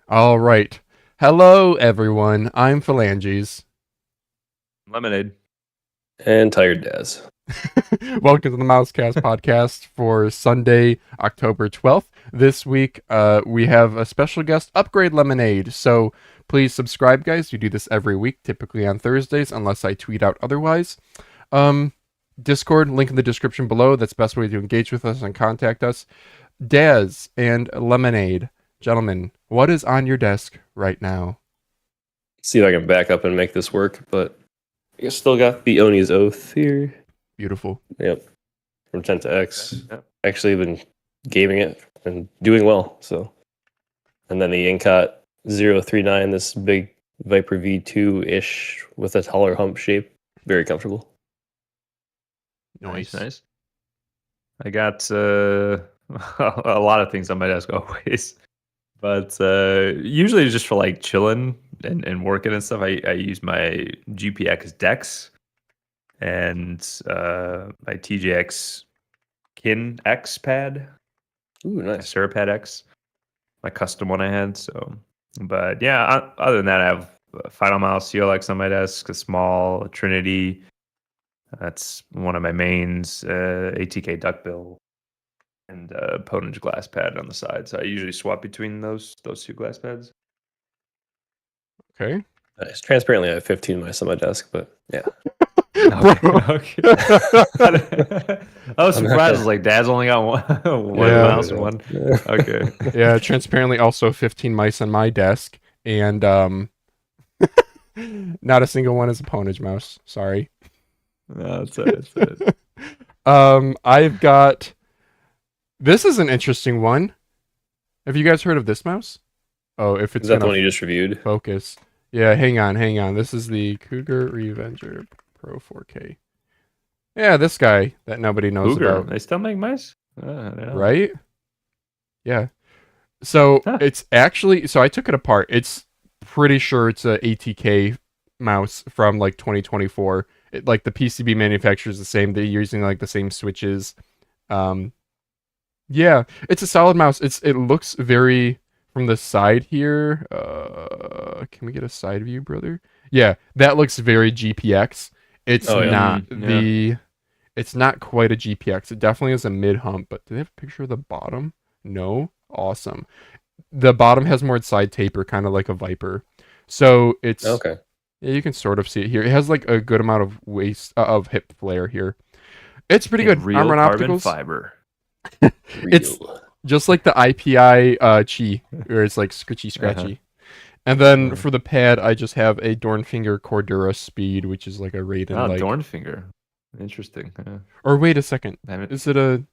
All right. Hello, everyone. I'm Phalanges. Lemonade. And Tired Daz. Welcome to the Mousecast podcast for Sunday, October 12th. This week, we have a special guest, UpgradeLemonade. So please subscribe, guys. We do this every week, typically on Thursdays, unless I tweet out otherwise. Discord, link in the description below. That's the best way to engage with us and contact us. Daz and Lemonade. Gentlemen, what is on your desk right now? See if I can back up and make this work, but I still got the Oni's Oath here. Beautiful. Yep. From 10 to X. Yep. Actually been gaming it and doing well. So, and then the Incot 039, this big Viper V2-ish with a taller hump shape. Very comfortable. Nice. I got a lot of things on my desk always. But usually just for like chilling and working and stuff, I use my GPX Dex and my TJX Kin X pad. Ooh, nice. Serapad X, my custom one I had. So, but yeah, other than that, I have a Final Mouse CLX on my desk, a small Trinity. That's one of my mains, ATK Duckbill, and Pwnage glass pad on the side. So I usually swap between those two glass pads. Okay. Nice. Transparently, I have 15 mice on my desk, but yeah. Okay. I was surprised. I was like, Dad's only got one mouse and one. Okay. Yeah, transparently also 15 mice on my desk, and not a single one is a Pwnage mouse. Sorry. No, that's it. I've got... This is an interesting one. Have you guys heard of this mouse? Oh, if it's Is that the one you just reviewed? Focus. Yeah, hang on. This is the Cougar Revenger Pro 4K. Yeah, this guy that nobody knows Cougar. about. They still make mice? Yeah. Right? Yeah. So it's actually... So I took it apart. It's pretty sure it's a ATK mouse from like 2024. Like the PCB manufacturer is the same. They're using like the same switches. Yeah, it's a solid mouse. It looks very... From the side here, can we get a side view, brother? Yeah, that looks very GPX. It's it's not quite a GPX. It definitely is a mid hump, but do they have a picture of the bottom? No? Awesome. The bottom has more side taper, kind of like a Viper. So it's okay. Yeah, you can sort of see it here. It has like a good amount of waist of hip flare here. It's pretty good. Real Armor carbon opticals. Fiber. It's just like the IPI Chi, where it's like scratchy. And then for the pad, I just have a Dornfinger Cordura Speed, which is like a Raiden. Oh, Dornfinger. Interesting. Yeah. Or wait a second. Is it a...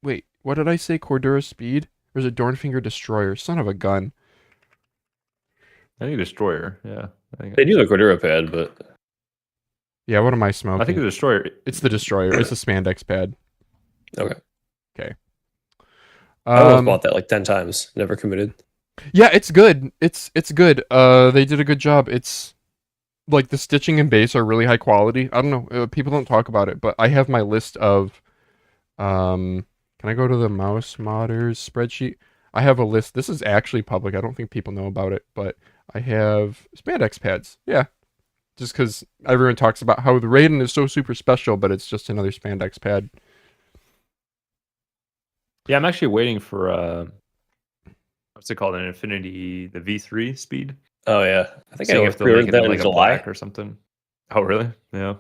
Wait, what did I say? Cordura Speed? Or is it Dornfinger Destroyer? Son of a gun. I think Destroyer, yeah. They do the Cordura pad, but... Yeah, what am I smoking? I think the Destroyer... It's the Destroyer. It's a spandex pad. Okay. I almost bought that like 10 times. Never committed. Yeah, it's good. It's good. They did a good job. It's like the stitching and base are really high quality. I don't know. People don't talk about it, but I have my list of... Can I go to the Mouse Modders spreadsheet? I have a list. This is actually public. I don't think people know about it, but I have spandex pads. Yeah. Just because everyone talks about how the Raiden is so super special, but it's just another spandex pad. Yeah, I'm actually waiting for what's it called? An Infinity, the V3 speed. Oh yeah, I think so I have to make it like a black or something. Oh really? Yeah.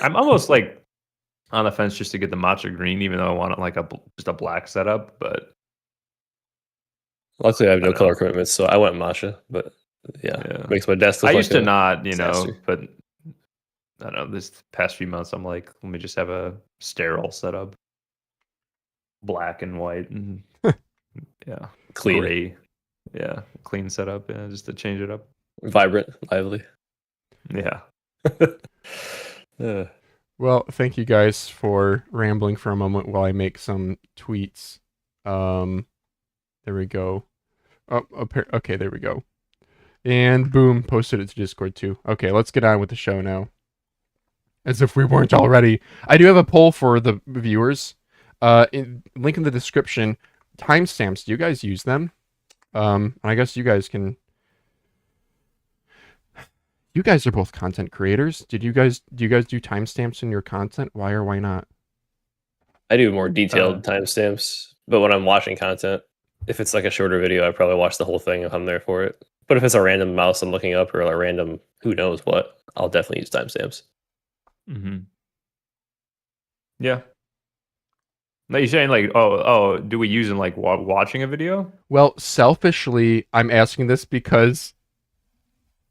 I'm almost like on the fence just to get the matcha green, even though I want it like just a black setup. But luckily, I have no color commitments, so I went matcha. But yeah. Makes my desk look I like used to not, disaster. but I don't know. This past few months, I'm like, let me just have a sterile setup. Black and white and yeah, clean. Gray. Yeah, clean setup. Yeah, just to change it up. Vibrant, lively. Yeah. Well, thank you guys for rambling for a moment while I make some tweets. There we go. Oh, okay, there we go. And boom, posted it to Discord too. Okay, let's get on with the show now. As if we weren't already. I do have a poll for the viewers. Link in the description. Timestamps, do you guys use them? And I guess you guys can. You guys are both content creators. Do you guys do timestamps in your content? Why or why not? I do more detailed timestamps, but when I'm watching content, if it's like a shorter video, I probably watch the whole thing if I'm there for it. But if it's a random mouse I'm looking up or a random who knows what, I'll definitely use timestamps. Mm-hmm. Yeah. No, you're saying like, do we use in like watching a video? Well, selfishly, I'm asking this because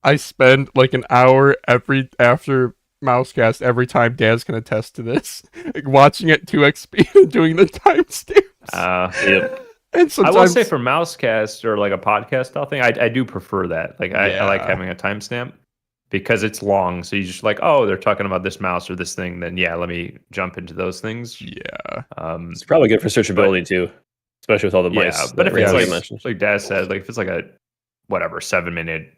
I spend like an hour after Mousecast every time. Daz can attest to this. Like watching at 2x speed and doing the timestamps. Yep. And sometimes I will say for Mousecast or like a podcast style thing, I do prefer that. Like I like having a timestamp because it's long. So you just like, oh, they're talking about this mouse or this thing. Then yeah, let me jump into those things. Yeah. It's probably good for searchability too, especially with all the mice. Yeah, but if it's mentioned. like Daz said, like if it's like a 7-minute,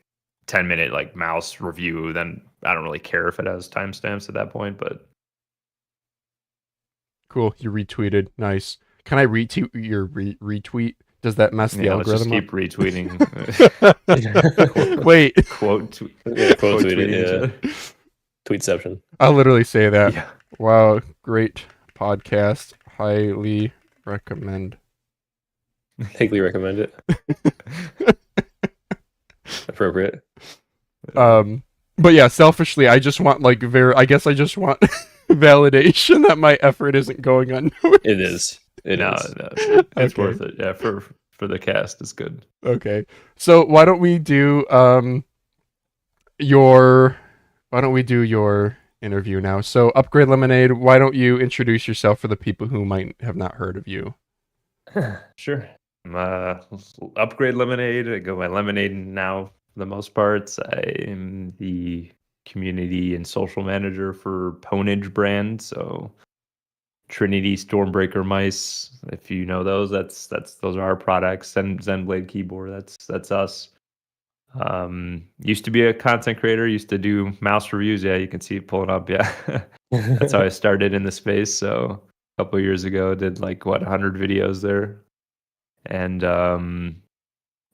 10-minute like mouse review, then I don't really care if it has timestamps at that point. But cool, you retweeted. Nice. Can I retweet your retweet? Does that mess the algorithm let's just keep retweeting. Wait. Quote tweet. Yeah, quote tweeted. Yeah. Tweetception. I'll literally say that. Yeah. Wow, great podcast. Highly recommend. Highly recommend it. Appropriate. But yeah, selfishly, I just want like I guess I just want validation that my effort isn't going unnoticed. It is. No, it's Okay. worth it. Yeah, for the cast, it's good. Okay, so why don't we do your interview now? So UpgradeLemonade, why don't you introduce yourself for the people who might have not heard of you? Sure. UpgradeLemonade. I go by Lemonade now for the most part. I am the community and social manager for Pwnage brand. So Trinity Stormbreaker mice, if you know those, those are our products. Zenblade keyboard, that's us. Used to be a content creator, used to do mouse reviews. Yeah, you can see it pulling up. Yeah, that's how I started in the space. So a couple of years ago, did like 100 videos there, and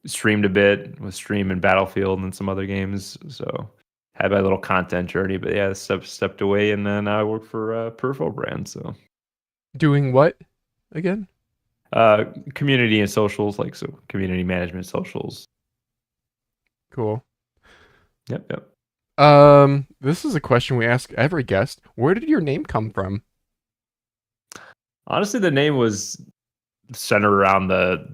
streamed a bit with Stream and Battlefield and some other games. So had my little content journey, but yeah, stepped away, and then I work for Peripheral brand. So Doing what again? Community and socials, like so community management socials. Cool. Yep. This is a question we ask every guest. Where did your name come from? Honestly, the name was centered around the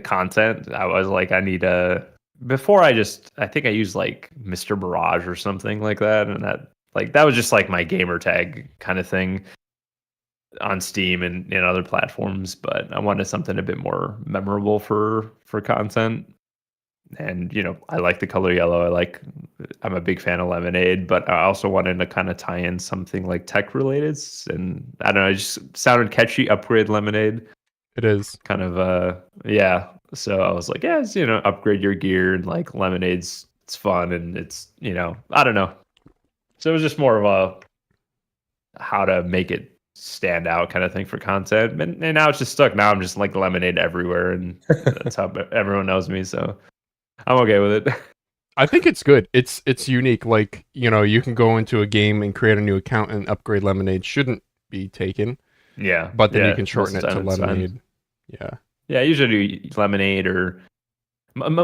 content. I was like, I need a. Before I think I used like Mr. Mirage or something like that, and that was just like my gamer tag kind of thing on Steam and other platforms. But I wanted something a bit more memorable for content. And I like the color yellow. I'm a big fan of Lemonade, but I also wanted to kind of tie in something like tech related. And I don't know, it just sounded catchy. UpgradeLemonade. It is kind of yeah. So I was like, yeah, it's, upgrade your gear, and like Lemonade's, it's fun, and it's I don't know. So it was just more of a how to make it stand out kind of thing for content. And now it's just stuck. Now I'm just like Lemonade everywhere, and that's how everyone knows me. So I'm okay with it. I think it's good. It's unique. Like, you can go into a game and create a new account, and UpgradeLemonade shouldn't be taken. Yeah. But then you can shorten it to Lemonade. Yeah. Yeah, I usually do Lemonade, or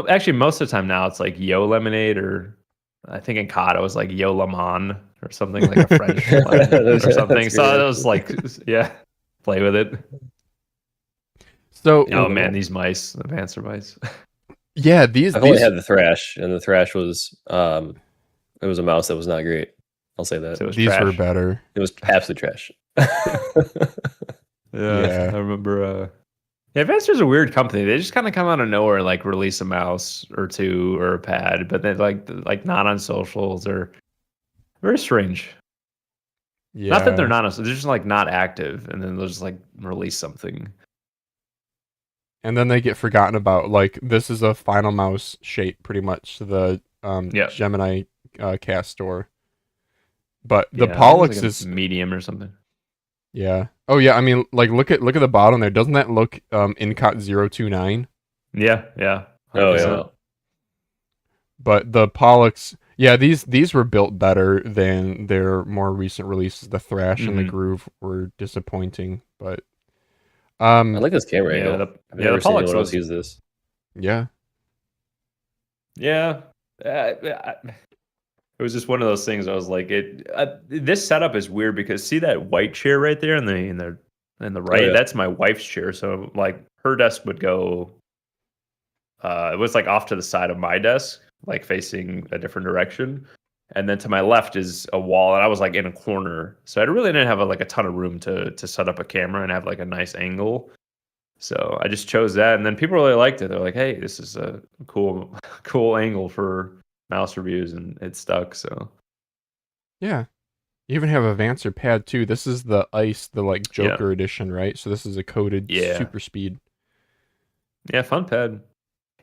actually most of the time now it's like Yo Lemonade, or I think in COD it was like Yo Lemon or something, like a French or something. So it was like, yeah, play with it. So, oh man, these mice, the Panzer mice. Yeah, I've only had the Thrash, and the Thrash was it was a mouse that was not great. I'll say that. So these trash. Were better. It was absolute trash. Yeah, I remember. Yeah, Vaxee's a weird company. They just kind of come out of nowhere and like release a mouse or two or a pad, but then like not on socials, or very strange. Yeah. Not that they're not, they're just like not active, and then they'll just like release something. And then they get forgotten about. Like, this is a final mouse shape, pretty much, the Gemini cast store. But the Pollux like is medium or something. Yeah. Oh yeah, I mean, like look at the bottom there. Doesn't that look InCot 029? Yeah, yeah, Oh 100%. yeah. But the Pollux, yeah, these were built better than their more recent releases. The Thrash and the Hmm. Groove were disappointing, but I um, like this camera Yeah, angle. I've the never seen Pollux anyone else was, use this. yeah, yeah. It was just one of those things. I was like, this setup is weird because see that white chair right there in the Oh right. yeah. That's my wife's chair. So like her desk would go. It was like off to the side of my desk, like facing a different direction. And then to my left is a wall, and I was like in a corner, so I really didn't have like a ton of room to set up a camera and have like a nice angle. So I just chose that, and then people really liked it. They're like, "Hey, this is a cool, cool angle for mouse reviews," and it stuck. So yeah. You even have a Vancer pad too. This is the Ice, the like yeah, Joker edition, right? So this is a coated yeah, super speed. yeah, fun pad.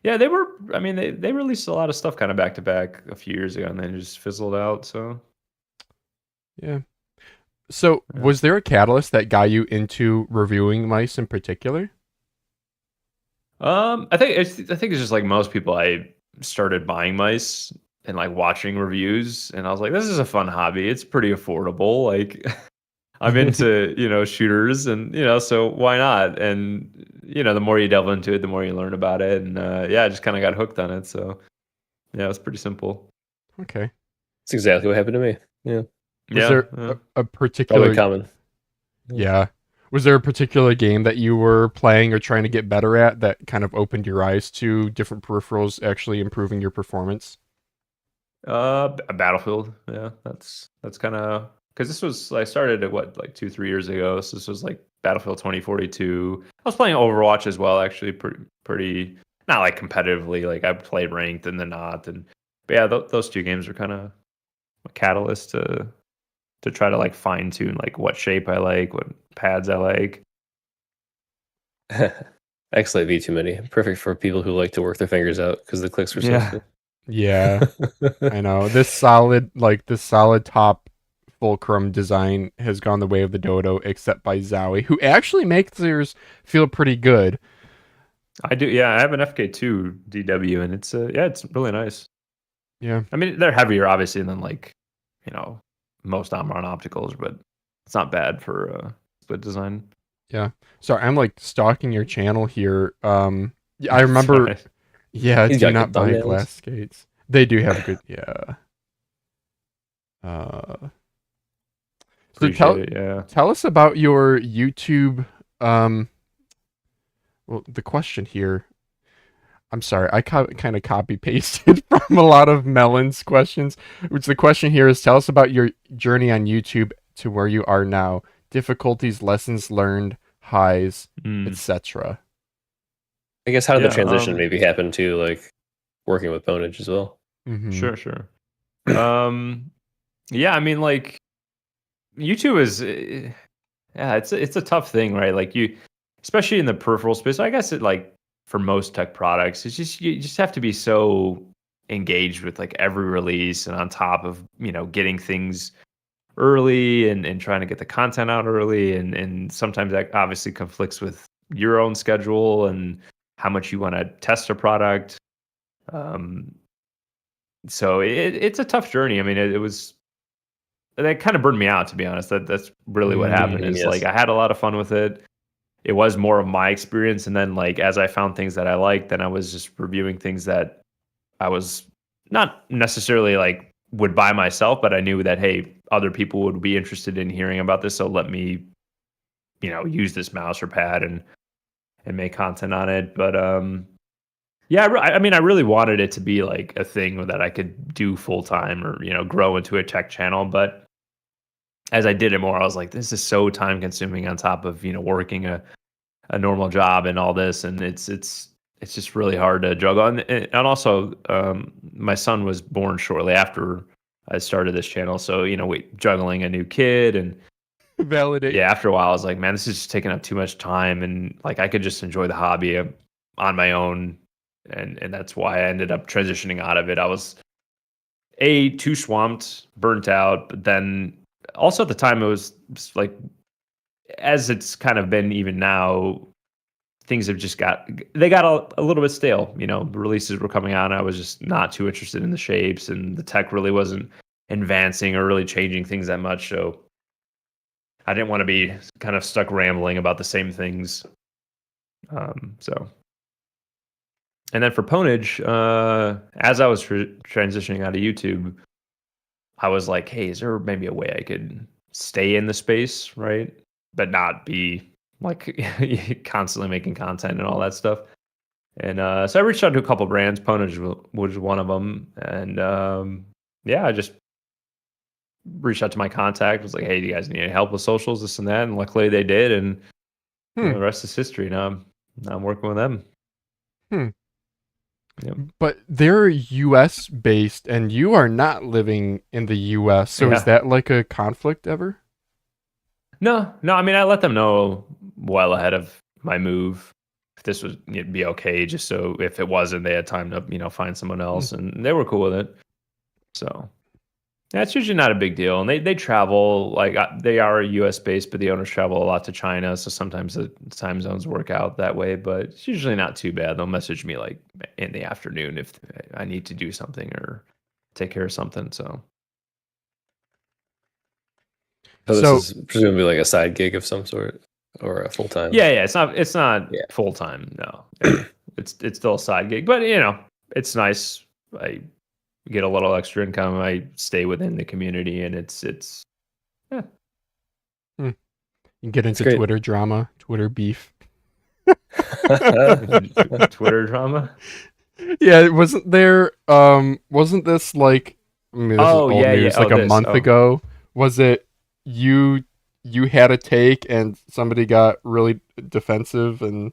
Yeah, they were. I mean, they released a lot of stuff kind of back to back a few years ago, and then just fizzled out. So Yeah. So yeah. was there a catalyst that got you into reviewing mice in particular? I think it's just like most people. I started buying mice and like watching reviews, and I was like, this is a fun hobby. It's pretty affordable. Like I'm into shooters, and so why not? And the more you delve into it, the more you learn about it, and yeah, I just kind of got hooked on it. So yeah, it was pretty simple. Okay. That's exactly what happened to me. Yeah. Was Yeah, there yeah. a Probably particular common. yeah. Was there a particular game that you were playing or trying to get better at that kind of opened your eyes to different peripherals actually improving your performance? A Battlefield. Yeah, that's kind of because this was I started at what like 2-3 years ago. So this was like Battlefield 2042. I was playing Overwatch as well, actually, pretty not like competitively. Like I played ranked and then not, and but yeah, those two games were kind of a catalyst to try to like fine tune like what shape I like, what pads I like. Excellent V too many. Perfect for people who like to work their fingers out because the clicks were so Yeah. smooth. Yeah, I know. This solid top fulcrum design has gone the way of the dodo, except by Zowie, who actually makes theirs feel pretty good. I do. Yeah, I have an FK2 DW, and it's yeah, it's really nice. Yeah. I mean, they're heavier, obviously, than like, most Omron opticals, but it's not bad for split design. Yeah. Sorry, I'm like stalking your channel here. Yeah, I It's remember. alright. Yeah, He's do got not good buy thumbnails. glass skates. They do have good. Yeah. Uh. So Appreciate it. Yeah. tell us about your YouTube. Um. Well, the question here. I'm sorry, I kind of copy pasted from a lot of Melon's questions. Which the question here is: tell us about your journey on YouTube to where you are now. Difficulties, lessons learned, highs, Mm. etc. I guess how did the Yeah. transition maybe happen to like working with Pwnage as well? Mm-hmm. Sure. Sure. Um. Yeah. I mean, like, YouTube is. Yeah. It's a tough thing, right? Like especially in the peripheral space. I guess it like for most tech products, it's just you just have to be so engaged with like every release and on top of getting things early and trying to get the content out early and sometimes that obviously conflicts with your own schedule and how much you want to test a product. um, so it's a tough journey. I mean, it was that kind of burned me out, to be honest. That's really what happened is Yes. like I had a lot of fun with it. It was more of my experience, and then like as I found things that I liked, then I was just reviewing things that I was not necessarily like would buy myself, but I knew that hey, other people would be interested in hearing about this, so let me, use this mouse or pad and make content on it. But yeah, I mean, I really wanted it to be like a thing that I could do full time or grow into a tech channel. But as I did it more, I was like, this is so time consuming on top of working a normal job and all this, and it's just really hard to juggle. And also, my son was born shortly after I started this channel, so juggling a new kid and Validate. yeah, after a while, I was like, man, this is just taking up too much time, and like I could just enjoy the hobby on my own, and that's why I ended up transitioning out of it. I was too swamped, burnt out, but then also at the time it was like as it's kind of been even now things have just got a little bit stale. You know, the releases were coming out, and I was just not too interested in the shapes, and the tech really wasn't advancing or really changing things that much. So I didn't want to be kind of stuck rambling about the same things. And then for Pwnage, as I was transitioning out of YouTube, I was like, hey, is there maybe a way I could stay in the space, right? But not be like constantly making content and all that stuff. And so I reached out to a couple brands. Pwnage was one of them. And yeah, I just reached out to my contact. Was like, hey, do you guys need any help with socials, this and that? And luckily they did. And the rest is history. Now I'm working with them. Yep. But they're US based and you are not living in the US. So is that like a conflict ever? No. I mean, I let them know well ahead of my move if this would be okay, just so if it wasn't, they had time to, find someone else, and they were cool with it. So that's usually not a big deal. And they travel, like they are US based, but the owners travel a lot to China. So sometimes the time zones work out that way, but it's usually not too bad. They'll message me like in the afternoon if I need to do something or take care of something. So this is presumably like a side gig of some sort or a full time. Yeah. It's not full time. No, it's still a side gig, but it's nice. I get a little extra income. I stay within the community, and it's You get into Twitter drama, Twitter beef. Twitter drama. Yeah, wasn't this like? I mean, this is old news, like a month ago. Was it you had a take and somebody got really defensive and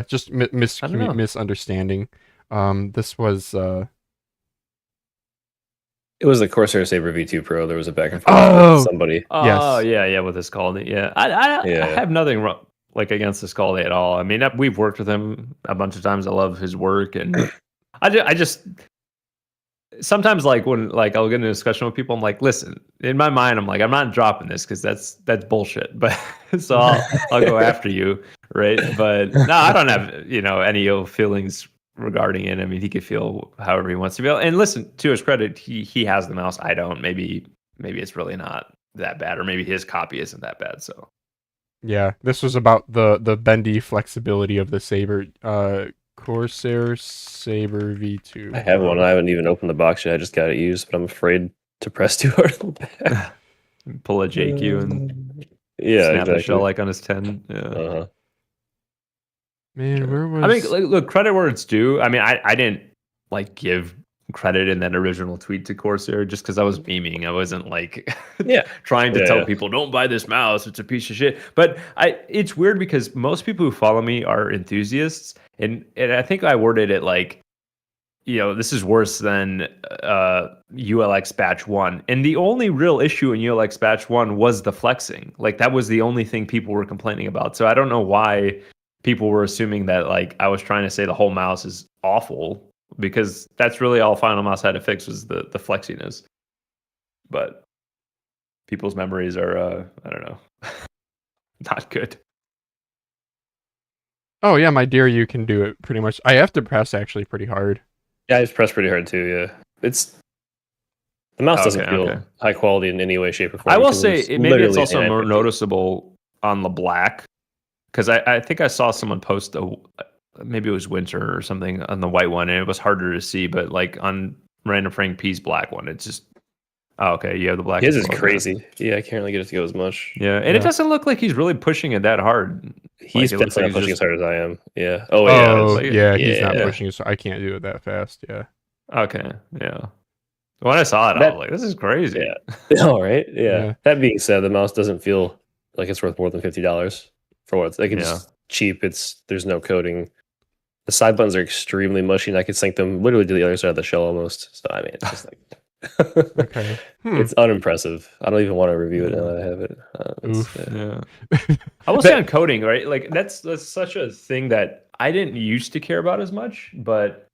just misunderstanding. This was. It was the Corsair Saber V2 Pro. There was a back and forth with somebody. Oh, yeah, with this Scaldi. Yeah. I have nothing wrong against the Scaldi at all. I mean, we've worked with him a bunch of times. I love his work, and I just sometimes when I'll get in a discussion with people, I'm like, listen, in my mind, I'm like, I'm not dropping this because that's bullshit. But so I'll go after you, right? But no, I don't have any ill feelings regarding it. I mean, he could feel however he wants to feel. And listen, to his credit, he has the mouse. I don't. Maybe it's really not that bad, or maybe his copy isn't that bad. So yeah, this was about the bendy flexibility of the Saber, Corsair Saber V2. I have one. I haven't even opened the box yet. I just got it used, but I'm afraid to press too hard on the back. Pull a JQ and snap the shell like on his 10. Yeah. Man, where was? I mean, look, credit where it's due. I mean, I didn't give credit in that original tweet to Corsair just because I was beaming. I wasn't trying to tell people don't buy this mouse. It's a piece of shit. But it's weird because most people who follow me are enthusiasts, and I think I worded it like, this is worse than ULX Batch 1. And the only real issue in ULX Batch 1 was the flexing. Like, that was the only thing people were complaining about. So I don't know why people were assuming that I was trying to say the whole mouse is awful, because that's really all Final Mouse had to fix was the flexiness. But people's memories are I don't know, not good. Oh yeah, my dear, you can do it pretty much. I have to press actually pretty hard. Yeah, I just press pretty hard too. Yeah, the mouse doesn't feel high quality in any way, shape, or form. I will say maybe it's also more noticeable on the black, because I think I saw someone post maybe it was winter or something on the white one, and it was harder to see. But on Random Frank P's black one, it's just you have the black. His is crazy. Yeah, I can't really get it to go as much. Yeah, and it doesn't look like he's really pushing it that hard. He's definitely not pushing as hard as I am. Yeah. He's not pushing it. So I can't do it that fast. Yeah. Okay. Yeah. When I saw it, I was like, "This is crazy." Yeah. All right. Yeah. That being said, the mouse doesn't feel like it's worth more than $50 for what it's like. It's cheap. There's no coating. The side buttons are extremely mushy, and I could sync them literally to the other side of the shell almost. So I mean, it's just okay. It's unimpressive. I don't even want to review it now that I have it. I will say on coding, right? Like that's such a thing that I didn't used to care about as much, but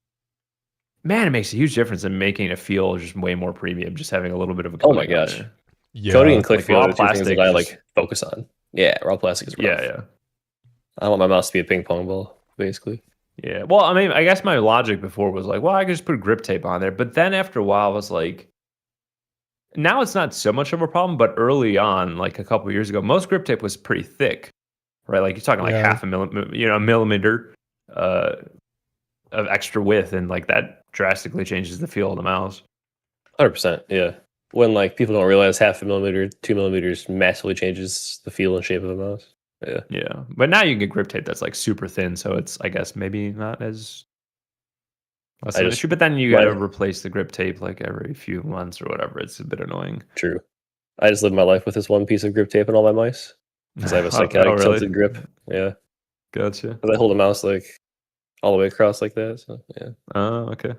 man, it makes a huge difference in making it feel just way more premium. Just having a little bit of a oh my gosh, coding and click feel are the two things that I focus on. Yeah, raw plastic is rough. Yeah. I want my mouse to be a ping pong ball, basically. Yeah. Well, I mean, I guess my logic before was like, well, I could just put grip tape on there. But then after a while, I was like, now it's not so much of a problem. But early on, like a couple of years ago, most grip tape was pretty thick, right? Like you're talking like Yeah. half a millimeter, a millimeter of extra width, and like that drastically changes the feel of the mouse. 100%. Yeah. When like people don't realize half a millimeter, 2 millimeters massively changes the feel and shape of a mouse. Yeah. Yeah. But now you can get grip tape that's like super thin, so it's I guess maybe not as less of an issue. But then you got to replace the grip tape like every few months or whatever. It's a bit annoying. True. I just live my life with this one piece of grip tape on all my mice because I have a psychotic tilted grip. Yeah. Gotcha. Because I hold a mouse like all the way across like that. So yeah. Oh, okay.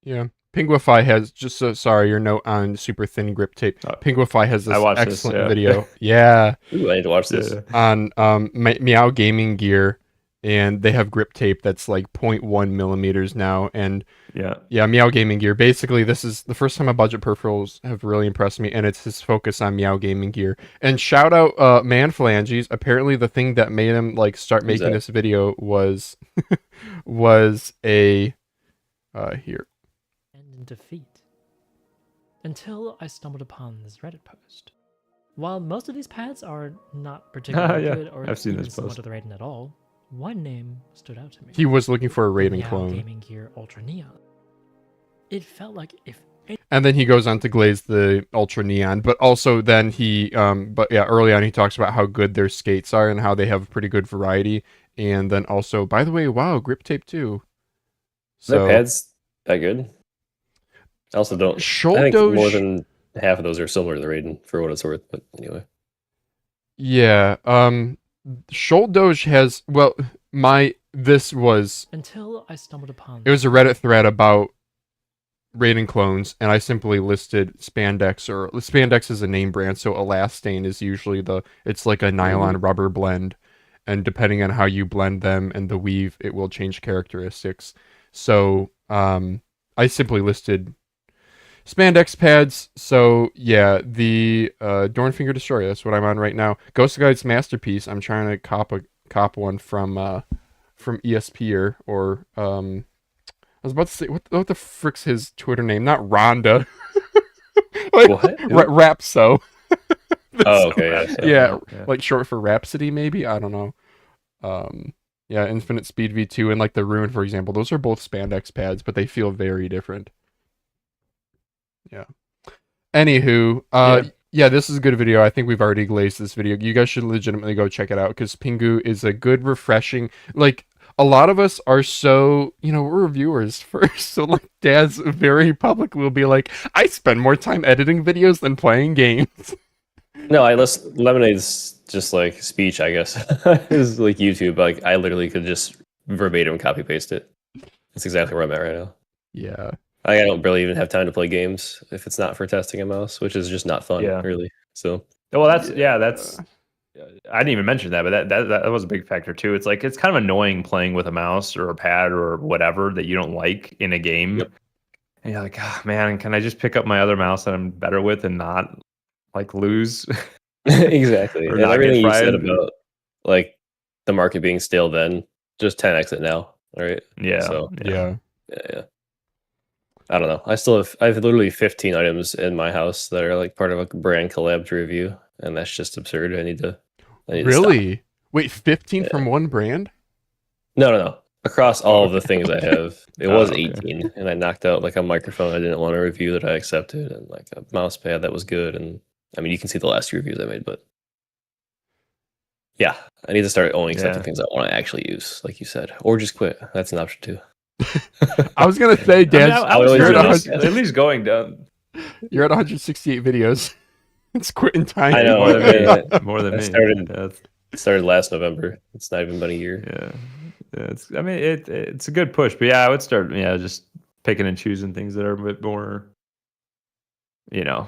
Yeah. Pinguify has just sorry, your note on super thin grip tape. Pinguify has this excellent video. Yeah. Ooh, I need to watch this. On Meow Gaming Gear, and they have grip tape that's like 0.1 millimeters now. And yeah, Meow Gaming Gear. Basically, this is the first time my budget peripherals have really impressed me, and it's his focus on Meow Gaming Gear. And shout out Man Phalanges. Apparently, the thing that made him like start making this video was a here. In defeat, until I stumbled upon this Reddit post. While most of these pads are not particularly good or I've seen even this similar post to the Raiden at all, one name stood out to me. He was looking for a Raiden Meow clone. Gaming Gear Ultra Neon. It felt like if. And then he goes on to glaze the Ultra Neon, but also then he, early on he talks about how good their skates are and how they have a pretty good variety. And then also, by the way, wow, grip tape too. So their pads that good. I also don't. I think more than half of those are similar to the Raiden for what it's worth. But anyway. Yeah. Shouldoge has this was until I stumbled upon. It was a Reddit thread about Raiden clones, and I simply listed Spandex, or Spandex is a name brand, so Elastane is usually it's like a nylon rubber blend, and depending on how you blend them and the weave, it will change characteristics. So I simply listed Spandex pads. So yeah, the Dornfinger Destroyer, that's what I'm on right now. Ghost Guide's Masterpiece, I'm trying to cop one from ESP or I was about to say what the frick's his Twitter name? Not Rhonda. Like, what? Rapso. Oh, okay. Yeah, like short for Rhapsody, maybe. I don't know. Yeah, Infinite Speed V2 and like the Ruin, for example. Those are both Spandex pads, but they feel very different. Yeah. Anywho, yeah, this is a good video. I think we've already glazed this video. You guys should legitimately go check it out because Pingu is a good, refreshing. Like a lot of us are so, we're reviewers first. So like Dad's very publicly will be like, I spend more time editing videos than playing games. No, Lemonade's just like speech, I guess. It's like YouTube. Like I literally could just verbatim copy paste it. That's exactly where I'm at right now. Yeah. I don't really even have time to play games if it's not for testing a mouse, which is just not fun, really. So, well, that's I didn't even mention that, but that was a big factor too. It's like it's kind of annoying playing with a mouse or a pad or whatever that you don't like in a game, and you're like, oh, man, can I just pick up my other mouse that I'm better with and not like lose? Exactly. And everything you said about like the market being stale, then just 10x it now, all right? Yeah. So yeah. I don't know. I have literally 15 items in my house that are like part of a brand collab to review, and that's just absurd. I need to really stop. Wait, 15 from one brand? No. Across all of the things I have, it was 18, and I knocked out like a microphone I didn't want to review that I accepted, and like a mouse pad that was good. And I mean, you can see the last 2 reviews I made, but yeah, I need to start only accepting things I want to actually use, like you said, or just quit. That's an option too. I was gonna say, Dan, at least going down. You're at 168 videos. It's quitting time. I know. More than me. Started last November. It's not even been a year. Yeah. It's a good push, but yeah, I would start. Yeah, just picking and choosing things that are a bit more, that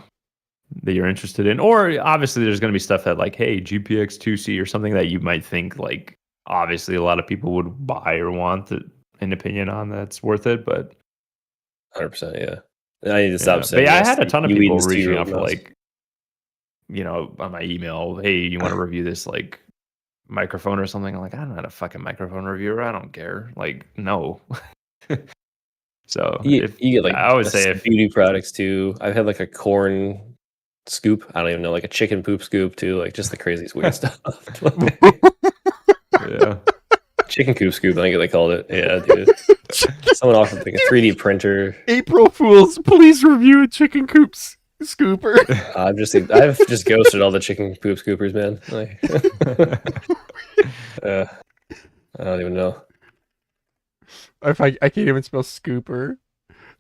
you're interested in. Or obviously, there's going to be stuff that like, hey, GPX 2C or something that you might think like obviously a lot of people would buy or want an opinion on that's worth it, but 100%, yeah. I need to stop saying. But yeah, I had a ton of people reaching out for like, on my email, hey, you want to review this like microphone or something. I'm like, I'm not a fucking microphone reviewer. I don't care. Like, no. So You if get like I would say if beauty products too. I've had like a corn scoop. I don't even know, like a chicken poop scoop too. Like just the craziest weird stuff. yeah. Chicken coop scoop, I think they called it. Yeah, dude. Someone offered like a 3D printer. April Fools, please review a chicken coops scooper. I've just ghosted all the chicken poop scoopers, man. Like, I don't even know. I can't even spell scooper.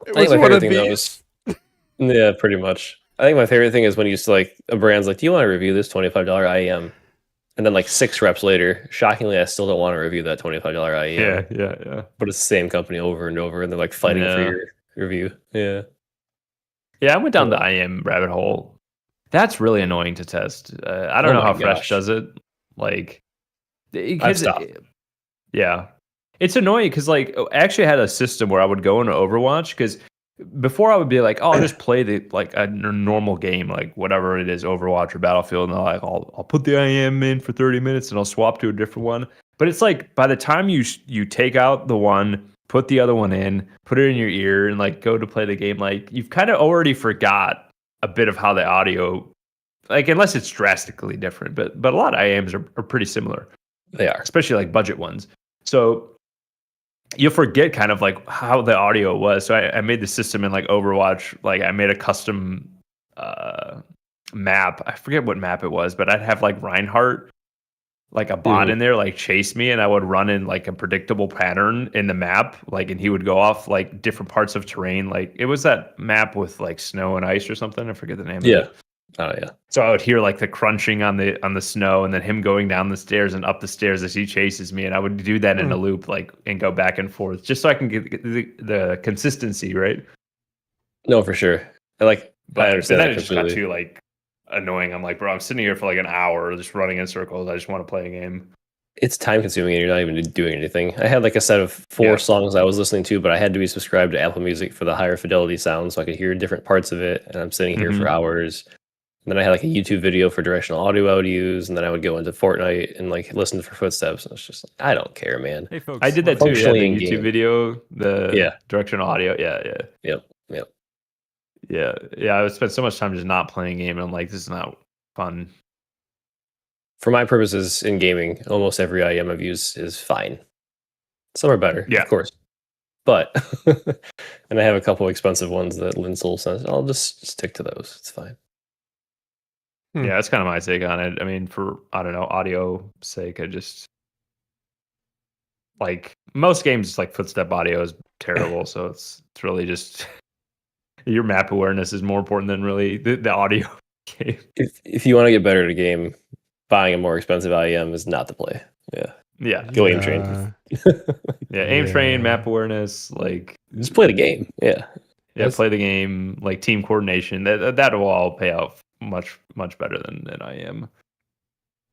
It I think was my one favorite of thing though these. is, yeah, pretty much. I think my favorite thing is when you used to like a brand's like, do you want to review this $25 IEM? And then like 6 reps later, shockingly, I still don't want to review that $25 IEM. Yeah. But it's the same company over and over, and they're like fighting for your review. Yeah. Yeah, I went down the IM rabbit hole. That's really annoying to test. I don't know how Fresh does it. Like, I've stopped. Yeah, it's annoying because like I actually had a system where I would go into Overwatch because before I would be like, oh, I'll just play the like a normal game, like whatever it is, Overwatch or Battlefield, and like I'll put the IM in for 30 minutes and I'll swap to a different one. But it's like by the time you take out the one, put the other one in, put it in your ear, and like go to play the game, like you've kind of already forgot a bit of how the audio, like unless it's drastically different. But a lot of IMs are pretty similar. They are, especially like budget ones. So you'll forget kind of like how the audio was. So I made the system in like Overwatch. Like I made a custom map. I forget what map it was, but I'd have like Reinhardt, like a bot in there, like chase me, and I would run in like a predictable pattern in the map, like, and he would go off like different parts of terrain. Like it was that map with like snow and ice or something. I forget the name of it. Oh yeah. So I would hear like the crunching on the snow, and then him going down the stairs and up the stairs as he chases me, and I would do that in a loop, like, and go back and forth, just so I can get the consistency right. No, for sure. I understand that it just got too like annoying. I'm like, bro, I'm sitting here for like an hour just running in circles. I just want to play a game. It's time consuming and you're not even doing anything. I had like a set of 4 songs I was listening to, but I had to be subscribed to Apple Music for the higher fidelity sound so I could hear different parts of it. And I'm sitting here for hours. And then I had like a YouTube video for directional audio I would use, and then I would go into Fortnite and like listen for footsteps. And it's just like, I don't care, man. Hey folks, I did that too. Yeah, the YouTube video, the directional audio. Yep. Yeah. I would spend so much time just not playing a game, and I'm like, this is not fun. For my purposes in gaming, almost every IEM I've used is fine. Some are better, of course. But and I have a couple expensive ones that Linsol says, I'll just stick to those. It's fine. Yeah, that's kind of my take on it. I mean, for, I don't know, audio sake, I just like most games, like footstep audio is terrible. So it's really just your map awareness is more important than really the audio game. If you want to get better at a game, buying a more expensive IEM is not the play. Yeah. Go aim train. Aim train, map awareness, like just play the game. Yeah, play the game, like team coordination. That will all pay out much better than IEM.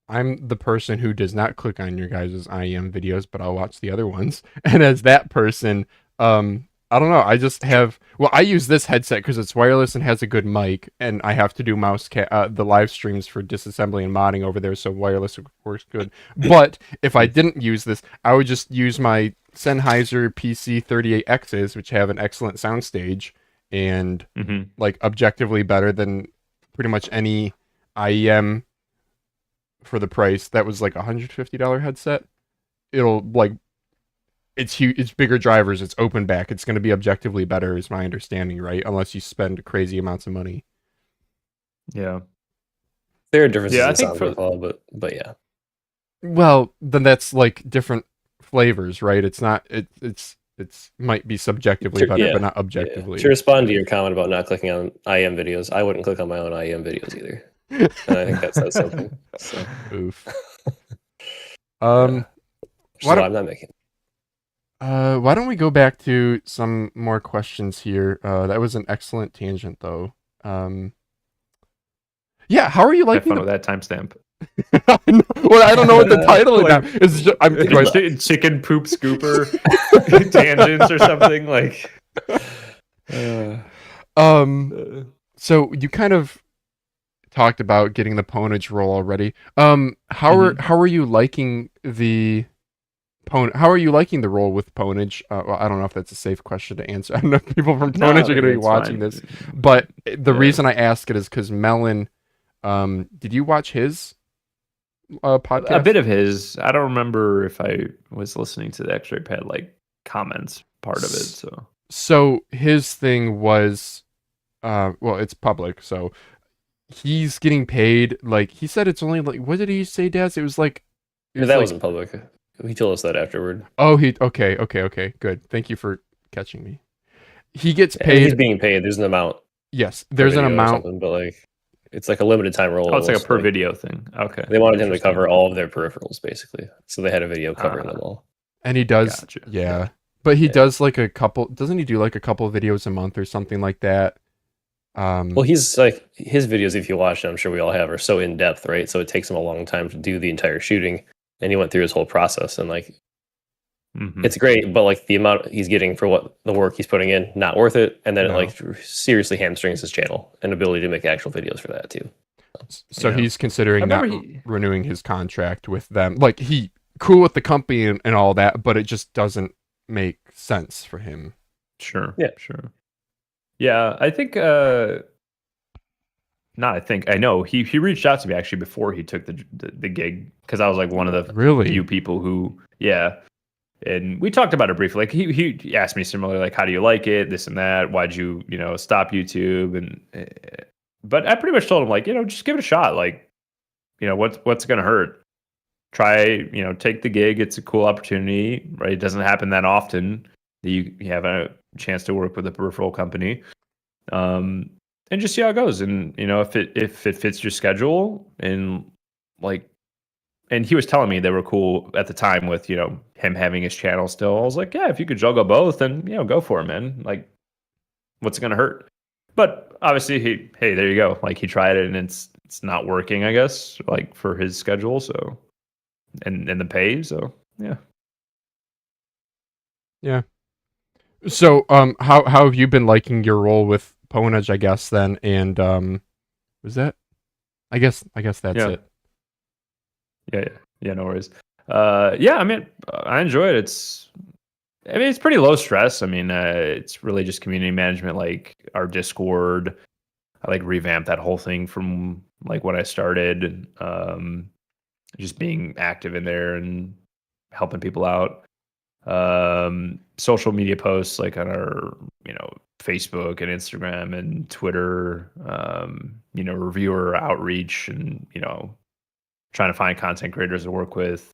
I'm the person who does not click on your guys' IEM videos, but I'll watch the other ones. And as that person, I don't know. I just have, I use this headset because it's wireless and has a good mic, and I have to do the live streams for disassembly and modding over there, so wireless works good. But if I didn't use this, I would just use my Sennheiser PC38Xs, which have an excellent soundstage and like objectively better than pretty much any IEM for the price. That was like $150 headset. It'll like, it's huge, it's bigger drivers, it's open back, it's going to be objectively better is my understanding, right? Unless you spend crazy amounts of money. Yeah. There are differences I in think sound profile, but yeah. Well, then that's like different flavors, right? It's not, it's might be subjectively better, but not objectively. To respond to your comment about not clicking on IEM videos, I wouldn't click on my own IEM videos either. And I think that says something. So. Oof. I'm not making. Why don't we go back to some more questions here? That was an excellent tangent, though. Yeah, how are you liking fun with that timestamp? Well, I don't know what the title is. Just, chicken poop scooper tangents or something like. So you kind of talked about getting the Pwnage roll already. Mhm. How are you liking the How are you liking the role with Pwnage? Well, I don't know if that's a safe question to answer. I don't know if people from No, Pwnage are going to be it's watching fine. this, but the Yeah. reason I ask it is because Melon. Did you watch his A podcast? bit of his. I don't remember if I was listening to the X-ray pad like comments part of it. So So his thing was, well, it's public, so he's getting paid. Like he said, it's only like what did he say, Daz? It was like, it Yeah, was that like, wasn't public. He told us that afterward. oh, he okay, good. Thank you for catching me. He gets And he's paid. being paid. There's an amount Yes, per there's an video or amount. something, but like it's like a limited time role oh, it's like a almost. per Like video thing. Okay, they wanted him to interesting. cover all of their peripherals basically, so they had a video covering them all. And he does, Gotcha. yeah. But he Yeah. does like a couple. Doesn't he do like a couple videos a month or something like that? Well, he's like his videos. If you watch, I'm sure we all have, are so in depth, right? So it takes him a long time to do the entire shooting, and he went through his whole process, and like Mhm. it's great, but like the amount he's getting for what the work he's putting in, not worth it. And then No. it like seriously hamstrings his channel and ability to make actual videos for that too. So Yeah. he's considering I not remember he- renewing his contract with them. Like he cool with the company and all that, but it just doesn't make sense for him. Sure. Yeah. Sure. Yeah, I think not I think I know he reached out to me actually before he took the gig because I was like one of the Really? few people who and we talked about it briefly. Like he asked me similar like how do you like it, this and that, why'd you stop YouTube, and but I pretty much told him like just give it a shot, like what's gonna hurt, try take the gig, it's a cool opportunity, right? It doesn't happen that often that you have a chance to work with a peripheral company, and just see how it goes. And if it fits your schedule, and like, and he was telling me they were cool at the time with him having his channel still. I was like, yeah, if you could juggle both, then go for it, man. Like, what's it gonna hurt? But obviously, hey, there you go. Like he tried it and it's not working, I guess, like for his schedule. So and the pay. So yeah. Yeah. So how have you been liking your role with Pwnage, I guess then? And was that I guess that's Yeah. it. Yeah, no worries. Yeah, I mean, I enjoy it. It's pretty low stress. I mean, it's really just community management, like our Discord. I like revamped that whole thing from like when I started, just being active in there and helping people out. Social media posts like on our, Facebook and Instagram and Twitter, reviewer outreach and, trying to find content creators to work with.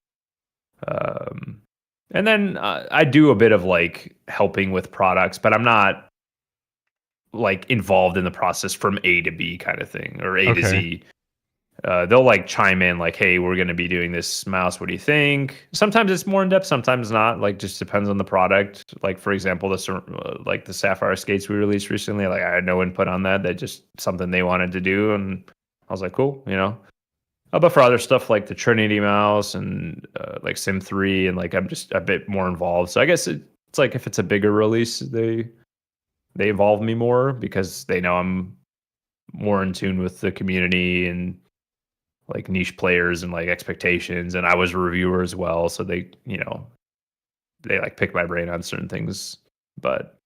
And then I do a bit of like helping with products, but I'm not like involved in the process from A to B kind of thing or A to Okay. Z. They'll like chime in like, hey, we're going to be doing this mouse. What do you think? Sometimes it's more in depth, sometimes not. Like just depends on the product. Like for example, like the Sapphire skates we released recently, like I had no input on that. That just something they wanted to do. And I was like, cool, but for other stuff like the Trinity mouse and like Sim 3 and like I'm just a bit more involved. So I guess it's like if it's a bigger release, they involve me more because they know I'm more in tune with the community and like niche players and like expectations. And I was a reviewer as well, so they like pick my brain on certain things. But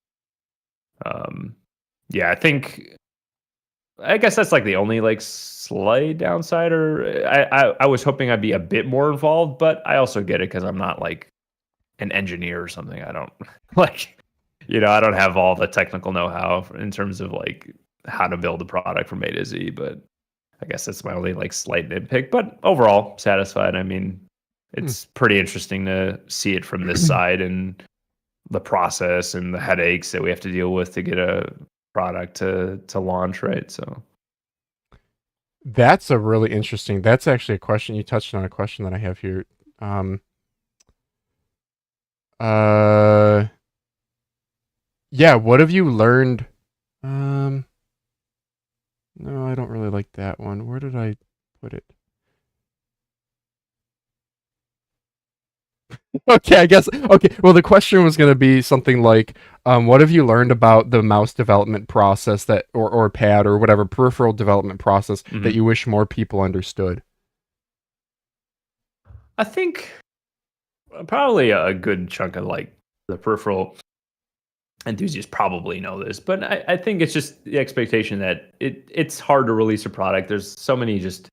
yeah, I guess that's like the only like slight downside, or I was hoping I'd be a bit more involved, but I also get it because I'm not like an engineer or something. I don't like, I don't have all the technical know-how in terms of like how to build a product from A to Z, but I guess that's my only like slight nitpick, but overall satisfied. I mean, it's pretty interesting to see it from this side and the process and the headaches that we have to deal with to get a product to launch, right? So That's a really interesting. That's actually a question you touched on, a question that I have here. Uh yeah, what have you learned? No, I don't really like that one. Where did I put it? Okay, I guess. Okay, well, the question was going to be something like, what have you learned about the mouse development process that, or pad, or whatever peripheral development process that Mhm. you wish more people understood? I think probably a good chunk of like the peripheral enthusiasts probably know this, but I think it's just the expectation that it's hard to release a product. There's so many just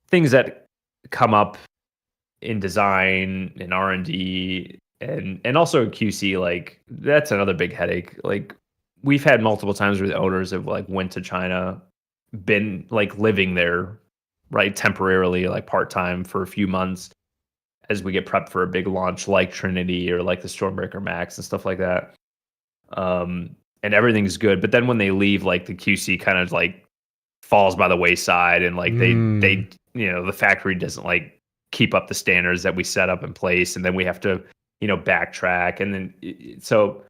things that come up in design and R&D and also in QC. Like that's another big headache. Like we've had multiple times where the owners have like went to China, been like living there, right, temporarily, like part-time for a few months as we get prepped for a big launch like Trinity or like the Stormbreaker Max and stuff like that. And everything's good, but then when they leave, like the QC kind of like falls by the wayside, and like they the factory doesn't like keep up the standards that we set up in place, and then we have to backtrack, and then so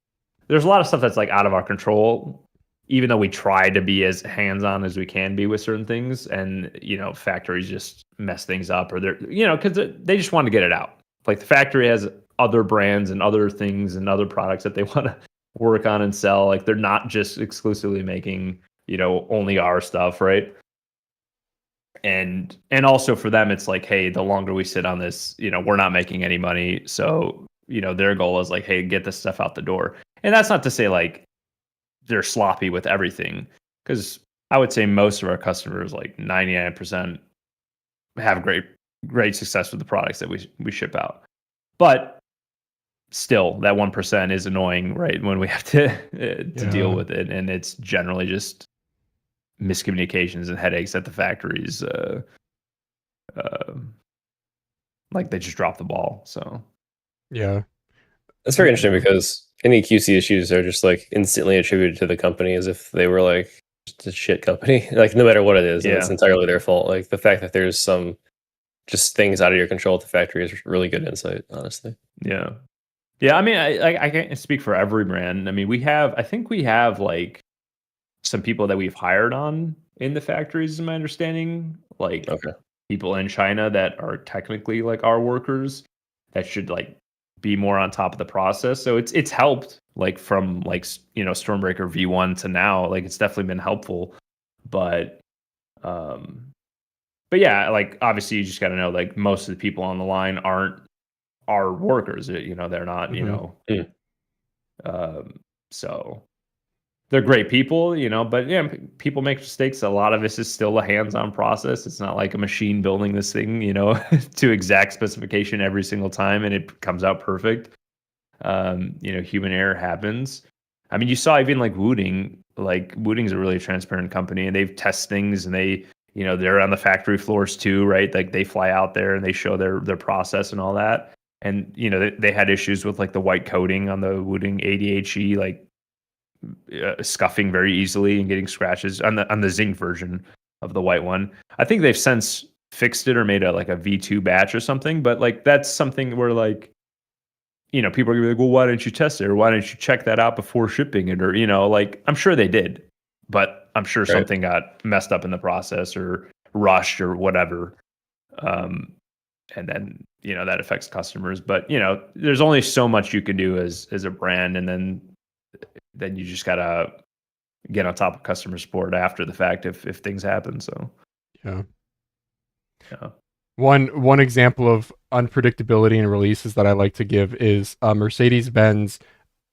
there's a lot of stuff that's like out of our control, even though we try to be as hands-on as we can be with certain things, and factories just mess things up, or they're because they just want to get it out. Like the factory has other brands and other things and other products that they want to work on and sell. Like they're not just exclusively making only our stuff, right? And also for them, it's like, hey, the longer we sit on this, we're not making any money. So their goal is like, hey, get this stuff out the door. And that's not to say like they're sloppy with everything, because I would say most of our customers, like 99%, have great success with the products that we ship out. But still, that 1% is annoying, right? When we have to deal with it, and it's generally just miscommunications and headaches at the factories. Like they just drop the ball. So Yeah. That's very interesting, because any QC issues are just like instantly attributed to the company as if they were like just a shit company. Like no matter what it is, and it's entirely their fault. Like the fact that there's some just things out of your control at the factory is really good insight, honestly. Yeah. I mean, I can't speak for every brand. I mean, I think we have like some people that we've hired on in the factories, is my understanding. Like people in China that are technically like our workers that should like be more on top of the process. So it's helped, like from like Stormbreaker V1 to now. Like it's definitely been helpful. But yeah, like obviously you just got to know like most of the people on the line aren't our workers. They're not. So they're great people, but yeah, people make mistakes. A lot of this is still a hands-on process. It's not like a machine building this thing, to exact specification every single time and it comes out perfect. Human error happens. I mean, you saw even like Wooting. Like Wooting's a really transparent company, and they've test things, and they, they're on the factory floors too, right? Like they fly out there and they show their process and all that. And they had issues with like the white coating on the Wooting ADHE, like scuffing very easily and getting scratches on the zinc version of the white one. I think they've since fixed it or made a V2 batch or something, but like that's something where like people are gonna be like, well, why didn't you test it, or why didn't you check that out before shipping it, or like I'm sure they did, but I'm sure something got messed up in the process or rushed or whatever, and then that affects customers. But there's only so much you can do as a brand, and then you just gotta get on top of customer support after the fact if things happen. So yeah. One example of unpredictability in releases that I like to give is Mercedes-Benz.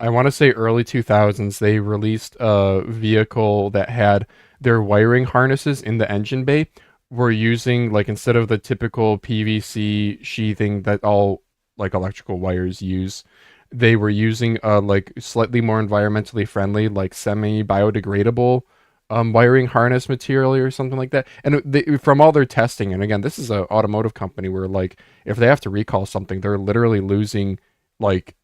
I want to say early 2000s, they released a vehicle that had their wiring harnesses in the engine bay were using, like, instead of the typical PVC sheathing that all like electrical wires use, they were using like slightly more environmentally friendly, like semi-biodegradable wiring harness material or something like that. And from all their testing, and again, this is an automotive company where like if they have to recall something, they're literally losing like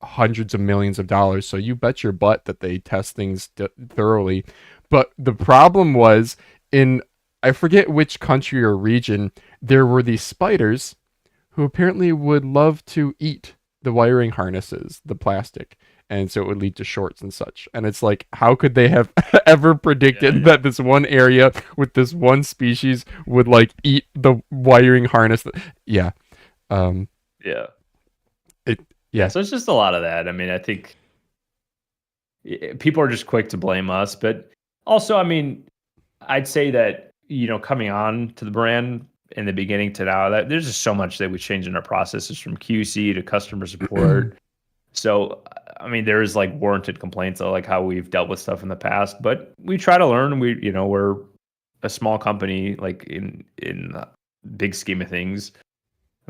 hundreds of millions of dollars. So you bet your butt that they test things thoroughly. But the problem was, in I forget which country or region, there were these spiders who apparently would love to eat the wiring harnesses, the plastic, and so it would lead to shorts and such. And it's like, how could they have ever predicted that this one area with this one species would like eat the wiring harness? Yeah. Yeah. Yeah. So it's just a lot of that. I mean, I think people are just quick to blame us, but also, I mean, I'd say that, coming on to the brand in the beginning to now, that there's just so much that we changed in our processes from QC to customer support. So, I mean, there is like warranted complaints of like how we've dealt with stuff in the past, but we try to learn. We're a small company, like in the big scheme of things,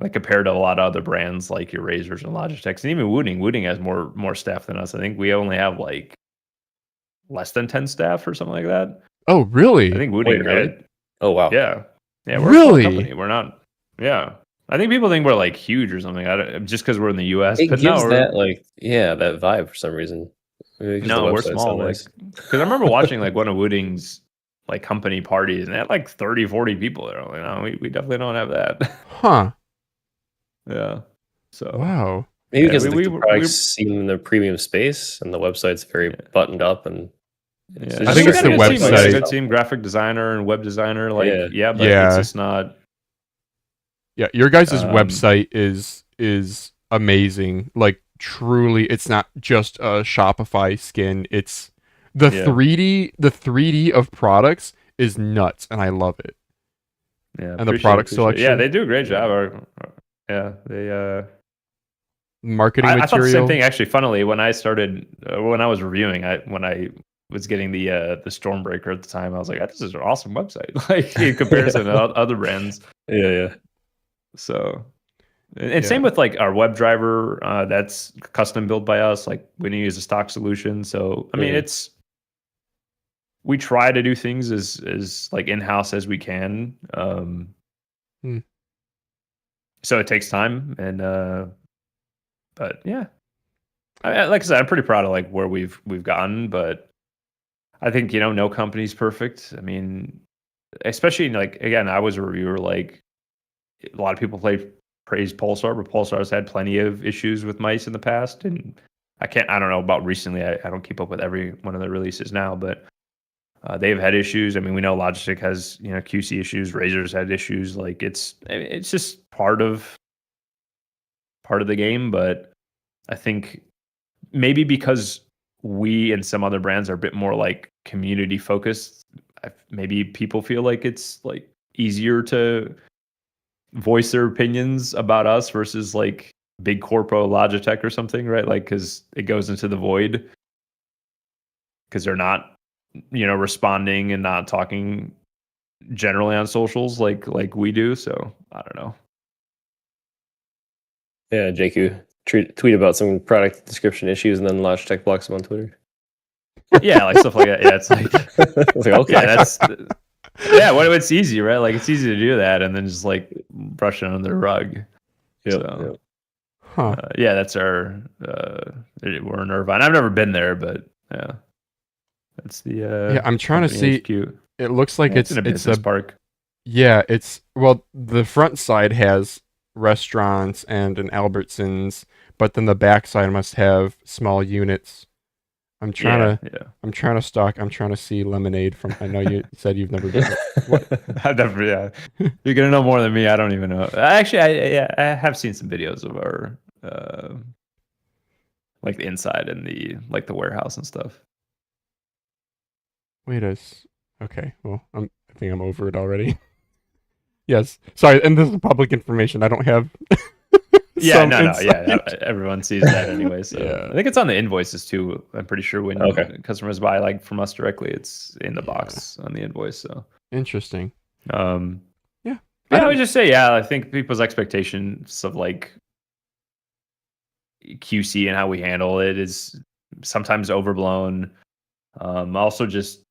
like compared to a lot of other brands like your Razors and Logitechs, and even Wooting. Wooting has more staff than us. I think we only have like less than 10 staff or something like that. Oh, really? I think Wooting, Wait, really? right? Oh wow. Yeah, we're a Really? small company. We're not. Yeah, I think people think we're like huge or something. Just because we're in the U.S. It but gives no, that that vibe for some reason. Maybe 'cause the we're website's small. so nice. Because I remember watching like one of Wooting's like company parties, and they had like 30, 40 people there. Like, no, we definitely don't have that. Huh. Yeah. So Wow. Maybe Yeah, because we- the we- products seem in the premium space and the website's very buttoned up and yeah. I think we it's got the a good team. We got a website. good team, graphic designer and web designer. Like, Yeah. but Yeah. it's just not. Yeah, your guys' Um, website is amazing. Like truly, it's not just a Shopify skin. It's the Yeah. 3D of products is nuts, and I love it. Yeah, And the product Yeah, selection. they do a great job. Yeah, they. Marketing I thought the same material. thing actually. Funnily, when I started, when I was reviewing, when I was getting the Stormbreaker at the time, I was like, "This is an awesome website." Like in comparison to other brands. yeah. So, and same with like our web driver. That's custom built by us. Like we didn't use a stock solution. So I mean, Mhm. we try to do things as like in house as we can. Hmm. So it takes time, and but yeah, like I said, I'm pretty proud of like where we've gotten. But I think no company's perfect. I mean, especially like again, I was a reviewer. Like a lot of people praise Pulsar, but Pulsar's had plenty of issues with mice in the past, and I don't know about recently. I don't keep up with every one of the releases now, but they've had issues. I mean, we know Logitech has QC issues. Razor's had issues. Like it's just part of the game. But I think maybe because we and some other brands are a bit more like community focused, maybe people feel like it's like easier to voice their opinions about us versus like big corpo Logitech or something, right? Like because it goes into the void because they're not responding and not talking generally on socials like we do. So I don't know. Yeah, JQ tweet about some product description issues and then Logitech blocks them on Twitter. Yeah, like stuff like that. Yeah, it's like I was like, okay. yeah, that's well, it's easy, right? Like it's easy to do that and then just like brush it under the rug. Yep, So, yep. Huh. yeah, that's our we're in Irvine. I've never been there, but yeah, that's the Yeah, I'm trying to company see. HQ. It looks like It's in a it's business a park. yeah. It's well, the front side has restaurants and an Albertsons, but then the back side must have small units. I'm trying to stalk. I'm trying to see Lemonade from. I know you said you've never been. I've never, yeah. You're gonna know more than me. I don't even know. Actually, I have seen some videos of our like the inside and the warehouse and stuff. Okay. Well, I think I'm over it already. Yes. Sorry, and this is public information. I don't have. Yeah, some no, insight. yeah. Everyone sees that anyway. So Yeah. I think it's on the invoices too. I'm pretty sure when customers buy like from us directly, it's in the box on the invoice. So Interesting. yeah. Yeah, I would just say, I think people's expectations of like QC and how we handle it is sometimes overblown. Also just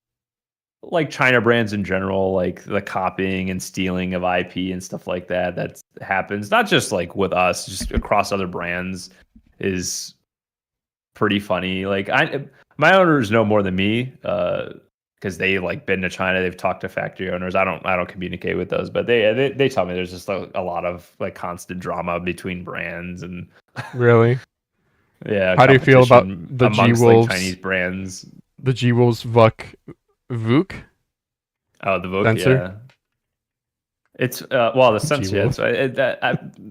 like China brands in general, like the copying and stealing of IP and stuff like that happens, not just like with us, just across other brands is pretty funny. Like my owners know more than me, because they like been to China, they've talked to factory owners. I don't communicate with those, but they tell me there's just a lot of like constant drama between brands and Really? yeah. How do you feel about competition the amongst G-Wolves? like Chinese brands? The G-Wolves Vuk? Oh, the Vogue, Sensor? It's well, the Gee, sensor. Wolf.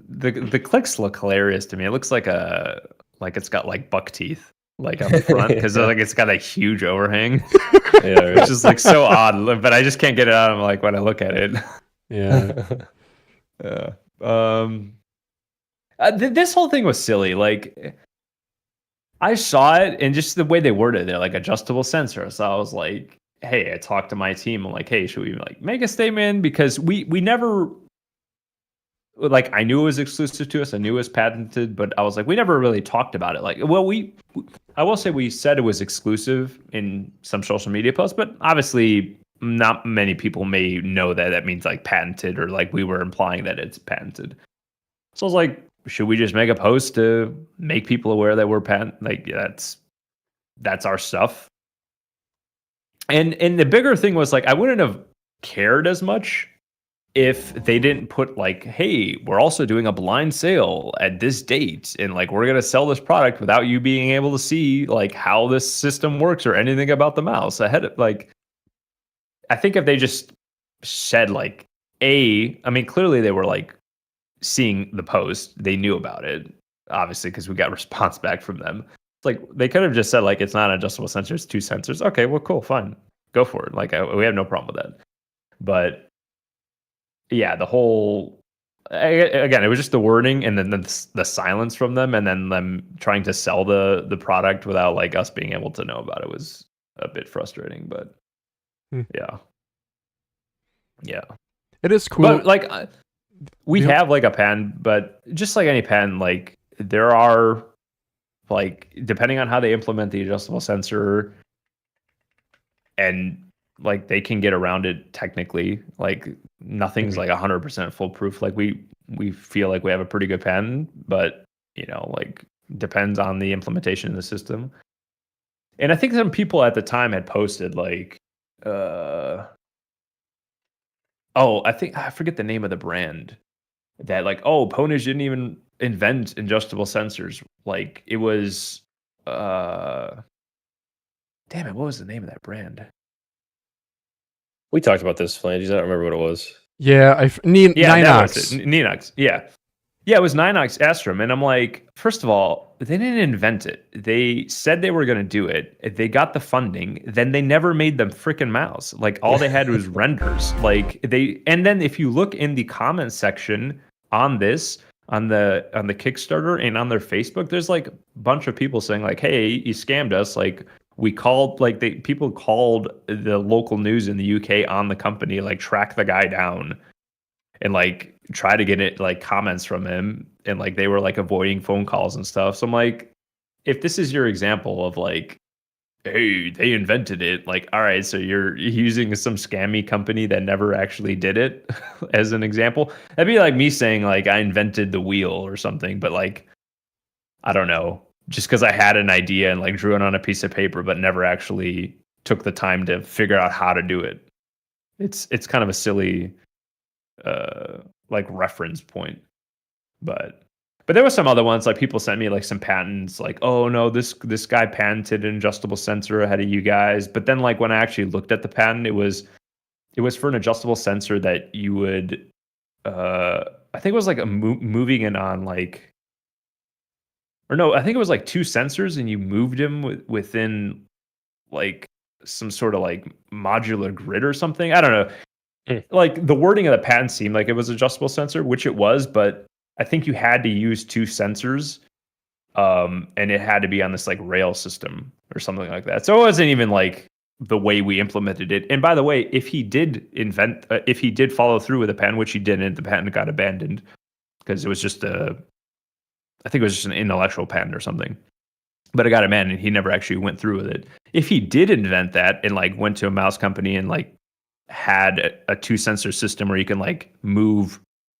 The clicks look hilarious to me. It looks like it's got like buck teeth like on the front because Yeah. like it's got a huge overhang, Yeah, which right. is like so odd. But I just can't get it out of like when I look at it. Yeah. Yeah. This whole thing was silly. Like I saw it and just the way they worded it, they're like adjustable sensor. So I was like, hey, I talked to my team. I'm like, hey, should we like make a statement? Because we never like I knew it was exclusive to us. I knew it was patented, but I was like, we never really talked about it. Like, well, I will say we said it was exclusive in some social media posts, but obviously not many people may know that that means like patented or like we were implying that it's patented. So I was like, should we just make a post to make people aware that we're patent? Like that's our stuff. And the bigger thing was like I wouldn't have cared as much if they didn't put like, hey, we're also doing a blind sale at this date and like we're gonna sell this product without you being able to see like how this system works or anything about the mouse ahead of like I think if they just said like I mean clearly they were like seeing the post, they knew about it, obviously, because we got response back from them. It's like they could have just said like it's not an adjustable sensor, it's 2 sensors. Okay, well, cool, fine, go for it. Like we have no problem with that. But yeah, the whole again, it was just the wording and then the silence from them, and then them trying to sell the product without like us being able to know about it was a bit frustrating. But yeah, It is cool. But like we have like a pen, but just like any pen, like there are like depending on how they implement the adjustable sensor and like they can get around it technically. Like nothing's like 100% foolproof. Like we feel like we have a pretty good pen, but you know, like depends on the implementation in the system. And I think some people at the time had posted like I forget the name of the brand that like, oh, Pwnage didn't even invent adjustable sensors. Like it was damn it, what was the name of that brand? We talked about this, Pwnage. I don't remember what it was. Yeah, Ninox. Ninox. Yeah. Yeah, it was Ninox Astrum. And I'm like, first of all, they didn't invent it. They said they were going to do it. They got the funding. Then they never made them freaking mouse. Like all they had was renders. Like and then if you look in the comments section on this, on the Kickstarter and on their Facebook, there's like a bunch of people saying like, hey, you scammed us. Like we called, like people called the local news in the UK on the company, like track the guy down and like try to get it like comments from him, and like they were like avoiding phone calls and stuff. So I'm like, if this is your example of like, hey, they invented it, like, all right, so you're using some scammy company that never actually did it as an example. That'd be like me saying like I invented the wheel or something, but like I don't know, just because I had an idea and like drew it on a piece of paper but never actually took the time to figure out how to do it. It's kind of a silly like reference point. But there were some other ones, like people sent me like some patents, like, oh no, this guy patented an adjustable sensor ahead of you guys. But then like when I actually looked at the patent, it was for an adjustable sensor that you would I think it was like moving it on like, or no, I think it was like 2 sensors and you moved them within like some sort of like modular grid or something. I don't know. Like the wording of the patent seemed like it was adjustable sensor, which it was, but I think you had to use 2 sensors, and it had to be on this like rail system or something like that. So it wasn't even like the way we implemented it. And by the way, if he did follow through with the patent, which he didn't, the patent got abandoned because it was just I think it was just an intellectual patent or something. But it got abandoned. He never actually went through with it. If he did invent that and like went to a mouse company and like had a 2 sensor system where you can like move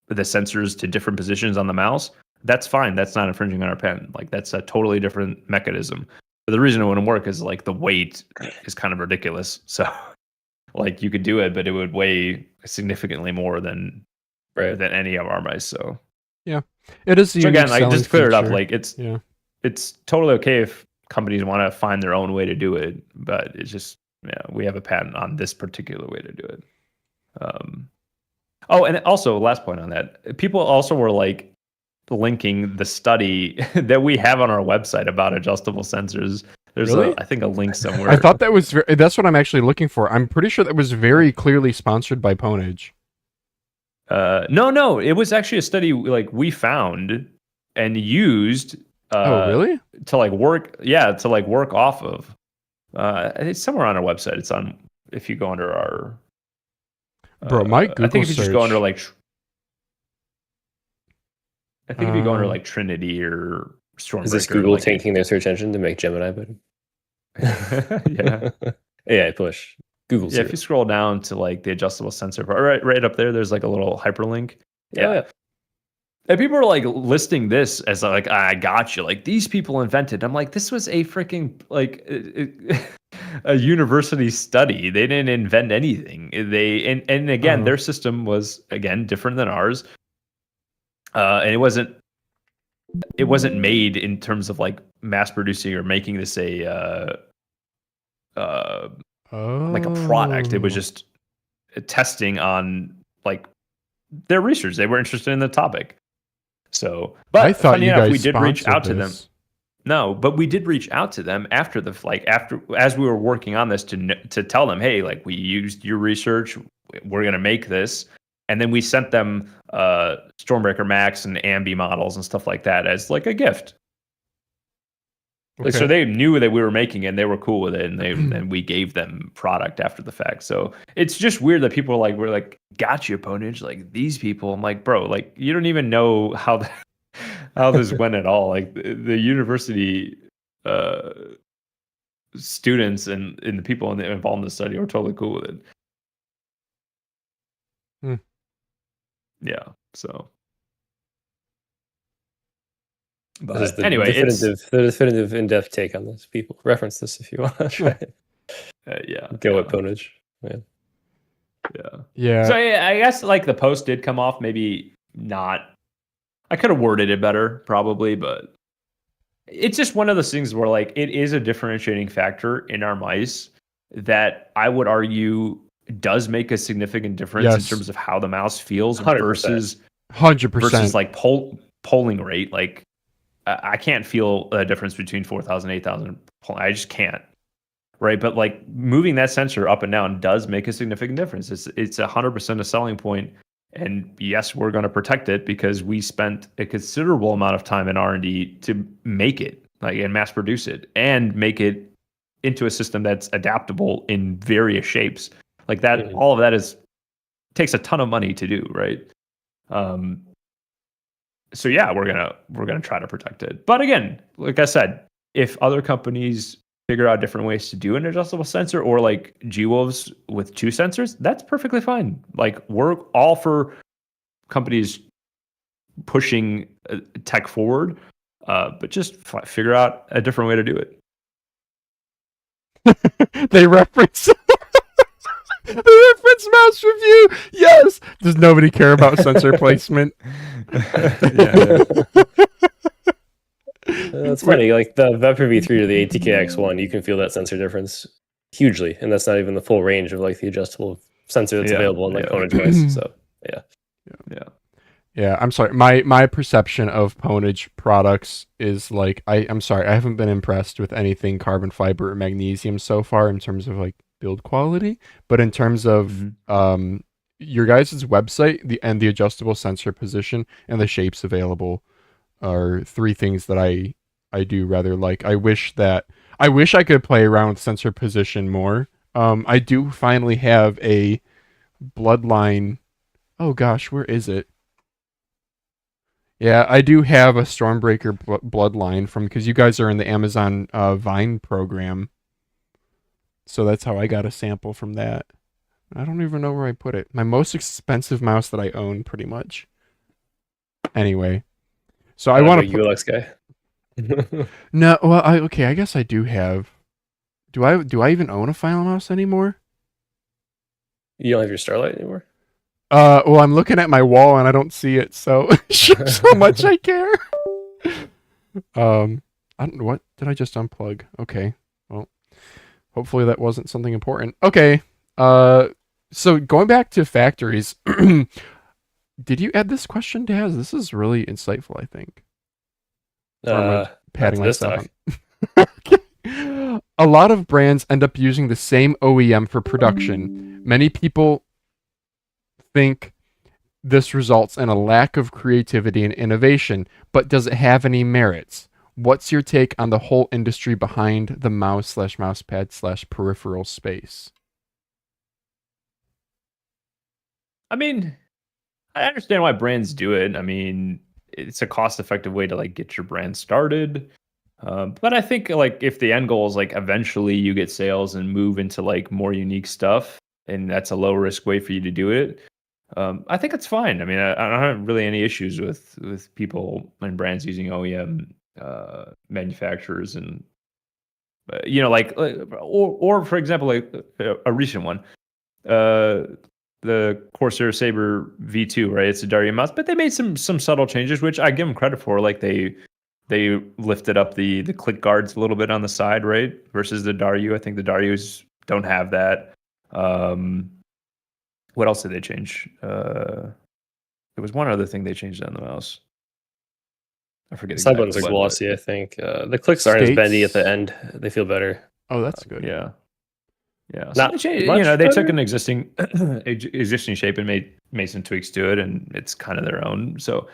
the sensors to different positions on the mouse, that's fine. That's not infringing on our patent. Like that's a totally different mechanism. But the reason it wouldn't work is like the weight is kind of ridiculous. So like you could do it, but it would weigh significantly more than any of our mice. So yeah, it is. So again, like just clear it up. feature. Like it's totally okay if companies want to find their own way to do it, but it's just we have a patent on this particular way to do it. Oh, and also last point on that, people also were like linking the study that we have on our website about adjustable sensors. There's Really? I think a link somewhere. I thought that was that's what I'm actually looking for. I'm pretty sure that was very clearly sponsored by Pwnage. No, it was actually a study like we found and used Oh, really? to like work off of. It's somewhere on our website. It's on if you go under our Bro, my Google I think if you just go under search- like I think if you go under like Trinity or Stormbreaker. Is this Google like, tanking their search engine to make Gemini better? yeah. AI push. Google. Yeah, if you scroll down to like the adjustable sensor part, right up there, there's like a little hyperlink. Yeah. Oh, yeah. And people are like listing this as like, I got you. Like these people invented. I'm like, this was a freaking like a university study. They didn't invent anything. And again, their system was again different than ours. And it wasn't made in terms of like mass producing or making this a like a product. It was just testing on like their research. They were interested in the topic. So, but I thought funny you enough, guys we did reach out to them. this. No, but we did reach out to them after as we were working on this to tell them, hey, like we used your research, we're gonna make this, and then we sent them Stormbreaker Max and Ambi models and stuff like that as like a gift. Like, so they knew that we were making it and they were cool with it, and and we gave them product after the fact. So it's just weird that people we're like, gotcha, Pwnage, like these people. I'm like, bro, like you don't even know how this went at all. Like the university students and the people involved in the study are totally cool with it. Yeah. So. But This is the anyway, definitive in-depth take on this. People reference this if you want to try it. Yeah. Go at Pwnage. Yeah. Yeah. So yeah, I guess like the post did come off maybe not. I could have worded it better probably, but it's just one of those things where like it is a differentiating factor in our mice that I would argue does make a significant difference in terms of how the mouse feels 100%. versus 100% like polling rate. Like I can't feel a difference between 4,000 and 8,000. I just can't. Right. But like moving that sensor up and down does make a significant difference. It's 100% a selling point. And yes, we're going to protect it because we spent a considerable amount of time in R&D to make it, like, and mass produce it and make it into a system that's adaptable in various shapes. Like that, all of that takes a ton of money to do. Right. So yeah, we're gonna try to protect it. But again, like I said, if other companies figure out different ways to do an adjustable sensor, or like G-Wolves with 2 sensors, that's perfectly fine. Like we're all for companies pushing tech forward, but just figure out a different way to do it. They reference mouse review. Yes. Does nobody care about sensor placement? That's funny. Like the Vapor V3 to the ATK X1, you can feel that sensor difference hugely, and that's not even the full range of like the adjustable sensor that's available in like Pwnage mice. So yeah. I'm sorry. My perception of Pwnage products is like I'm sorry. I haven't been impressed with anything carbon fiber or magnesium so far in terms of like build quality, but in terms of your guys' website, the adjustable sensor position and the shapes available are 3 things that I do rather like. I wish I could play around with sensor position more. I do finally have a bloodline. Oh gosh, where is it? Yeah, I do have a Stormbreaker bloodline because you guys are in the Amazon Vine program. So that's how I got a sample from that. I don't even know where I put it. My most expensive mouse that I own, pretty much. Anyway, so I want to ULX guy. No, well, I guess I do have. Do I even own a Final Mouse anymore? You don't have your Starlight anymore? Well, I'm looking at my wall and I don't see it, so shows how much I care. I don't. What did I just unplug? Okay, well, hopefully that wasn't something important. Okay, so going back to factories, Did you add this question, Daz? This is really insightful, I think. Or am I patting That's this myself talk. on? A lot of brands end up using the same OEM for production. Many people think this results in a lack of creativity and innovation, but does it have any merits? What's your take on the whole industry behind the mouse/mousepad/peripheral space? I mean, I understand why brands do it. I mean, it's a cost-effective way to like get your brand started. But I think like if the end goal is like eventually you get sales and move into like more unique stuff, and that's a low risk way for you to do it, I think it's fine. I mean, I don't have really any issues with people and brands using OEM manufacturers, and or for example, like a recent one, the Corsair Saber V2, right? It's a Dario mouse, but they made some subtle changes, which I give them credit for. Like they lifted up the click guards a little bit on the side, right? Versus the Dario. I think the Darios don't have that. What else did they change? There was one other thing they changed on the mouse. I forget Side exactly buttons are what, glossy, I think. The clicks aren't as bendy at the end. They feel better. Oh, that's good. Yeah. Yeah. So Not they changed, much they took better. an existing shape and made some tweaks to it, and it's kind of their own. So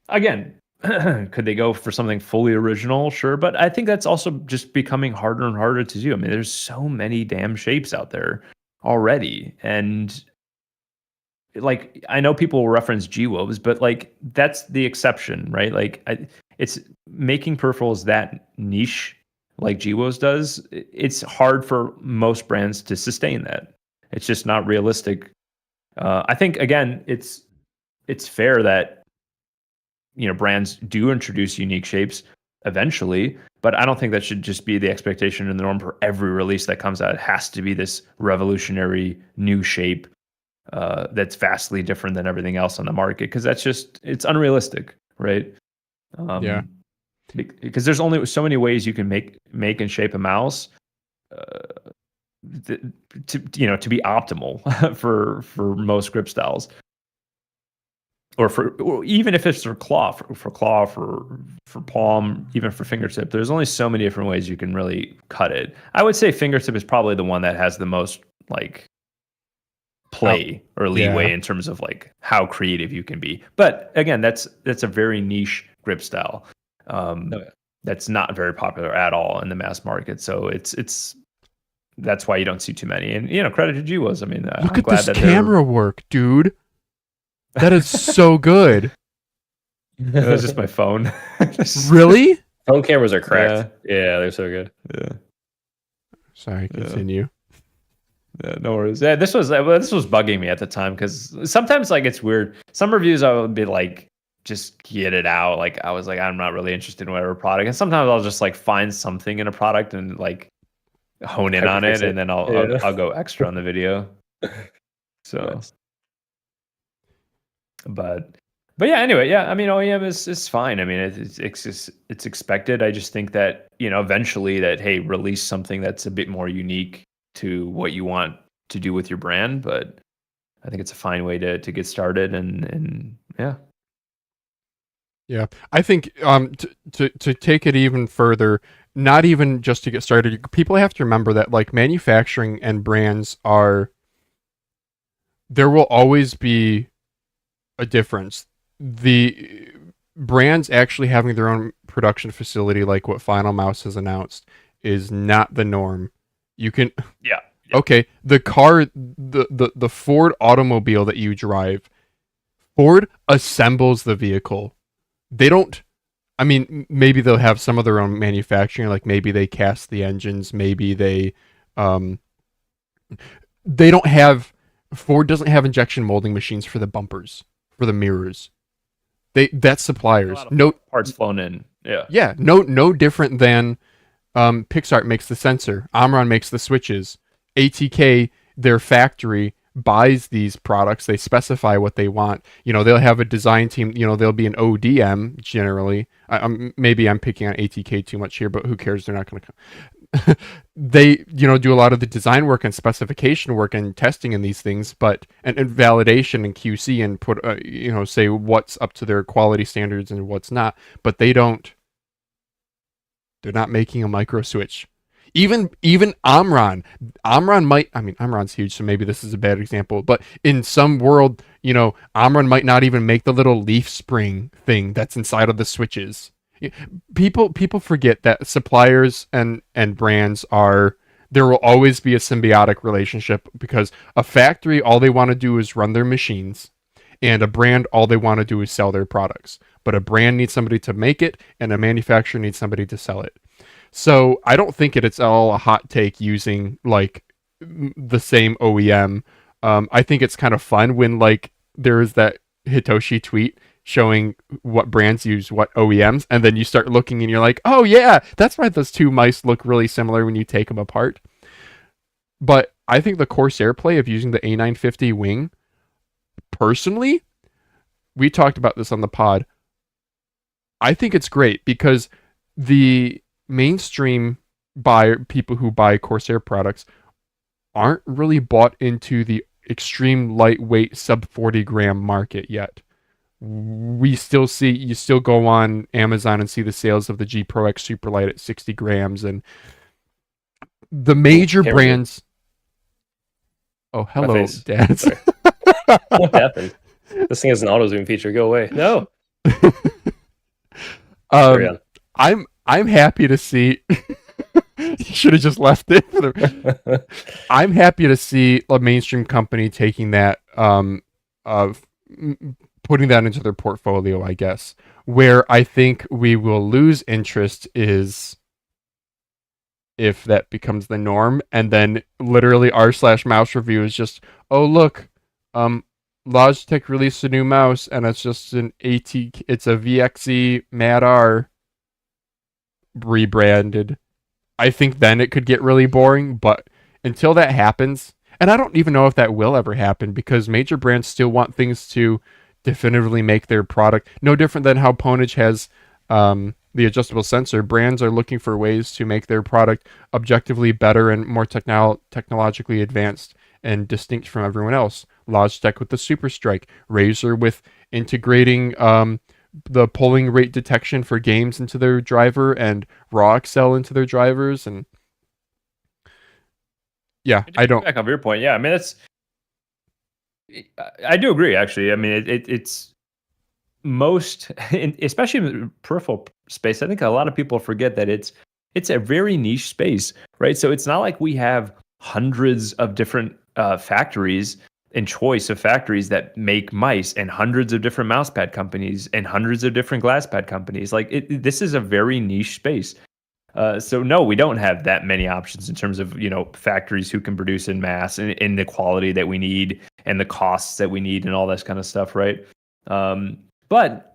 again, could they go for something fully original? Sure, but I think that's also just becoming harder and harder to do. I mean, there's so many damn shapes out there already, and like I know people will reference G-Woves, but like that's the exception, right? Like it's making peripherals that niche like G-Woves does. It's hard for most brands to sustain that. It's just not realistic. I think again, it's fair that brands do introduce unique shapes eventually, but I don't think that should just be the expectation and the norm for every release that comes out. It has to be this revolutionary new shape that's vastly different than everything else on the market, because it's unrealistic, right? Yeah. Because there's only so many ways you can make and shape a mouse to be optimal for most grip styles, or even if it's for claw, for palm, even for fingertip. There's only so many different ways you can really cut it. I would say fingertip is probably the one that has the most like play or leeway in terms of like how creative you can be. But again, that's a very niche grip style. That's not very popular at all in the mass market. So it's that's why you don't see too many. And credit to G-Woves. I mean, Look at this camera work, dude. That is so good. That's just my phone. Really? Phone cameras are cracked. Yeah, they're so good. Yeah. Sorry, continue. Yeah, no worries. Yeah, this was bugging me at the time, because sometimes like it's weird. Some reviews I would be like, just get it out. Like I was like, I'm not really interested in whatever product, and sometimes I'll just like find something in a product and like hone in on it, and then I'll go extra on the video. So, nice. But yeah. Anyway, yeah. I mean, OEM is fine. I mean, it's expected. I just think that eventually that release something that's a bit more unique to what you want to do with your brand. But I think it's a fine way to get started, and yeah. Yeah, I think to take it even further, not even just to get started, people have to remember that like manufacturing and brands there will always be a difference. The brands actually having their own production facility, like what Final Mouse has announced, is not the norm. You can okay, the car, the Ford automobile that you drive, Ford assembles the vehicle. They don't, I mean, maybe they'll have some of their own manufacturing, like maybe they cast the engines, maybe they don't have, Ford doesn't have injection molding machines for the bumpers, for the mirrors. That's suppliers. No parts flown in. Yeah. Yeah, no different than Pixart makes the sensor, Omron makes the switches, ATK, their factory, buys these products. They specify what they want. They'll have a design team. There'll be an ODM generally. Maybe I'm picking on ATK too much here, but who cares? They're not going to. they do a lot of the design work and specification work and testing in these things, but and validation and QC and put say what's up to their quality standards and what's not, but they're not making a micro switch. Even Omron might, I mean, Omron's huge, so maybe this is a bad example, but in some world, Omron might not even make the little leaf spring thing that's inside of the switches. People forget that suppliers and brands there will always be a symbiotic relationship, because a factory, all they want to do is run their machines, and a brand, all they want to do is sell their products. But a brand needs somebody to make it, and a manufacturer needs somebody to sell it. So I don't think it's all a hot take using like the same OEM. I think it's kind of fun when like there is that Hitoshi tweet showing what brands use what OEMs, and then you start looking and you're like, oh yeah, that's why those two mice look really similar when you take them apart. But I think the Corsair play of using the A950 wing, personally, we talked about this on the pod, I think it's great because the mainstream people who buy Corsair products aren't really bought into the extreme lightweight sub 40 gram market yet. You still go on Amazon and see the sales of the G Pro X Superlight at 60 grams, and the major brands. Oh, hello, Dad. What happened? This thing has an auto zoom feature. Go away. No. I'm happy to see. You should have just left it. I'm happy to see a mainstream company taking that, of putting that into their portfolio, I guess. Where I think we will lose interest is if that becomes the norm, and then literally r/mouse review is just, oh look, Logitech released a new mouse, and it's just it's a Vaxee Mad R rebranded. I think then it could get really boring, but until that happens, and I don't even know if that will ever happen, because major brands still want things to definitively make their product no different than how Pwnage has the adjustable sensor. Brands are looking for ways to make their product objectively better and more technologically advanced and distinct from everyone else. Logitech with the Super Strike, Razer with integrating the polling rate detection for games into their driver, and Raw Excel into their drivers. And yeah, I don't. Back on your point, yeah, I mean, I do agree, actually. I mean, it's most, especially in the peripheral space, I think a lot of people forget that it's a very niche space, right? So it's not like we have hundreds of different factories and choice of factories that make mice, and hundreds of different mousepad companies and hundreds of different glasspad companies. Like this is a very niche space. So no, we don't have that many options in terms of, factories who can produce in mass and in the quality that we need and the costs that we need and all this kind of stuff, right? But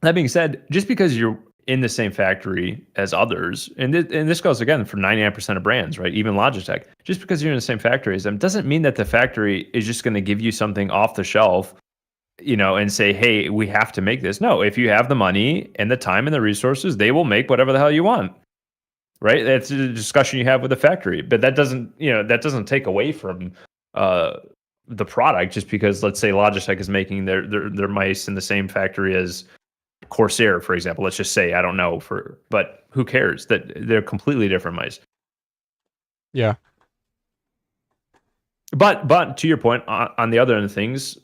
that being said, just because you're in the same factory as others, and this goes again for 99% of brands, right? Even Logitech, just because you're in the same factory as them doesn't mean that the factory is just going to give you something off the shelf, and say, hey, we have to make this. No, if you have the money and the time and the resources, they will make whatever the hell you want. Right? That's a discussion you have with the factory, but that doesn't take away from the product just because, let's say, Logitech is making their mice in the same factory as Corsair, for example. Let's just say, I don't know, but who cares? That they're completely different mice. Yeah. But to your point, on the other end of things,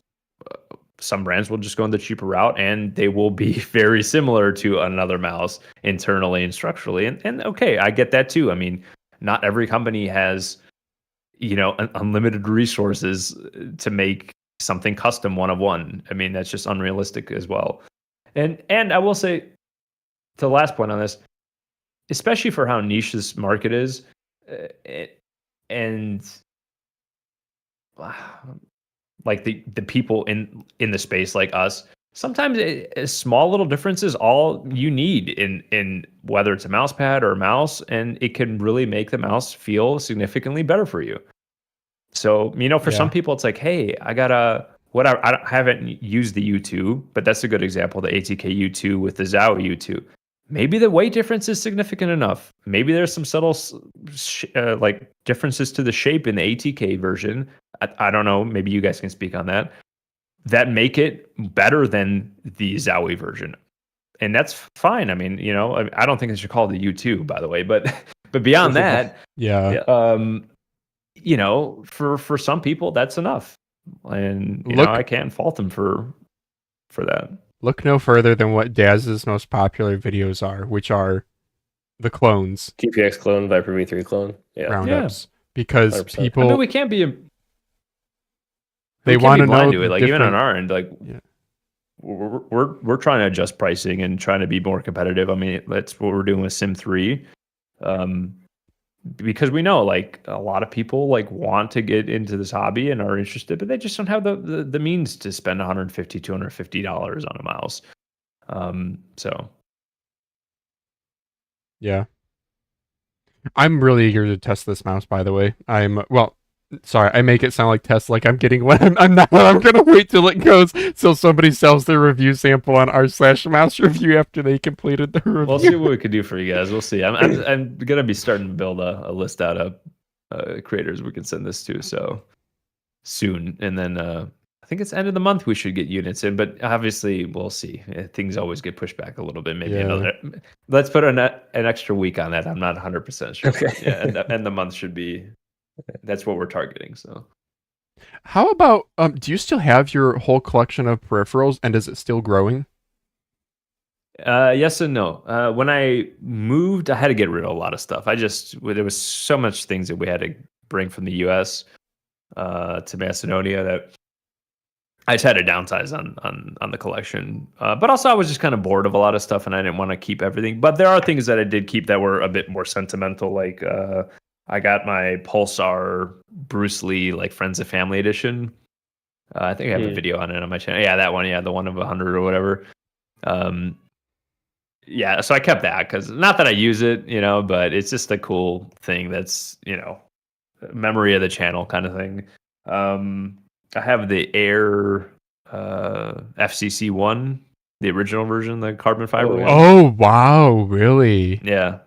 some brands will just go in the cheaper route, and they will be very similar to another mouse internally and structurally. And okay, I get that too. I mean, not every company has, unlimited resources to make something custom one of one. I mean, that's just unrealistic as well. And I will say, to the last point on this, especially for how niche this market is, and like the people in the space like us, sometimes a small little difference is all you need in whether it's a mouse pad or a mouse, and it can really make the mouse feel significantly better for you. So, for some people, it's like, hey, I haven't used the U2, but that's a good example, the ATK U2 with the Zowie U2. maybe the weight difference is significant enough. Maybe there's some subtle like differences to the shape in the ATK version. I don't know. Maybe you guys can speak on that. That make it better than the Zowie version. And that's fine. I mean, you know, I don't think it should call it the U2, by the way, but beyond that, Yeah. you know, for some people that's enough. And you Look- know, I can't fault them for that. Look no further than what Daz's most popular videos are, which are the clones, TPX clone, Viper V3 clone. Yeah. roundups, because 100%. people I mean, we can't be they we can't want be to know blind to the it. Like even on different- our end, like Yeah. we're trying to adjust pricing and trying to be more competitive. I mean, that's what we're doing with Sim 3. Because we know like a lot of people like want to get into this hobby and are interested, but they just don't have the means to spend $150, $250 on a mouse. So Yeah. I'm really eager to test this mouse, by the way. Sorry, I make it sound like test like I'm getting one. I'm not. I'm gonna wait till it goes so somebody sells their review sample on r/mouse review after they completed the review. we'll see what we can do for you guys. We'll see. I'm gonna be starting to build a list out of creators we can send this to so soon, and then I think it's end of the month we should get units in, but obviously we'll see. Things always get pushed back a little bit. Maybe Yeah. another. Let's put an extra week on that. I'm not 100% sure. Okay. Yeah, and the month should be. That's what we're targeting. So How about do you still have your whole collection of peripherals, and is it still growing? yes and no. When I moved, I had to get rid of a lot of stuff. There was so much things that we had to bring from the U.S. To Macedonia that I just had to downsize on the collection. But also I was just kind of bored of a lot of stuff and I didn't want to keep everything. But there are things that I did keep that were a bit more sentimental. Like I got my Pulsar Bruce Lee like Friends and Family edition. I think I have a video on it on my channel. Yeah, that one. Yeah, the one of 100 or whatever. Yeah, so I kept that because not that I use it, you know, but it's just a cool thing that's, you know, memory of the channel kind of thing. I have the Air FCC1, the original version, the carbon fiber one. Oh wow, really? Yeah.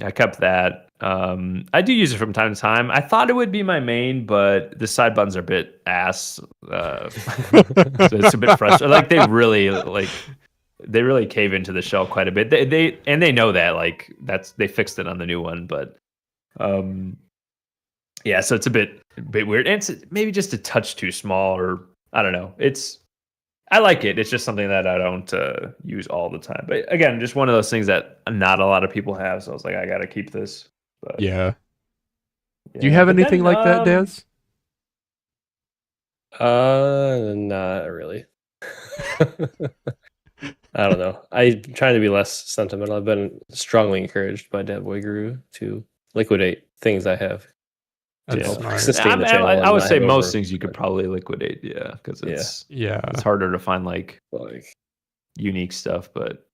I kept that. I do use it from time to time. I thought it would be my main, but the side buttons are a bit ass. So it's a bit frustrating. Like they really cave into the shell quite a bit. They know that, like they fixed it on the new one, but yeah, so it's a bit weird. And it's maybe just a touch too small, or I don't know. I like it. It's just something that I don't use all the time. But again, just one of those things that not a lot of people have. So I was like, I got to keep this. But, Yeah. Do you have But anything then, like that, Daz? Not really. I don't know. I'm trying to be less sentimental. I've been strongly encouraged by Dad Boy Guru to liquidate things I have. That's Yeah. smart. Sustain the channel I and would not say have most over- things you could probably liquidate. Yeah, because it's Yeah. it's harder to find like Like, unique stuff. But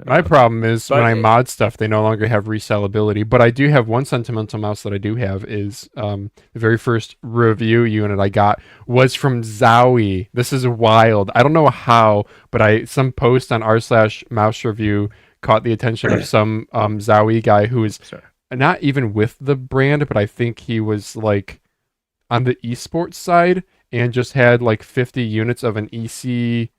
My problem is when but I it- mod stuff, they no longer have resellability. But I do have one sentimental mouse that I do have is the very first review unit I got was from Zowie. This is wild. I don't know how, but some post on r/mouse review caught the attention of some Zowie guy who is sorry. not even with the brand, but I think he was like on the esports side and just had like 50 units of an EC3C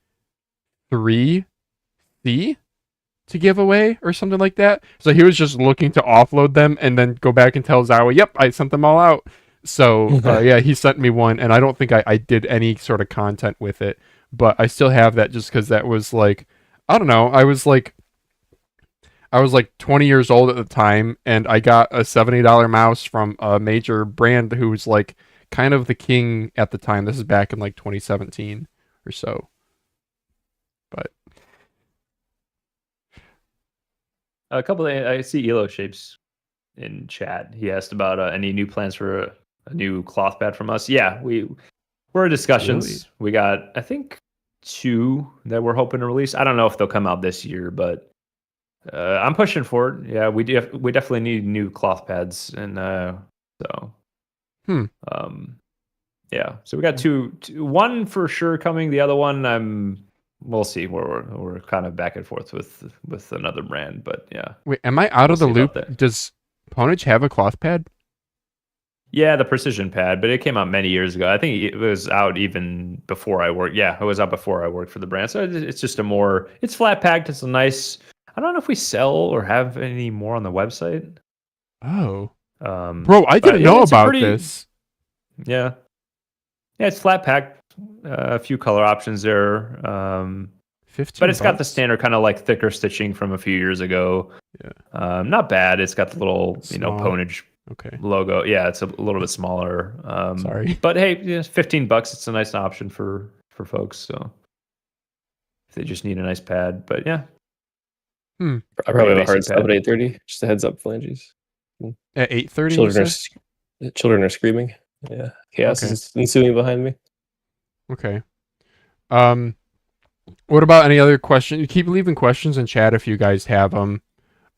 to give away or something like that. So he was just looking to offload them and then go back and tell Zowie, yep, I sent them all out. So yeah, he sent me one, and I don't think I did any sort of content with it, but I still have that just because that was like, I don't know, I was like 20 years old at the time, and I got a $70 mouse from a major brand who was like kind of the king at the time. This is back in like 2017 or so. But A couple of I see Elo Shapes in chat. He asked about any new plans for a new cloth pad from us. Yeah, we're in discussions. Really? We got, I think, 2 that we're hoping to release. I don't know if they'll come out this year, but I'm pushing for it. Yeah, we definitely need new cloth pads, and so yeah. So we got two, one for sure coming. The other one, I'm we'll see. We're kind of back and forth with another brand, but yeah. Wait, am I out of the We'll see loop? about that. Does Pwnage have a cloth pad? Yeah, the precision pad, but it came out many years ago. I think it was out even before I worked. Yeah, it was out before I worked for the brand. So it's just it's flat packed. It's a nice. I don't know if we sell or have any more on the website. Oh, Bro, bro, I didn't know about this. Yeah, it's flat packed. A few color options there. 15. But it's got the standard kind of like thicker stitching from a few years ago. Yeah. Not bad. It's got the little Small. Pwnage Okay. logo. Yeah, it's a little bit smaller. Sorry. But hey, $15. It's a nice option for folks. So if they just need a nice pad, but yeah. I probably have a hard basic stop pad. at 8:30. Just a heads up, phalanges. At 8:30. Children are screaming. Yeah, chaos Okay. is ensuing behind me. Okay. What about any other questions? Keep leaving questions in chat if you guys have them.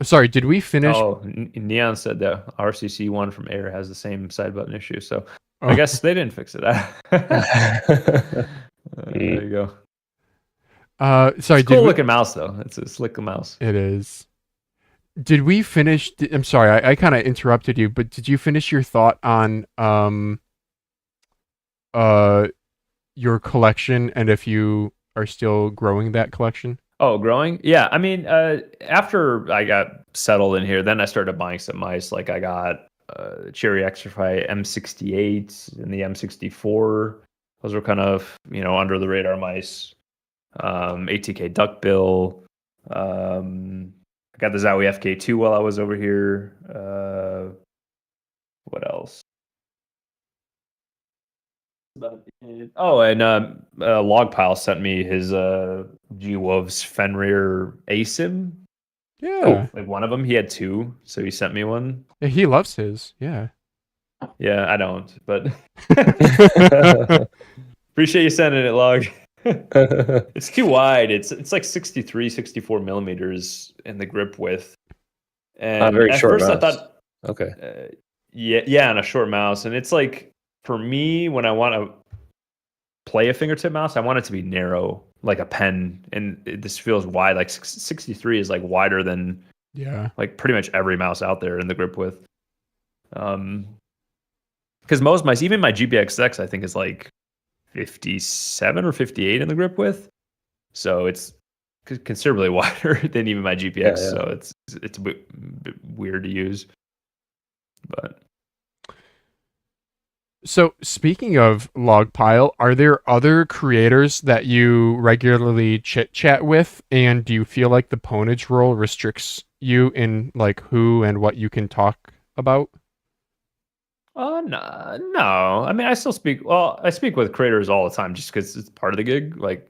Sorry, did we finish? Oh, Neon said the RCC one from Air has the same side button issue. So Oh. I guess they didn't fix it. There you go. Sorry, It's a cool looking mouse though. It's a slick mouse. It is. Did we finish? I'm sorry, I kind of interrupted you, but did you finish your thought on your collection and if you are still growing that collection? Oh, growing? Yeah. I mean, after I got settled in here, then I started buying some mice. Like I got Cherry Extrafy M68 and the M64. Those were kind of, under the radar mice. ATK Duckbill. I got the Zowie FK2 while I was over here. What else? Oh, and Logpile sent me his G-Wolves Fenrir ASIM. Yeah. Like one of them, he had two, so he sent me one. Yeah, he loves his. Yeah. Yeah, I don't, but appreciate you sending it, Log. It's too wide. It's like 63, 64 millimeters in the grip width. And very at short first mouse. I thought, Okay. yeah, on a short mouse. And it's like, for me, when I want to play a fingertip mouse, I want it to be narrow, like a pen. And this feels wide. Like 63 is like wider than like pretty much every mouse out there in the grip width. Because most mice, even my GPX-X, I think is like 57 or 58 in the grip width. So it's considerably wider than even my GPX. Yeah. So it's a bit weird to use. But so speaking of Logpile, are there other creators that you regularly chit chat with, and do you feel like the Pwnage role restricts you in like who and what you can talk about? No. I mean, I still speak. Well, I speak with creators all the time, just because it's part of the gig. Like,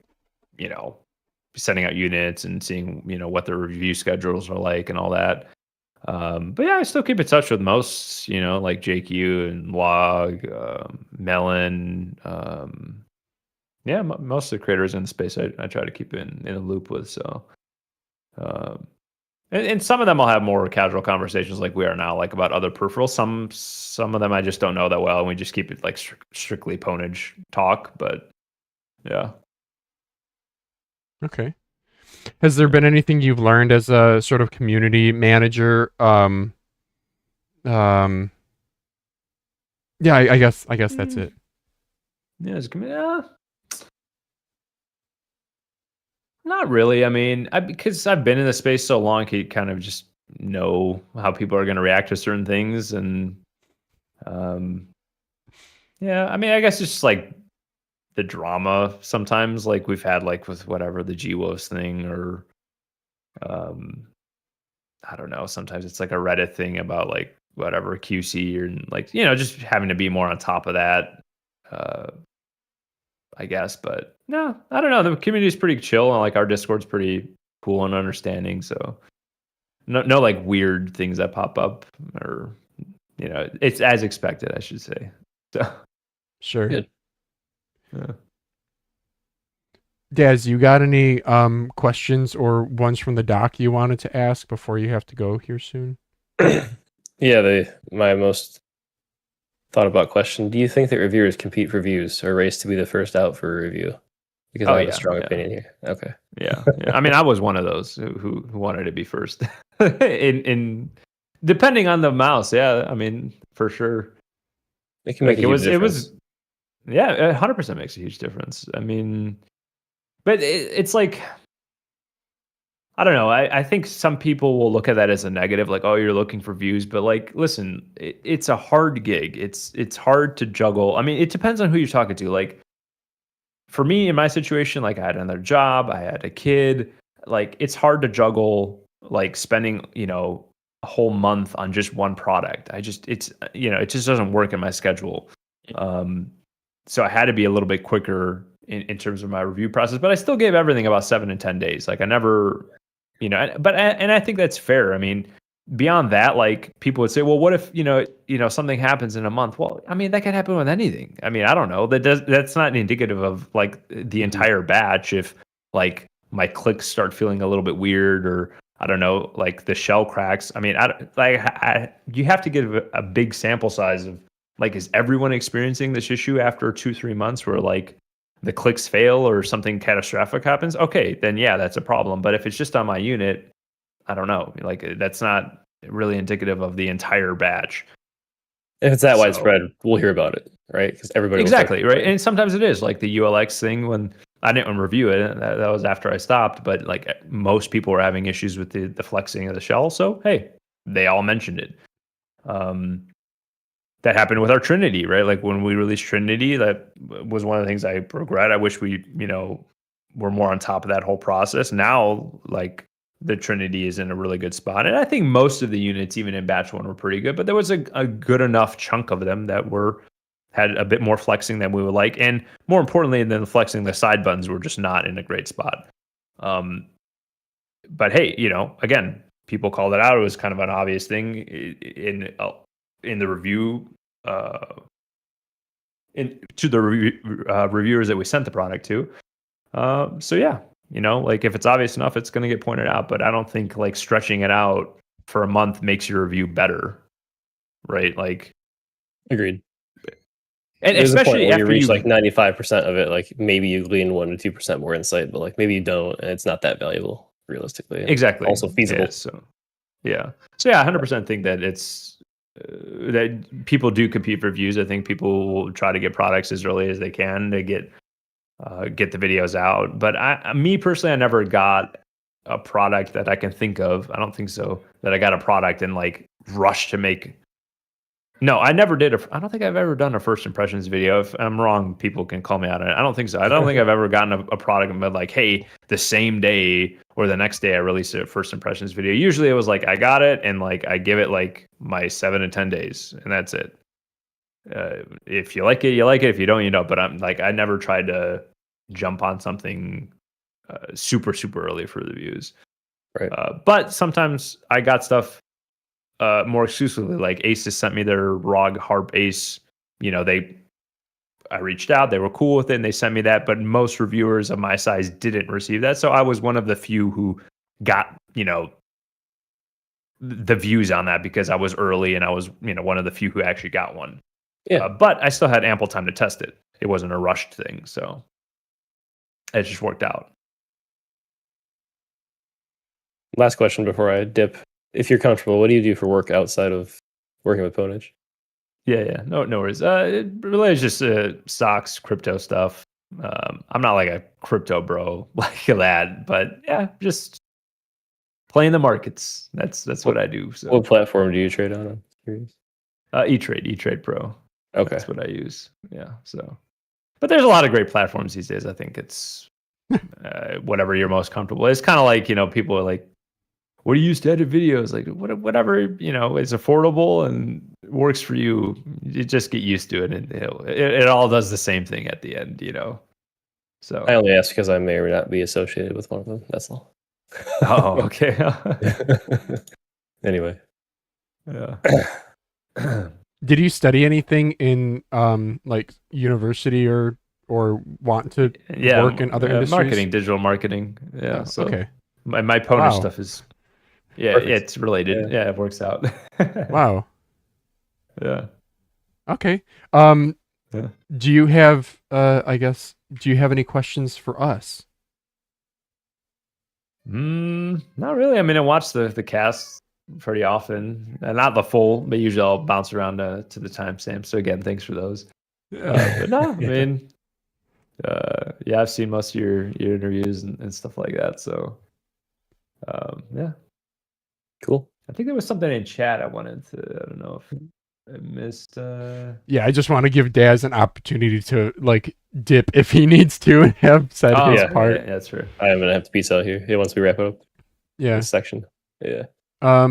sending out units and seeing what their review schedules are like and all that. But yeah, I still keep in touch with most, like JQ and Log, Melon. Most of the creators in the space I try to keep in a loop with. So, and some of them I'll have more casual conversations like we are now, like about other peripherals. Some of them I just don't know that well, and we just keep it like strictly Pwnage talk. But yeah. Okay. Has there been anything you've learned as a sort of community manager? Yeah, I guess that's it. Yeah, not really. I mean, because I've been in the space so long, you kind of just know how people are going to react to certain things, and yeah, I mean, I guess it's just like the drama sometimes, like we've had like with whatever the G-Wolves thing, or I don't know, sometimes it's like a Reddit thing about like whatever QC, or like just having to be more on top of that, I guess. But no, I don't know, the community is pretty chill, and like our Discord's pretty cool and understanding, so no like weird things that pop up, or it's as expected, I should say. So Sure. Good. Yeah. Daz, you got any questions or ones from the doc you wanted to ask before you have to go here soon? Yeah, my most thought about question. Do you think that reviewers compete for views or race to be the first out for a review? Because Oh, I have a yeah, strong yeah. opinion here. Okay. Yeah. I mean, I was one of those who wanted to be first. in depending on the mouse, yeah. I mean, for sure. It can make Like a huge difference. Yeah, 100% makes a huge difference. I mean, but it's like, I don't know. I think some people will look at that as a negative, like, oh, you're looking for views. But like, listen, it's a hard gig. It's hard to juggle. I mean, it depends on who you're talking to. Like, for me, in my situation, like I had another job, I had a kid. Like, it's hard to juggle, like spending, a whole month on just one product. It just doesn't work in my schedule. So I had to be a little bit quicker in terms of my review process, but I still gave everything about 7 and 10 days. Like I never, and I think that's fair. I mean, beyond that, like people would say, well, what if, something happens in a month? Well, I mean, that could happen with anything. I mean, I don't know. That's not indicative of like the entire batch. If like my clicks start feeling a little bit weird, or I don't know, like the shell cracks. I mean, you have to give a big sample size of like, is everyone experiencing this issue after 2-3 months where like the clicks fail or something catastrophic happens? Okay, then yeah, that's a problem. But if it's just on my unit, I don't know. Like that's not really indicative of the entire batch. If it's that widespread, we'll hear about it, right? Because everybody exactly right. And sometimes it is like the ULX thing. When I didn't review it, that was after I stopped. But like most people were having issues with the flexing of the shell. So hey, they all mentioned it. That happened with our Trinity, right? Like when we released Trinity, that was one of the things I regret. I wish we, were more on top of that whole process. Now, like the Trinity is in a really good spot. And I think most of the units, even in batch 1, were pretty good, but there was a good enough chunk of them that had a bit more flexing than we would like. And more importantly than flexing, the side buttons were just not in a great spot. But hey, again, people called it out. It was kind of an obvious thing in the review, to the reviewers that we sent the product to. So yeah, like if it's obvious enough, it's going to get pointed out. But I don't think like stretching it out for a month makes your review better, right? Like, agreed. And there's especially a point where after you reach like 95% of it, like maybe you glean 1 to 2% more insight, but like maybe you don't, and it's not that valuable realistically. Exactly. Also feasible. Yeah, so yeah, 100% think that it's that people do compete for views. I think people will try to get products as early as they can to get the videos out. But me personally, I never got a product that I can think of. I don't think so, that I got a product and like rushed to make. No, I never did. I don't think I've ever done a first impressions video. If I'm wrong, people can call me out on it. I don't think so. I don't think I've ever gotten a product and been like, hey, the same day or the next day I released a first impressions video. Usually it was like, I got it and like I give it like my 7 to 10 days and that's it. If you like it, you like it. If you don't, you don't. But I'm like, I never tried to jump on something super, super early for the views. Right. But sometimes I got stuff more exclusively, like Aces sent me their ROG Harp Ace. I reached out, they were cool with it, and they sent me that. But most reviewers of my size didn't receive that, so I was one of the few who got the views on that because I was early and I was one of the few who actually got one. Yeah, but I still had ample time to test it. It wasn't a rushed thing, so it just worked out. Last question before I dip. If you're comfortable, what do you do for work outside of working with Pwnage? Yeah. No worries. It really is just stocks, crypto stuff. I'm not like a crypto bro like that, but yeah, just playing the markets. That's what I do. So, what platform do you trade on? I'm curious. E-Trade Pro. Okay, that's what I use. Yeah. So, but there's a lot of great platforms these days. I think it's whatever you're most comfortable. It's kind of like people are like, what do you use to edit videos? Like whatever, is affordable and works for you. You just get used to it, and it all does the same thing at the end, So I only ask because I may or may not be associated with one of them. That's all. Oh, okay. Anyway. Yeah. Did you study anything in like university or want to work in other industries? Marketing, digital marketing. Yeah. Oh, so okay. My Pwnage stuff is Perfect. it's related. Yeah, it works out. Wow. Yeah. Okay. Yeah. Do you have I guess do you have any questions for us? Not really. I mean, I watch the cast pretty often, not the full, but usually I'll bounce around to the timestamp. So again, thanks for those. But no, I mean, yeah, I've seen most of your interviews and stuff like that. So, yeah, Cool. I think there was something in chat I wanted to. I don't know if I missed. Yeah, I just want to give Daz an opportunity to like dip if he needs to and have said his yeah, part. Yeah, that's true. I'm gonna have to peace out here. Yeah, once we wrap up Yeah. this section. Yeah. I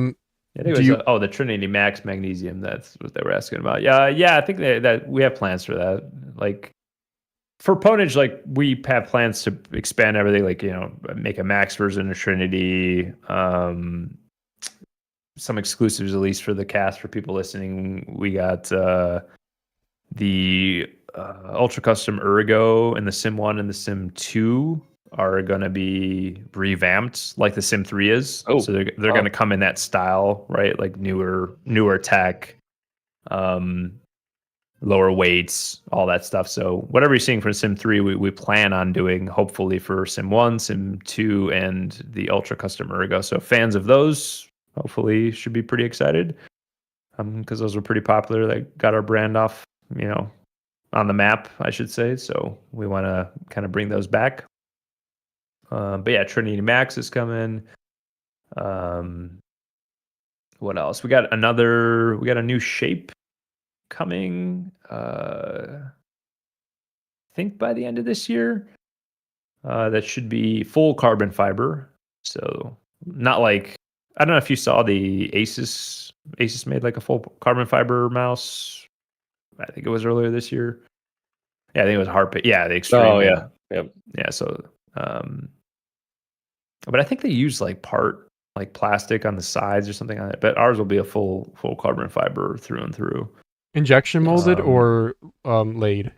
think Do it you- was, the Trinity Max Magnesium. That's what they were asking about. Yeah. I think that we have plans for that. Like for Pwnage, like we have plans to expand everything. Like make a Max version of Trinity. Some exclusives at least for the cast for people listening. We got the Ultra Custom Ergo and the Sim 1 and the Sim 2 are going to be revamped like the Sim 3 is. Oh, so they're going to come in that style, right? Like newer tech, lower weights, all that stuff. So whatever you're seeing for Sim 3, we plan on doing hopefully for Sim 1, Sim 2, and the Ultra Custom Ergo. So fans of those hopefully should be pretty excited because those were pretty popular. That got our brand off, on the map, I should say. So we want to kind of bring those back. But yeah, Trinity Max is coming. What else? We got a new shape coming. I think by the end of this year. That should be full carbon fiber. So not like, I don't know if you saw the Asus made like a full carbon fiber mouse. I think it was earlier this year. Yeah, I think it was Harp. Yeah, the Extreme. Oh yeah. Yep. Yeah. So, but I think they use like plastic on the sides or something like that. But ours will be a full carbon fiber through and through. Injection molded or laid?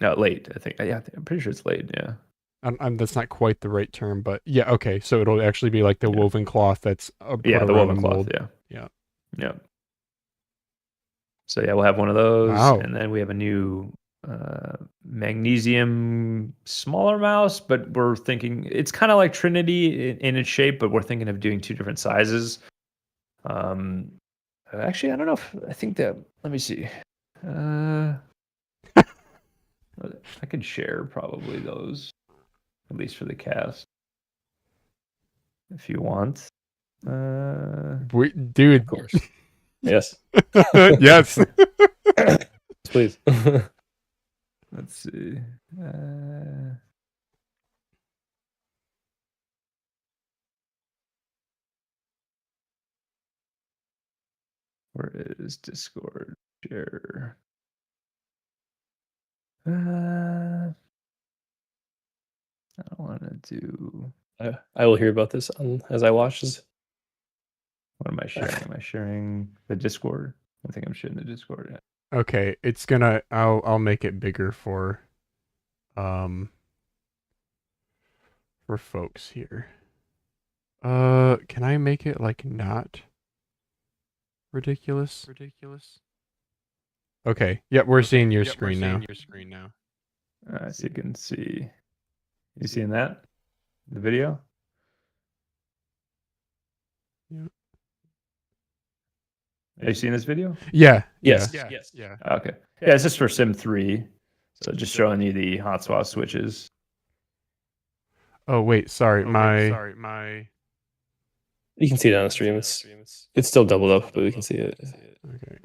No, laid. I think. Yeah, I'm pretty sure it's laid. Yeah. That's not quite the right term, but yeah, okay. So it'll actually be like the woven cloth that's put the around woven the cloth. mold. Yeah. So yeah, we'll have one of those, Wow. and then we have a new magnesium smaller mouse, but we're thinking it's kind of like Trinity in its shape, but we're thinking of doing two different sizes. Actually, I don't know if I think that. Let me see. I could share probably those, at least for the cast, if you want. Dude. Of course. Yes. Yes. Please. Let's see. Where is Discord share? I don't want to do. I will hear about this as I watch this. What am I sharing? Am I sharing the Discord? I think I'm sharing the Discord. Yeah. Okay, it's gonna. I'll make it bigger for folks here. Can I make it like not ridiculous? Okay. Yep, we're seeing your screen now. So you can see. You seeing that? The video? Yeah. Are you seeing this video? Yeah. Yes. Yeah. Okay. Yeah, it's just for Sim 3. So just showing you the hot swap switches. Oh wait, sorry. My You can see it on the stream. It's still doubled up, but we can see it. Okay.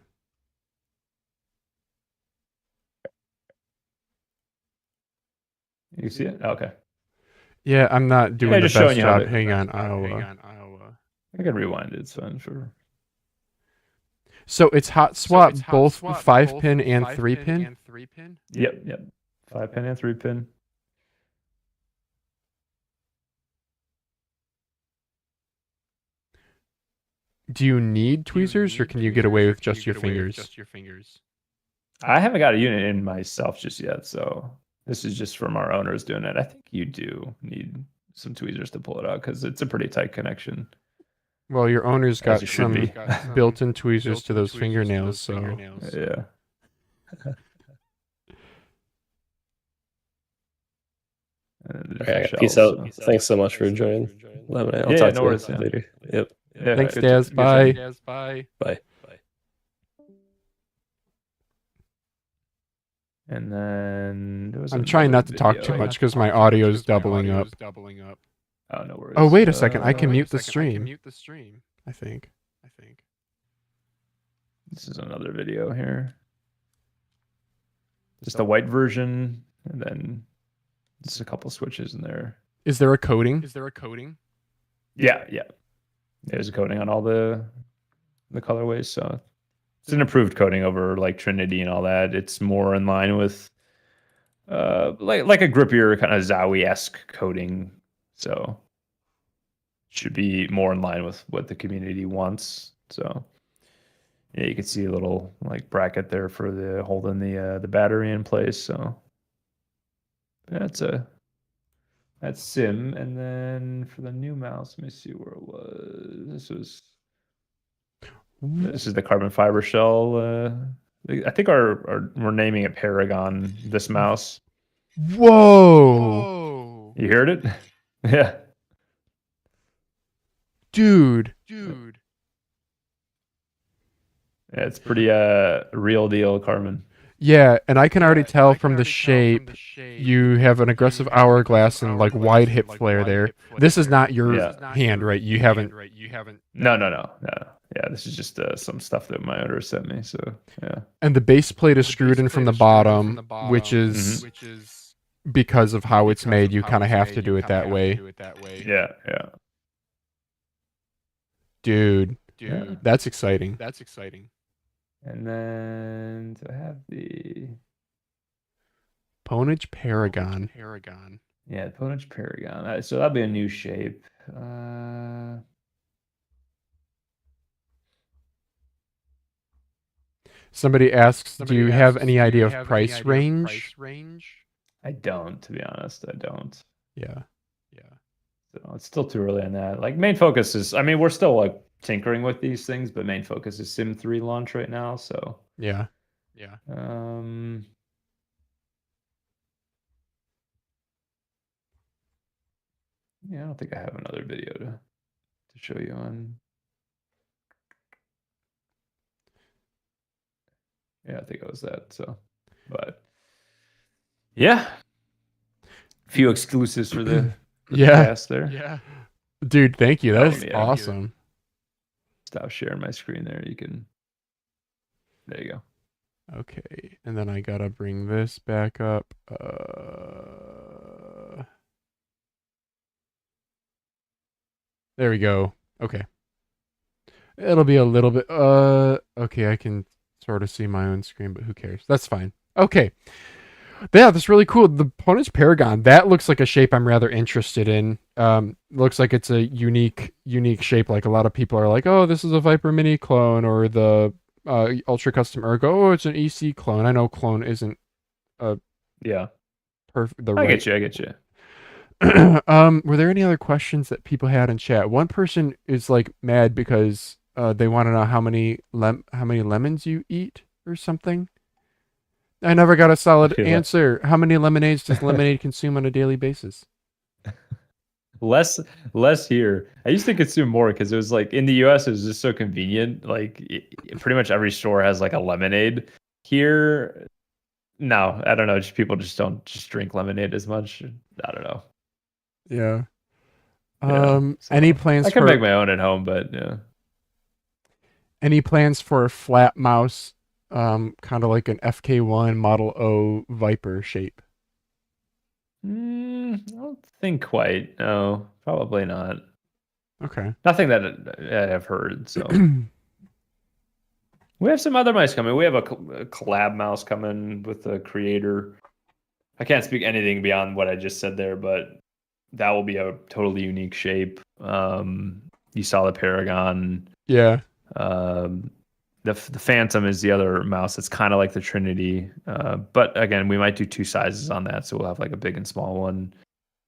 You see it? Okay. Yeah, I'm not doing the just best showing you how job. to- Hang on, I'll. I can rewind it, so I'm sure. So it's hot swap both 5-pin and 3-pin. Yep. 5-pin and 3-pin. Do you need tweezers, or can you get away with just your fingers? I haven't got a unit in myself just yet, so this is just from our owners doing it. I think you do need some tweezers to pull it out because it's a pretty tight connection. Well, your owner's got it should some be. built-in tweezers to those fingernails, so Yeah. and the All different right, shells. peace out. So. Thanks so much for joining. Lemonade. I'll Yeah, talk no to worries, you yeah. later. Yep. Yeah, Thanks, good- Daz. good Bye. chatting. Bye. And then there was I'm trying another not to talk video. too much because my audio is doubling up. Oh, no worries. Oh, wait a second. I can mute the stream. I think. This is another video here. Just a white version, and then just a couple switches in there. Is there a coding? Yeah. There's a coating on all the colorways, so it's an improved coating over like Trinity and all that. It's more in line with like a grippier kind of Zowie-esque coating, so should be more in line with what the community wants. So yeah, you can see a little like bracket there for the holding the battery in place. So that's Sim, and then for the new mouse, let me see where it was. This is the carbon fiber shell. I think we're naming it Paragon. This mouse. Whoa! You heard it? Yeah. Dude. Yeah, it's pretty real deal, Carmen. Yeah, and I can already tell from the shape you have an aggressive hourglass and like wide hip flare there. This is not your Yeah. hand, right? You haven't. No. Yeah, this is just some stuff that my owner sent me. So yeah. And the base plate is screwed in from the bottom, which is because of how it's made. You kind of have to do it that way. Yeah. Dude, Yeah. that's exciting. And then to have the Pwnage Paragon. yeah, Pwnage Paragon. So that'll be a new shape. Somebody asks, do you have any idea of price range? I don't, to be honest. I don't. Yeah. So it's still too early on that. Like main focus is, I mean, we're still like tinkering with these things, but main focus is Sim 3 launch right now. So Yeah. Yeah, I don't think I have another video to show you on. Yeah, I think it was that. So, but yeah, a few exclusives for the cast there. Yeah. Dude, thank you. That is yeah. awesome. Stop sharing my screen there. You can. There you go. Okay, and then I gotta bring this back up. There we go. Okay. It'll be a little bit, okay, I can sort of see my own screen, but who cares? That's fine. Okay. Yeah, that's really cool. The Pwnage Paragon, that looks like a shape I'm rather interested in. Looks like it's a unique shape. Like a lot of people are like, oh, this is a Viper Mini clone, or the Ultra Custom Ergo, oh, it's an EC clone. I know clone isn't Yeah. perfect. I get you. Were there any other questions that people had in chat? One person is like mad because they want to know how many lemons you eat or something. I never got a solid answer. How many lemonades does Lemonade consume on a daily basis? Less here. I used to consume more because it was like in the US it was just so convenient. Like pretty much every store has like a lemonade. Here, no, I don't know. Just people just don't drink lemonade as much. I don't know. Yeah. So Any plans I can for make my own at home, but yeah. any plans for a flat mouse, kind of like an FK1 Model O Viper shape? I don't think quite. No, probably not. Okay. Nothing that I've heard. So we have some other mice coming. We have a collab mouse coming with the creator. I can't speak anything beyond what I just said there, but that will be a totally unique shape. You saw the Paragon. Yeah. The Phantom is the other mouse. It's kind of like the Trinity, but again, we might do two sizes on that, so we'll have like a big and small one.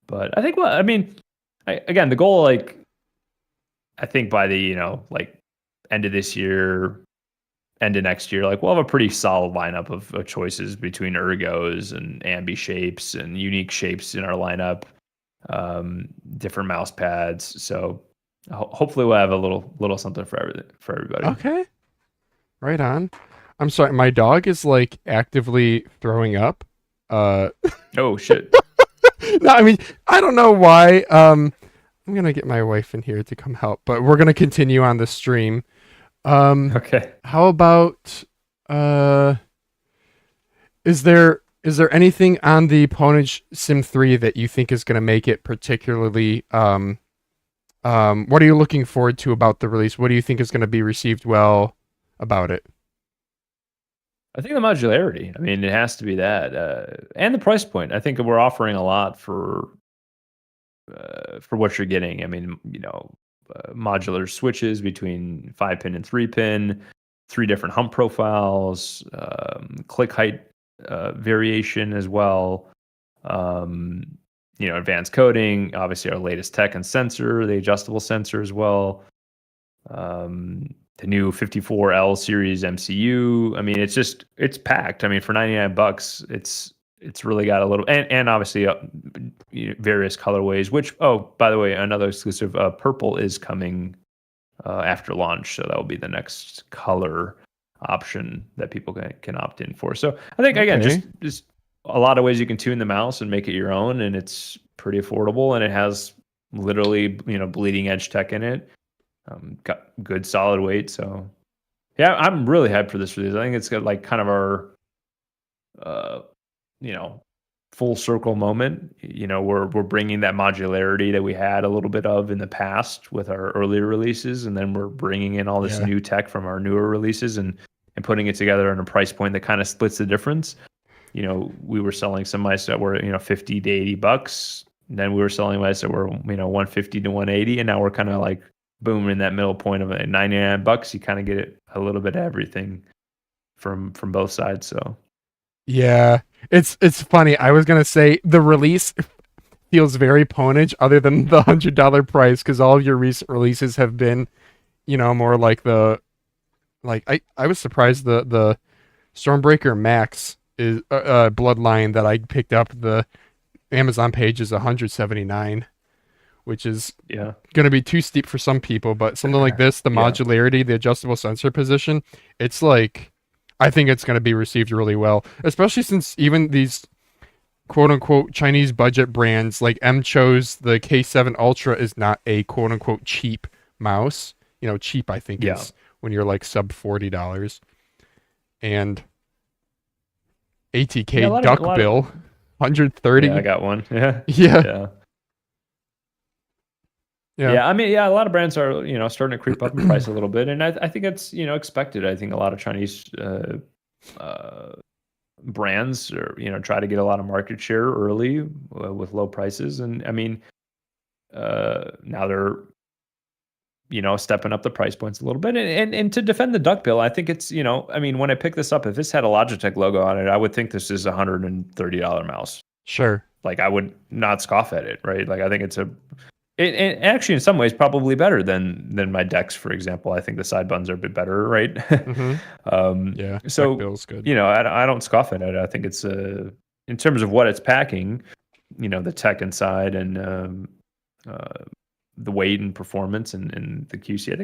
But I think, again, the goal, like, I think by the like end of this year, end of next year, like we'll have a pretty solid lineup of choices between ergos and ambi shapes and unique shapes in our lineup, different mouse pads. So hopefully we'll have a little something for everybody. Okay. Right on. I'm sorry, my dog is like actively throwing up. Oh shit. No, I mean, I don't know why. I'm gonna get my wife in here to come help, but we're gonna continue on the stream. Okay. How about is there anything on the Pwnage Sim 3 that you think is gonna make it particularly what are you looking forward to about the release? What do you think is gonna be received well about it? I think the modularity. I mean, it has to be that, and the price point. I think we're offering a lot for what you're getting. I mean, modular switches between 5-pin and 3-pin, 3 different hump profiles, click height variation as well. Advanced coding. Obviously, our latest tech and sensor, the adjustable sensor as well. The new 54L series MCU. I mean, it's packed. I mean, for $99, it's really got a little, and obviously various colorways. Which, oh, by the way, another exclusive, purple is coming after launch, so that will be the next color option that people can opt in for. So I think again, just a lot of ways you can tune the mouse and make it your own, and it's pretty affordable, and it has literally bleeding edge tech in it. Got good solid weight, so yeah, I'm really hyped for this release. I think it's got like kind of our full circle moment. We're bringing that modularity that we had a little bit of in the past with our earlier releases, and then we're bringing in all this new tech from our newer releases and putting it together on a price point that kind of splits the difference. We were selling some mice that were $50 to $80, and then we were selling mice that were $150 to $180, and now we're kind of like boom in that middle point of $99. You kind of get it a little bit of everything from both sides. So yeah, it's funny. I was gonna say the release feels very Pwnage, other than the $100 price, because all of your recent releases have been, more like I was surprised the Stormbreaker Max is bloodline that I picked up. The Amazon page is $179, which is going to be too steep for some people, but something like this, the modularity, the adjustable sensor position, it's like, I think it's going to be received really well, especially since even these quote unquote Chinese budget brands like chose the K7 Ultra is not a quote unquote cheap mouse. Cheap, I think, is when you're like sub $40. And ATK Duckbill, 130. Yeah, I got one. Yeah. Yeah. I mean, a lot of brands are, starting to creep up in price a little bit. And I think it's, expected. I think a lot of Chinese brands are, try to get a lot of market share early with low prices. And I mean, now they're, stepping up the price points a little bit. And to defend the duckbill, I think it's, I mean, when I pick this up, if this had a Logitech logo on it, I would think this is a $130 mouse. Sure. Like, I would not scoff at it, right? Like, I think it's and actually, in some ways, probably better than my decks, for example. I think the side buttons are a bit better, right? Yeah. So Duckbill's good. I don't scoff at it. I think it's in terms of what it's packing, the tech inside and the weight and performance and the QC. I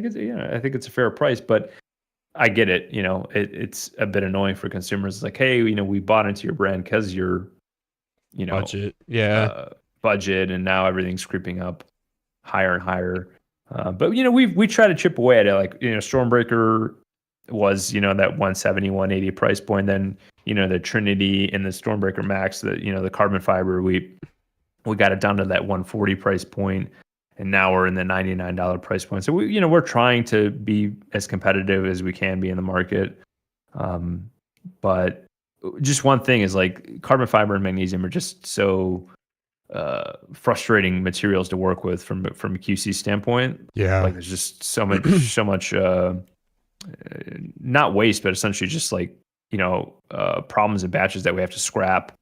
think it's a fair price, but I get it. It's a bit annoying for consumers. It's like, hey, we bought into your brand because you're, budget, budget, and now everything's creeping up higher and higher. But we try to chip away at it. Like, Stormbreaker was, that 170, 180 price point. Then, the Trinity and the Stormbreaker Max, the carbon fiber, we got it down to that 140 price point, and now we're in the $99 price point. So we're trying to be as competitive as we can be in the market. But just one thing is, like, carbon fiber and magnesium are just so frustrating materials to work with from a QC standpoint. Yeah. Like, there's just so much not waste, but essentially just like, problems and batches that we have to scrap,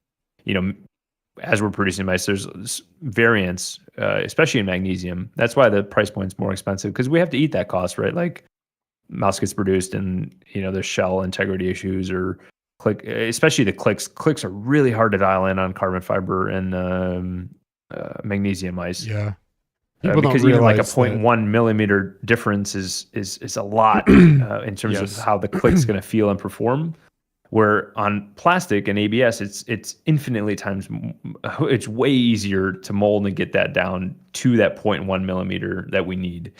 as we're producing mice. There's variance, especially in magnesium. That's why the price point's more expensive, because we have to eat that cost, right? Like, mouse gets produced and there's shell integrity issues or click, especially the clicks. Clicks are really hard to dial in on carbon fiber and magnesium mice. Yeah. People don't Because even like a realize that. 0.1 millimeter difference is a lot in terms Yes. of how the click's going to feel and perform. Where on plastic and ABS, it's infinitely times, it's way easier to mold and get that down to that 0.1 millimeter that we need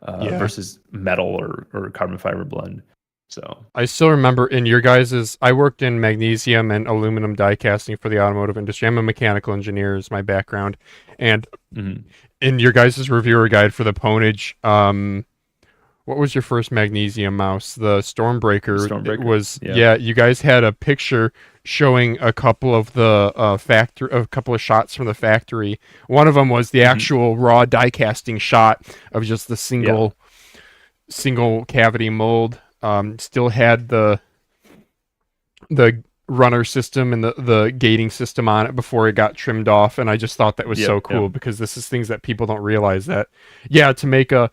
versus metal or carbon fiber blend. So I still remember in your guys's, I worked in magnesium and aluminum die casting for the automotive industry. I'm a mechanical engineer is my background. And in your guys's reviewer guide for the Pwnage, what was your first magnesium mouse? The Stormbreaker. Stormbreaker, It was yeah. you guys had a picture showing a couple of the a couple of shots from the factory. One of them was the actual raw die casting shot of just the single cavity mold. Still had the runner system and the gating system on it before it got trimmed off, and I just thought that was so cool because this is things that people don't realize that to make a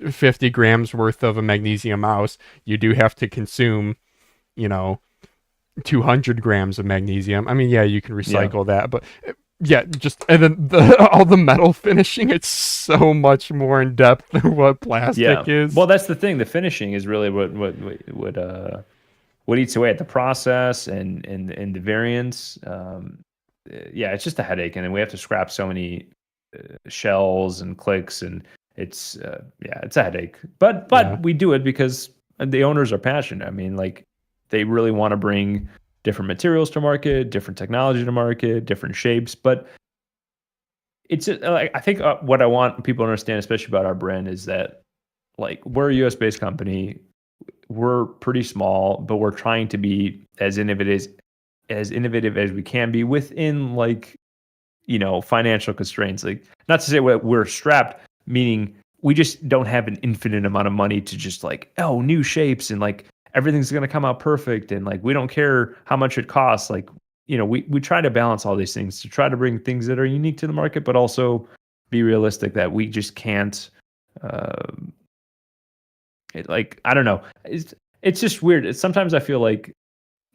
50 grams worth of a magnesium mouse, you do have to consume 200 grams of magnesium. I mean, you can recycle that, but just and then all the metal finishing, it's so much more in depth than what plastic is. Well, that's the thing. The finishing is really what eats away at the process and the variance. It's just a headache, and then we have to scrap so many shells and clicks, and it's it's a headache. But we do it because the owners are passionate. I mean, like, they really want to bring different materials to market, different technology to market, different shapes. But it's I think what I want people to understand, especially about our brand, is that, like, we're a US based company. We're pretty small, but we're trying to be as innovative as we can be within, like, financial constraints. Like, not to say we're strapped, meaning we just don't have an infinite amount of money to just, like, new shapes and, like, everything's going to come out perfect, and, like, we don't care how much it costs. Like, we try to balance all these things to try to bring things that are unique to the market, but also be realistic that we just can't. I don't know. It's just weird. Sometimes I feel like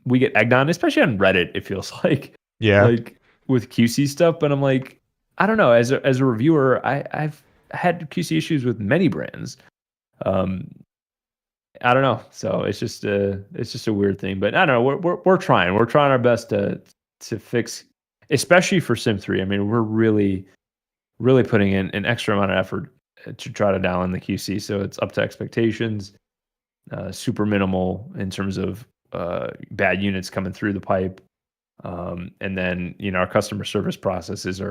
we get egged on, especially on Reddit. It feels like like with QC stuff, but I'm like, I don't know. As a reviewer, I've had QC issues with many brands. I don't know. So it's just a weird thing. But I don't know. We're trying. We're trying our best to fix, especially for Sim 3. I mean, we're really putting in an extra amount of effort to try to dial in the QC, so it's up to expectations. Super minimal in terms of bad units coming through the pipe, and then our customer service processes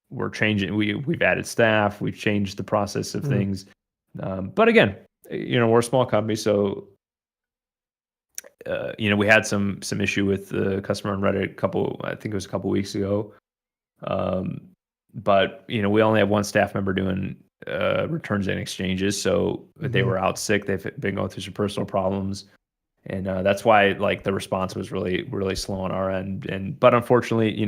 we're changing. We've added staff, we've changed the process of things, but again, we're a small company, so we had some issue with the customer on Reddit I think it was a couple weeks ago, but we only have one staff member doing returns and exchanges, so they were out sick. They've been going through some personal problems, and that's why, like, the response was really slow on our end. But unfortunately,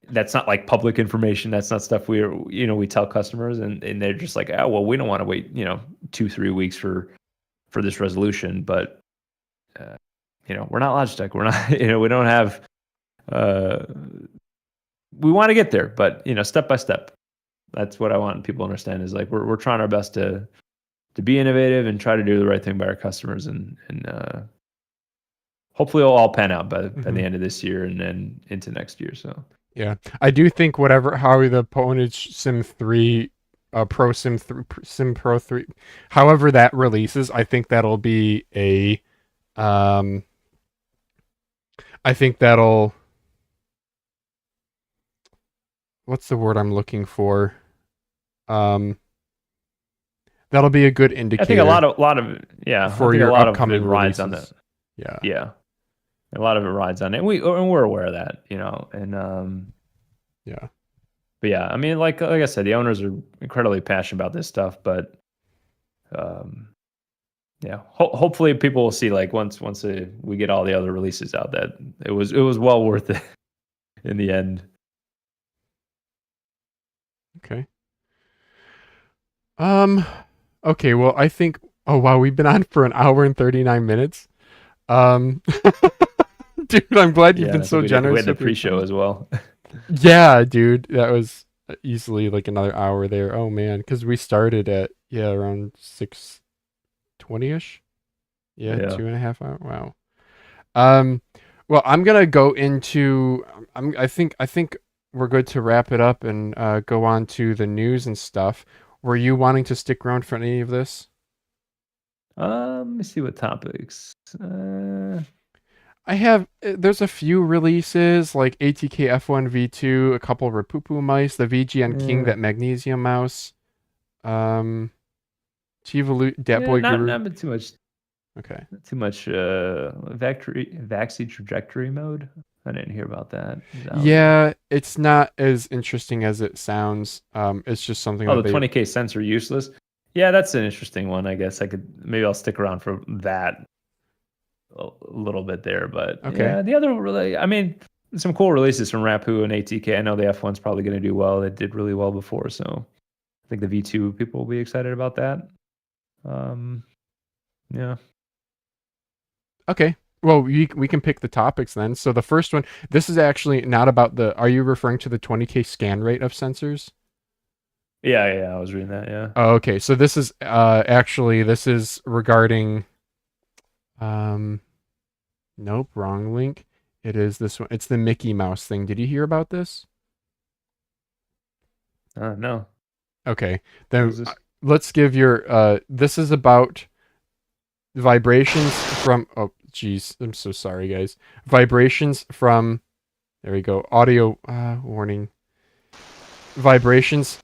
that's not, like, public information. That's not stuff we tell customers, and they're just like, oh, well, we don't want to wait 2-3 weeks for this resolution. But we're not Logitech. We're not we don't have we want to get there, but step by step. That's what I want people to understand, is, like, we're trying our best to be innovative and try to do the right thing by our customers, and hopefully it'll all pan out by the end of this year and then into next year. So I do think how the Pwnage Sim 3 Pro Sim 3 Sim Pro 3, however that releases, I think that'll be a I think that'll, what's the word I'm looking for? That'll be a good indicator. I think a lot of for your upcoming rides on releases. that. Yeah. A lot of it rides on it. And we're aware of that, and But yeah, I mean, like I said, the owners are incredibly passionate about this stuff, but hopefully people will see, like, once we get all the other releases out, that it was well worth it in the end. Okay. Okay, well, I think Oh wow, we've been on for an hour and 39 minutes. Um, dude, I'm glad you've Yeah, been I think so we generous had the with your pre-show time. as well. Yeah, dude, that was easily like another hour there. Oh man, because we started at around 6:20 ish. Yeah, Yeah. 2.5 hours. Wow. Um, well, I'm gonna go into. I think we're good to wrap it up and go on to the news and stuff. Were you wanting to stick around for any of this? Let me see what topics. I have. There's a few releases like ATK F1 V2, a couple Rapoo mice, the VGN King Yeah, that Magnesium mouse, um, Chivalu Dat yeah, Boy not Guru. not too much. Okay. Not too much. Vaxee trajectory mode. I didn't hear about that. That was Yeah, it's not as interesting as it sounds. It's just something oh, that the they. 20K sensor useless. Yeah, that's an interesting one. I guess I could maybe I'll stick around for that a little bit there. But Okay. yeah, the other really, I mean, some cool releases from Rapoo and ATK. I know the F1's probably going to do well. It did really well before, so I think the V2 people will be excited about that. Um, yeah. Okay. Well, we can pick the topics then. So the first one, this is actually not about the. Are you referring to the 20K scan rate of sensors? Yeah, I was reading that. Yeah. Oh, okay. So this is actually this is regarding um nope, wrong link. It is this one. It's the Mickey Mouse thing. Did you hear about this? No. Okay. What Then is this? let's give your this is about vibrations from oh geez, I'm so sorry guys. Vibrations from there we go. Audio warning. Vibrations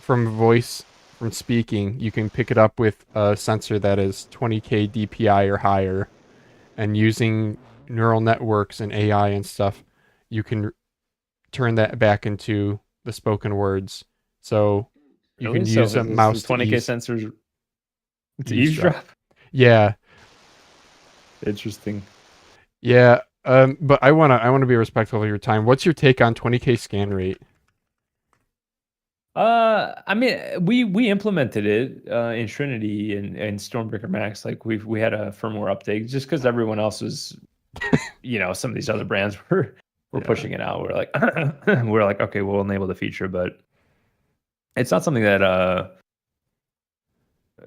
from voice from speaking. You can pick it up with a sensor that is 20K DPI or higher, and using neural networks and AI and stuff, you can turn that back into the spoken words. So you Really? can So use a is the mouse to 20K sensors to eavesdrop. eavesdrop? Yeah, Interesting. yeah. But I wanna be respectful of your time. What's your take on 20K scan rate? I mean, we implemented it in Trinity and Stormbreaker Max. Like we had a firmware update just because everyone else was, some of these other brands were Yeah, pushing it out. We're like, we're like, okay, we'll enable the feature, but it's not something that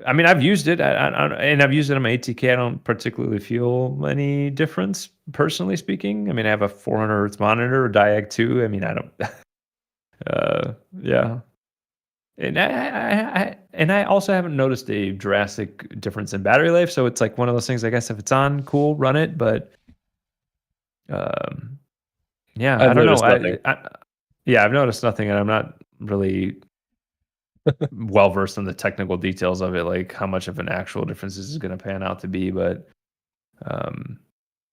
I mean, I've used it, and I've used it on my ATK. I don't particularly feel any difference, personally speaking. I mean, I have a 400 hertz monitor, a Diag 2. I mean, I don't. Yeah, and I also haven't noticed a drastic difference in battery life. So it's like one of those things. I guess if it's on, cool, run it. But um, yeah, I I've don't know. noticed nothing. Yeah, I've noticed nothing, and I'm not really well versed in the technical details of it, like how much of an actual difference this is going to pan out to be. But um,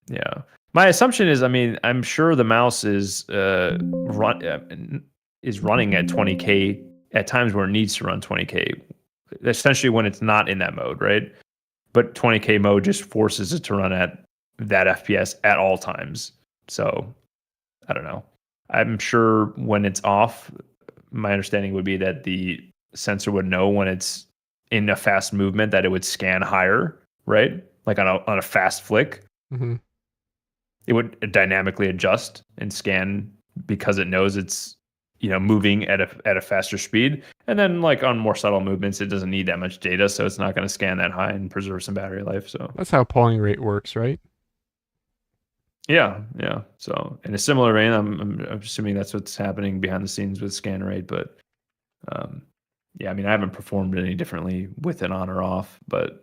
yeah, my assumption is, I mean, I'm sure the mouse is running at 20K at times where it needs to run 20K, essentially when it's not in that mode, right? But 20K mode just forces it to run at that FPS at all times. So I don't know. I'm sure when it's off, my understanding would be that the sensor would know when it's in a fast movement that it would scan higher, right? Like on a fast flick, hmm it would dynamically adjust and scan because it knows it's moving at a faster speed. And then like on more subtle movements, it doesn't need that much data, so it's not going to scan that high and preserve some battery life. So that's how polling rate works, right? yeah. So in a similar vein, I'm assuming that's what's happening behind the scenes with scan rate, but yeah, I mean, I haven't performed any differently with it on or off, but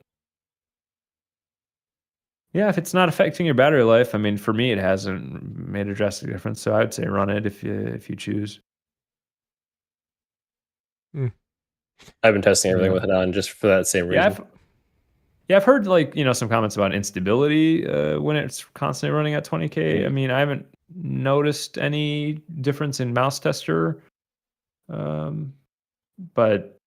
yeah, if it's not affecting your battery life, I mean, for me, it hasn't made a drastic difference. So I'd say run it if you choose. I've been testing everything Yeah. with it on just for that same Yeah, reason. I've heard like some comments about instability when it's constantly running at 20K. I mean, I haven't noticed any difference in mouse tester, but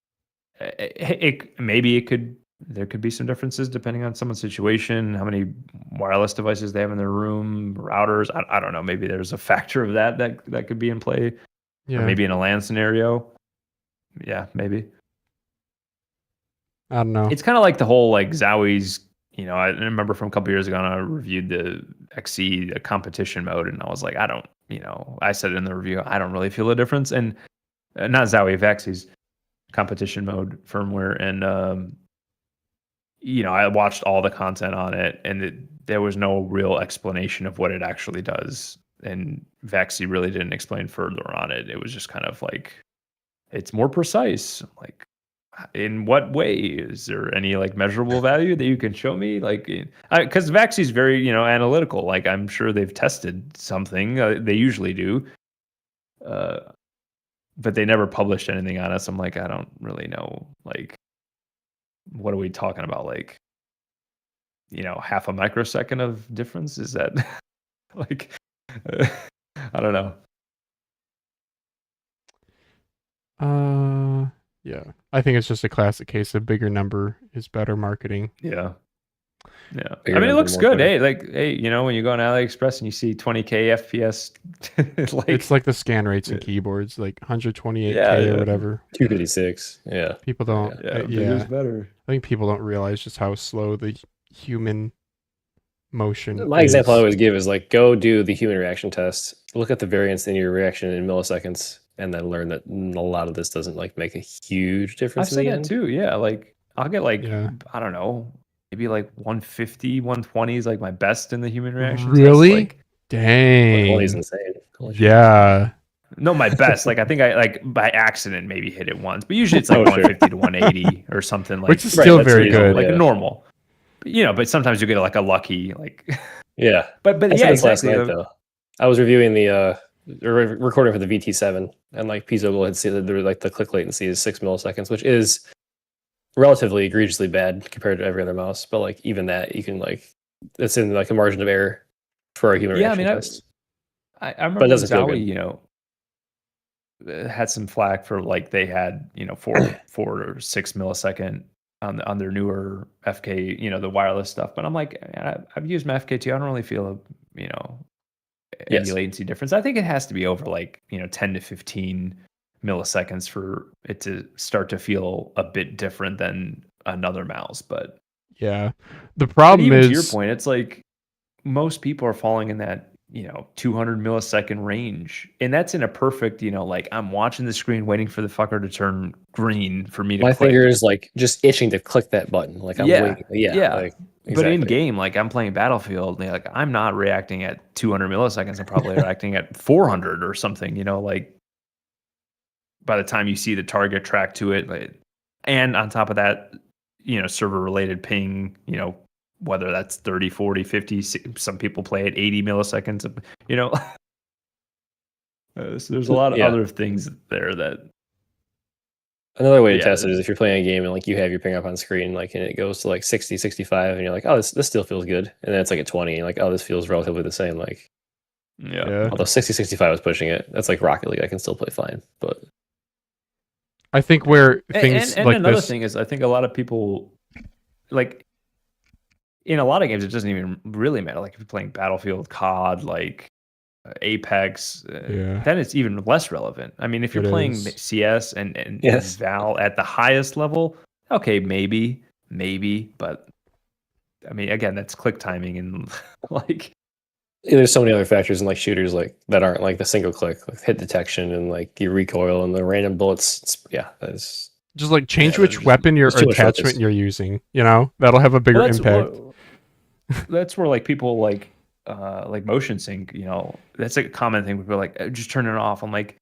there could be some differences depending on someone's situation, how many wireless devices they have in their room, routers. I don't know. Maybe there's a factor of that could be in play, or Yeah. maybe in a LAN scenario. Yeah, maybe. I don't know. It's kind of like the whole like Zowie's. You know, I remember from a couple years ago, I reviewed the XE the competition mode, and I was like, I don't, you know, I said in the review, I don't really feel a difference, and not Zowie, Vaxee's competition mode firmware, and you know, I watched all the content on it, and there was no real explanation of what it actually does, and Vaxee really didn't explain further on it. It was just kind of like, it's more precise, like. In what way? Is there any like measurable value that you can show me? Like, because Vaxee's very, you know, analytical. Like, I'm sure they've tested something. They usually do, but they never published anything on us. I'm like, I don't really know. Like, what are we talking about? Like, you know, half a microsecond of difference? Is that like, I don't know. Yeah. I think it's just a classic case of bigger number is better marketing. Yeah. Yeah. Bigger I mean, it number, looks more good. better. Hey, like, hey, you know, when you go on AliExpress and you see 20K FPS, like, It's like the scan rates in keyboards, like 128K Yeah, or yeah. whatever. 256. Yeah. People don't. bigger's better. I think people don't realize just how slow the human motion. My example I is. always give is like, go do the human reaction test, look at the variance in your reaction in milliseconds, and then learn that a lot of this doesn't like make a huge difference. I've in said the that end. too. Yeah, like I'll get like Yeah. I don't know, maybe like 150, 120 is like my best in the human reaction Really? test. Like, Dang. 120 is insane. Holy shit. Yeah. no, my best. Like I think I like by accident maybe hit it once, but usually it's like Oh, sure. 150 to 180 or something like Which is Right, still that's very reasonable, good. like yeah. a normal. But, you know, but sometimes you get like a lucky like. Yeah. But I yeah, said this last exactly. night though. I was reviewing the recording for the VT7, and like Pizzo had said that there like the click latency is 6 milliseconds, which is relatively egregiously bad compared to every other mouse. But like even that, you can like it's in like a margin of error for a human Yeah, I reaction mean, test. I remember doesn't feel Zowie, good. you know, had some flack for like they had, you know, 4 or 6 millisecond on their newer FK, you know, the wireless stuff. But I'm like, I've used my FK2. I don't really feel a, you know, any Yes. latency difference. I think it has to be over like, you know, 10 to 15 milliseconds for it to start to feel a bit different than another mouse. But Yeah. The but problem even is to your point, it's like most people are falling in that, you know, 200 millisecond range. And that's in a perfect, you know, like I'm watching the screen waiting for the fucker to turn green for me to My click. finger is like just itching to click that button. Like I'm waiting. Yeah. Like, But in exactly. game, like I'm playing Battlefield, and, like I'm not reacting at 200 milliseconds. I'm probably reacting at 400 or something. You know, like by the time you see the target track to it, like, and on top of that, you know, server related ping. You know, whether that's 30, 40, 50. Some people play at 80 milliseconds. You know, so there's a lot of Yeah. other things there that. Another way to Yeah, test it is if you're playing a game and like you have your ping up on screen, like and it goes to like 60, 65, and you're like, oh, this still feels good. And then it's like at 20, and you're like, oh, this feels relatively the same. Like, Yeah. although 60, 65 was pushing it, that's like Rocket League. I can still play fine. But I think where things and like another this thing is, I think a lot of people like in a lot of games, it doesn't even really matter. Like if you're playing Battlefield, COD, like Apex, then it's even less relevant. I mean, if you're It playing is. CS and Yes. Val at the highest level, okay, maybe, but I mean, again, that's click timing and like. there's so many other factors in like shooters like that aren't like the single click, like hit detection and like the recoil and the random bullets. That's just like change Yeah, which there's weapon or too much attachment focus. you're using. You know, that'll have a bigger Well, impact. That's where like people like motion sync, you know, that's a common thing. People are like, just turn it off. I'm like,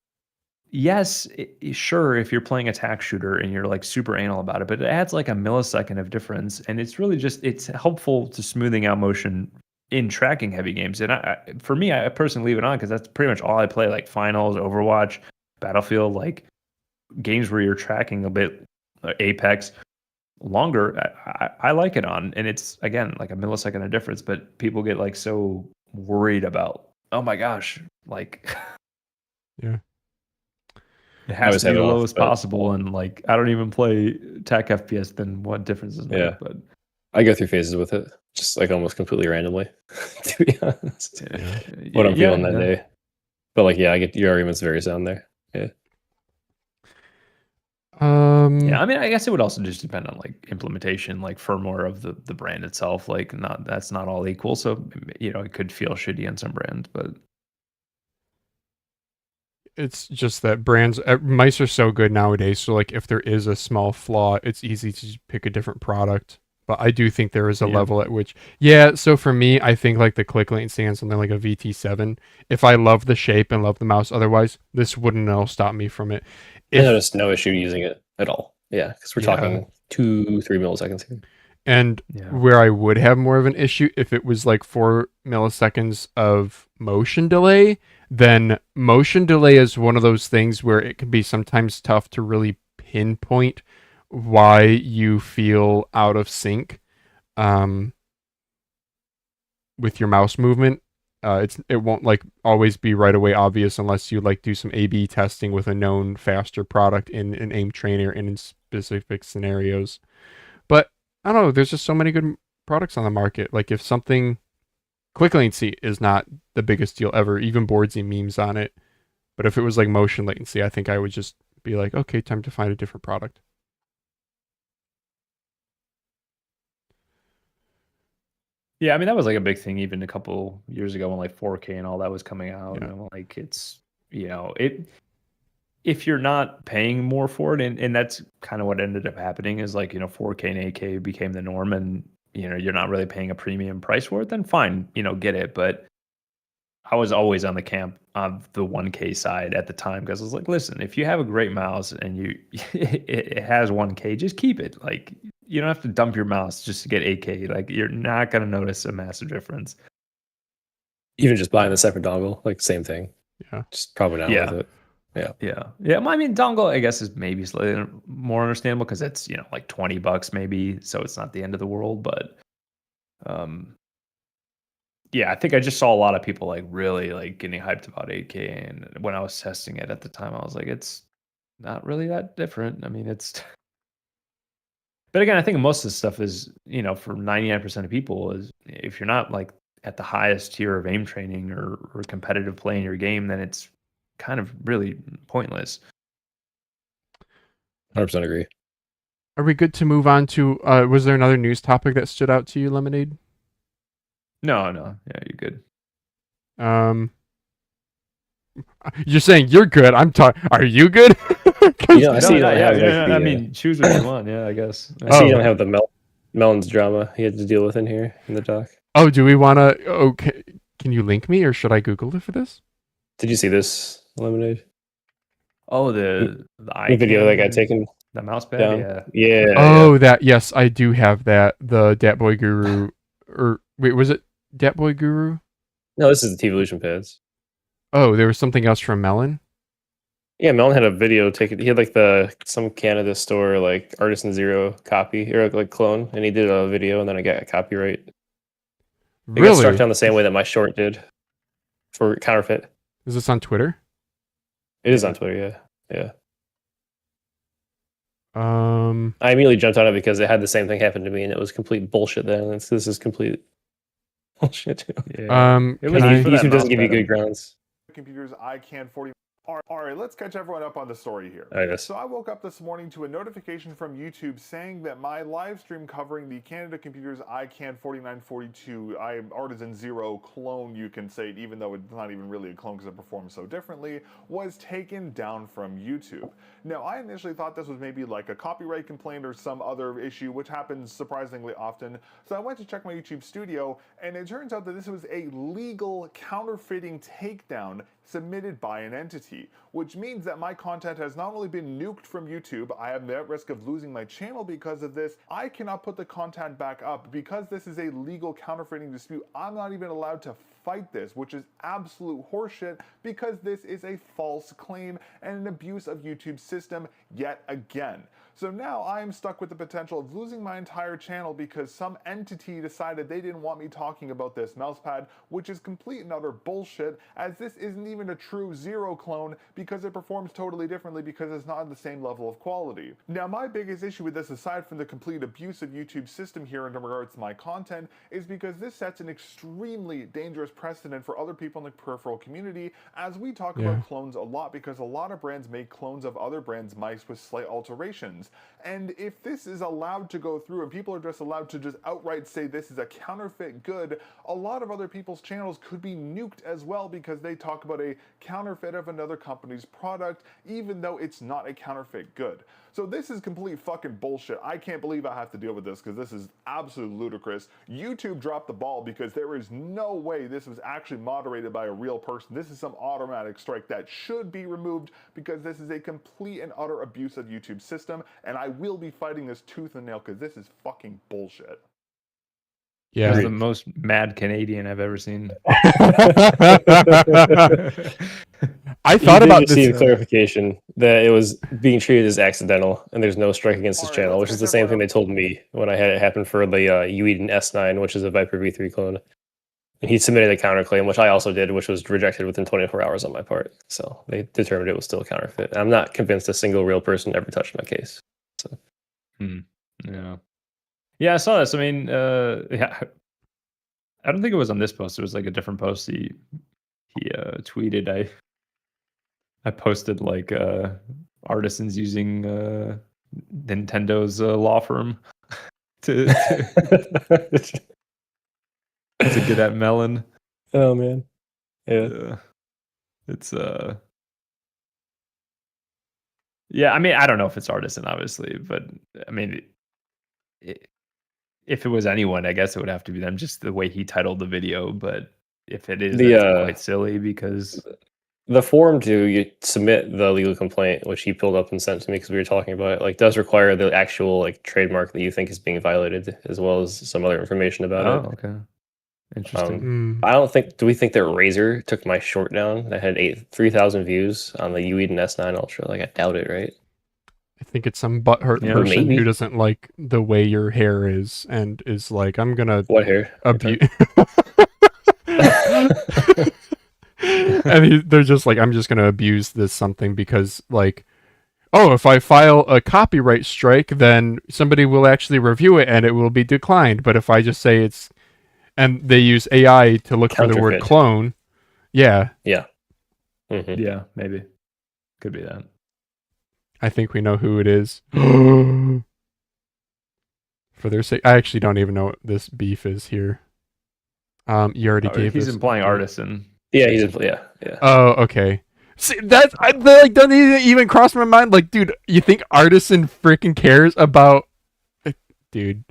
yes, sure, if you're playing attack shooter and you're like super anal about it, but it adds like a millisecond of difference, and it's really just it's helpful to smoothing out motion in tracking heavy games. And for me, I personally leave it on because that's pretty much all I play, like Finals, Overwatch, Battlefield, like games where you're tracking a bit, Apex longer. I like it on, and it's again like a millisecond of difference, but people get like so worried about, oh my gosh, like Yeah. it has to be have the it off, lowest but- possible, and like I don't even play TAC FPS, then what difference does it Yeah. make? But I go through phases with it, just like almost completely randomly, to be honest. Yeah. What I'm feeling that day. But like, yeah, I get your arguments very sound there. Yeah. Yeah, I mean, I guess it would also just depend on like implementation, like firmware of the brand itself. Like, that's not all equal. So it could feel shitty on some brands, but it's just that brands, mice are so good nowadays. So like, if there is a small flaw, it's easy to just pick a different product. But I do think there is a Yeah. level at which, yeah. So for me, I think like the click latency on something like a VT7. If I love the shape and love the mouse, otherwise, this wouldn't all stop me from it. I noticed no issue using it at all. Yeah, because we're talking 2-3 milliseconds here. And where I would have more of an issue if it was like 4 milliseconds of motion delay, then motion delay is one of those things where it can be sometimes tough to really pinpoint why you feel out of sync with your mouse movement. It won't like always be right away obvious unless you like do some A/B testing with a known faster product in an aim trainer and in specific scenarios. But I don't know, there's just so many good products on the market. Like if something quick latency is not the biggest deal ever, even boardsy memes on it. But if it was like motion latency, I think I would just be like, okay, time to find a different product. yeah, I mean that was like a big thing even a couple years ago when like 4K and all that was coming out. Yeah. And like it's if you're not paying more for it, and that's kind of what ended up happening is like 4K and 8K became the norm, and you're not really paying a premium price for it, then fine, get it. But I was always on the camp of the 1K side at the time because I was like, listen, if you have a great mouse and it has 1K, just keep it. Like you don't have to dump your mouse just to get 8K. Like you're not gonna notice a massive difference. Even just buying the separate dongle, like same thing. Yeah. Just probably not Yeah. worth it. Yeah. I mean, dongle, I guess, is maybe slightly more understandable because it's like $20 maybe, so it's not the end of the world. But, yeah, I think I just saw a lot of people like really like getting hyped about 8K, and when I was testing it at the time, I was like, it's not really that different. I mean, it's. But again, I think most of the stuff is for 99% of people is if you're not like at the highest tier of aim training or competitive play in your game, then it's kind of really pointless. 100% agree. Are we good to move on to was there another news topic that stood out to you, Lemonade? No, yeah, you're good. You're saying you're good. I'm talking. Are you good? I see you don't have I mean, choose what you want. Yeah, I guess. I see you don't have the Melon's drama he had to deal with in here in the doc. Oh, do we want to? Okay, can you link me, or should I Google it for this? Did you see this, Lemonade? Oh, the video that got taken the mouse pad. down? Yeah. Oh, that yes, I do have that. The Dat Boy Guru, or wait, was it Dat Boy Guru? No, this is the T-Evolution pads. Oh, there was something else from Melon. Yeah, Melon had a video taken. He had like some Canada store like Artisan Zero copy or like clone, and he did a video, and then I got a copyright. It got Really? struck down the same way that my short did for Counterfeit. Is this on Twitter? It is on Twitter, yeah. I immediately jumped on it because it had the same thing happen to me, and it was complete bullshit. Then this is complete bullshit too. Yeah. It was YouTube doesn't give you good grounds. Computers I can 40. All right, let's catch everyone up on the story here. So I woke up this morning to a notification from YouTube saying that my live stream covering the Canada Computers ICANN 4942 Artisan Zero clone, you can say, even though it's not even really a clone because it performs so differently, was taken down from YouTube. Now, I initially thought this was maybe like a copyright complaint or some other issue, which happens surprisingly often. So I went to check my YouTube studio, and it turns out that this was a legal counterfeiting takedown submitted by an entity, which means that my content has not only been nuked from YouTube, I am at risk of losing my channel because of this. I cannot put the content back up because this is a legal counterfeiting dispute. I'm not even allowed to fight this, which is absolute horseshit because this is a false claim and an abuse of YouTube's system yet again. So now I am stuck with the potential of losing my entire channel because some entity decided they didn't want me talking about this mousepad, which is complete and utter bullshit, as this isn't even a true zero clone because it performs totally differently because it's not at the same level of quality. Now, my biggest issue with this, aside from the complete abuse of YouTube's system here in regards to my content, is because this sets an extremely dangerous precedent for other people in the peripheral community, as we talk about clones a lot, because a lot of brands make clones of other brands' mice with slight alterations. And if this is allowed to go through and people are just allowed to just outright say this is a counterfeit good, a lot of other people's channels could be nuked as well because they talk about a counterfeit of another company's product, even though it's not a counterfeit good. So this is complete fucking bullshit. I can't believe I have to deal with this because this is absolutely ludicrous. YouTube dropped the ball because there is no way this was actually moderated by a real person. This is some automatic strike that should be removed because this is a complete and utter abuse of YouTube's system, and I will be fighting this tooth and nail because this is fucking bullshit. Yeah. He's the most mad Canadian I've ever seen. I thought about this. See clarification that it was being treated as accidental, and there's no strike against his channel, which is the same thing they told me when I had it happen for the Wooting S9, which is a Viper V3 clone. And he submitted a counterclaim, which I also did, which was rejected within 24 hours on my part. So they determined it was still a counterfeit. I'm not convinced a single real person ever touched my case. So, yeah, I saw this. I mean, yeah, I don't think it was on this post. It was like a different post. He tweeted. I posted like artisans using Nintendo's law firm to get at melon. Oh man, yeah. It's yeah. I mean, I don't know if it's artisan, obviously, but I mean, if it was anyone, I guess it would have to be them. Just the way he titled the video, but if it is, that's quite silly because the form to submit the legal complaint, which he pulled up and sent to me because we were talking about it, like does require the actual like trademark that you think is being violated, as well as some other information about it. Okay. Interesting. I don't think. Do we think that Razor took my short down that had 3,000 views on the Wooting S9 Ultra? Like I doubt it, right? I think it's some butthurt person who doesn't like the way your hair is and is like, I'm gonna what hair abuse. And they're just like, I'm just gonna abuse this something because like, oh, if I file a copyright strike, then somebody will actually review it and it will be declined. But if I just say it's, and they use AI to look for the word clone, yeah, yeah, maybe could be that. I think we know who it is. For their sake, I actually don't even know what this beef is here. You already gave. He's implying artisan. Yeah, yeah. Oh, okay. See, that's like doesn't even cross my mind. Like, dude, you think artisan freaking cares about, dude?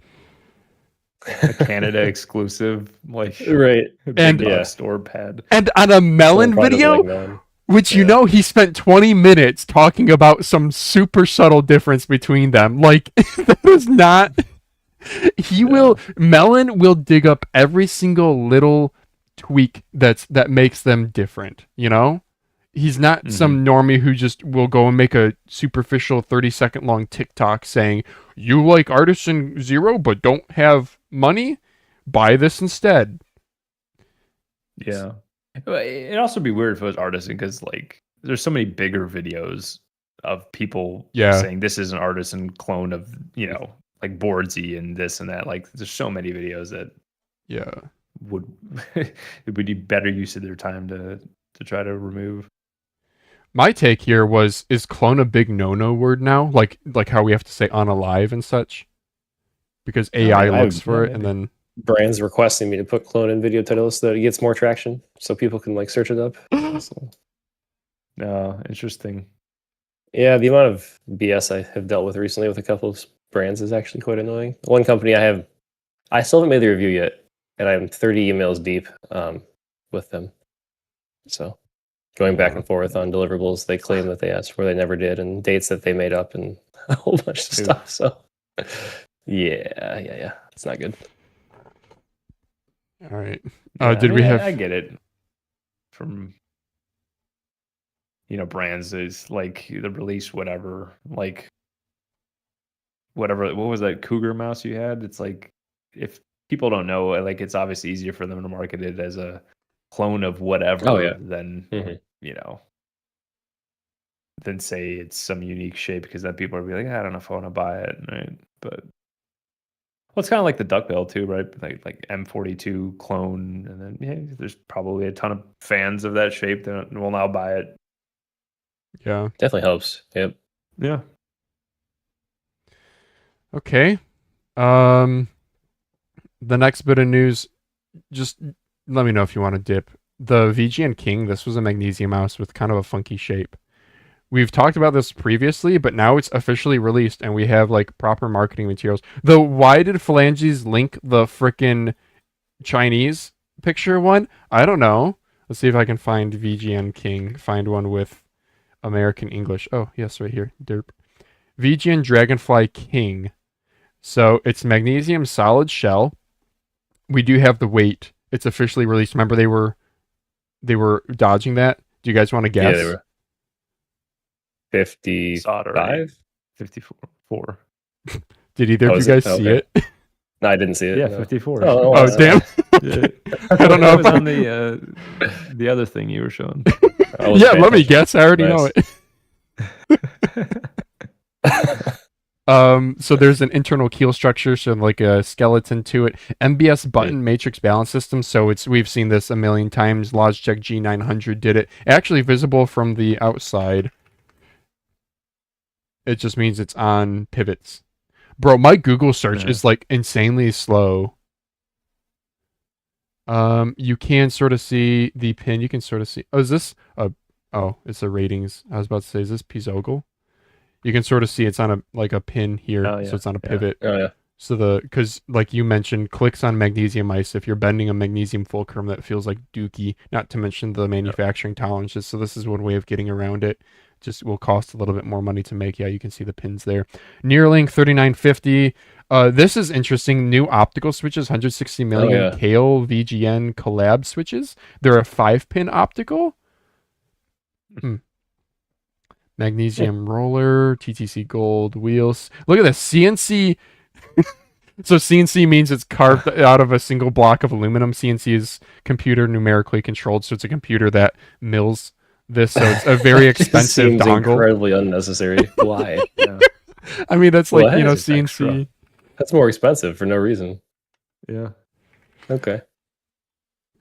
A Canada exclusive, like right, and store pad, and on a melon video, which you know he spent 20 minutes talking about some super subtle difference between them. Like that is not. Melon will dig up every single little tweak that makes them different. You know, he's not some normie who just will go and make a superficial 30-second long TikTok saying, "You like Artisan Zero but don't have money? Buy this instead." Yeah. It'd also be weird if it was artisan because like there's so many bigger videos of people saying this is an artisan clone of, you know, like Boardsy and this and that. Like there's so many videos that would it would be better use of their time to try to remove. My take here is clone a big no-no word now? Like how we have to say unalive and such? Because AI looks for it and then brands requesting me to put clone in video titles so that it gets more traction so people can like search it up. Interesting. Yeah, the amount of BS I have dealt with recently with a couple of brands is actually quite annoying. One company I still haven't made the review yet, and I'm 30 emails deep with them. So going back and forth on deliverables they claim that they asked for, they never did, and dates that they made up, and a whole bunch of stuff. So yeah, it's not good. All right. We have? I get it. From brands is like the release whatever. What was that Cougar mouse you had? It's like if people don't know, like it's obviously easier for them to market it as a clone of whatever than than say it's some unique shape, because then people are be like, I don't know if I want to buy it, right? But it's kind of like the duckbill too, right? Like M42 clone, and then there's probably a ton of fans of that shape that will now buy it. Yeah, definitely helps. Yep. Yeah. Okay. The next bit of news, just let me know if you want to dip. The VGN King, this was a magnesium mouse with kind of a funky shape. We've talked about this previously, but now it's officially released and we have like proper marketing materials. Though, why did Phalanges link the frickin' Chinese picture one? I don't know. Let's see if I can find VGN King. Find one with American English. Oh, yes, right here. Derp. VGN Dragonfly King. So it's magnesium solid shell. We do have the weight. It's officially released. Remember they were dodging that? Do you guys want to guess? Yeah, they were 55? 54. Did either of you guys see it? No, I didn't see it. Yeah, no. 54. Oh, damn. Yeah. I don't know It if was on the other thing you were showing. Yeah, let me guess. I already know it. So there's an internal keel structure, so like a skeleton to it. MBS button matrix balance system. So we've seen this a million times. Logitech G900 did it. Actually visible from the outside. It just means it's on pivots. Bro, my Google search is like insanely slow. You can sort of see the pin. You can sort of see. Oh, is this it's the ratings. I was about to say, is this Piezogle? You can sort of see it's on a pin here, so it's on a pivot. Oh yeah. So because like you mentioned, clicks on magnesium ice. If you're bending a magnesium fulcrum, that feels like dookie. Not to mention the manufacturing tolerances. So this is one way of getting around it. Just will cost a little bit more money to make. Yeah, you can see the pins there. Neuralink 3950. This is interesting. New optical switches, 160 million Kale VGN collab switches. They're a 5-pin optical. Magnesium roller, TTC gold wheels. Look at this CNC. So CNC means it's carved out of a single block of aluminum. CNC is computer numerically controlled, so it's a computer that mills this. So it's a very expensive seems dongle. Incredibly unnecessary. Why? Yeah. I mean, that's like, What? CNC. Extra. That's more expensive for no reason. Yeah. Okay.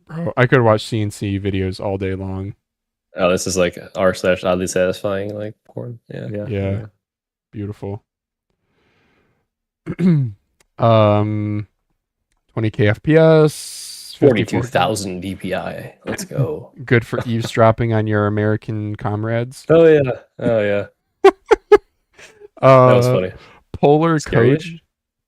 Bro, I could watch CNC videos all day long. Oh, this is like r/oddly satisfying like porn. Yeah. Beautiful. 20k FPS, 42,000 DPI. Let's go. Good for eavesdropping on your American comrades. Oh yeah. That was funny. Polar Scary. Code.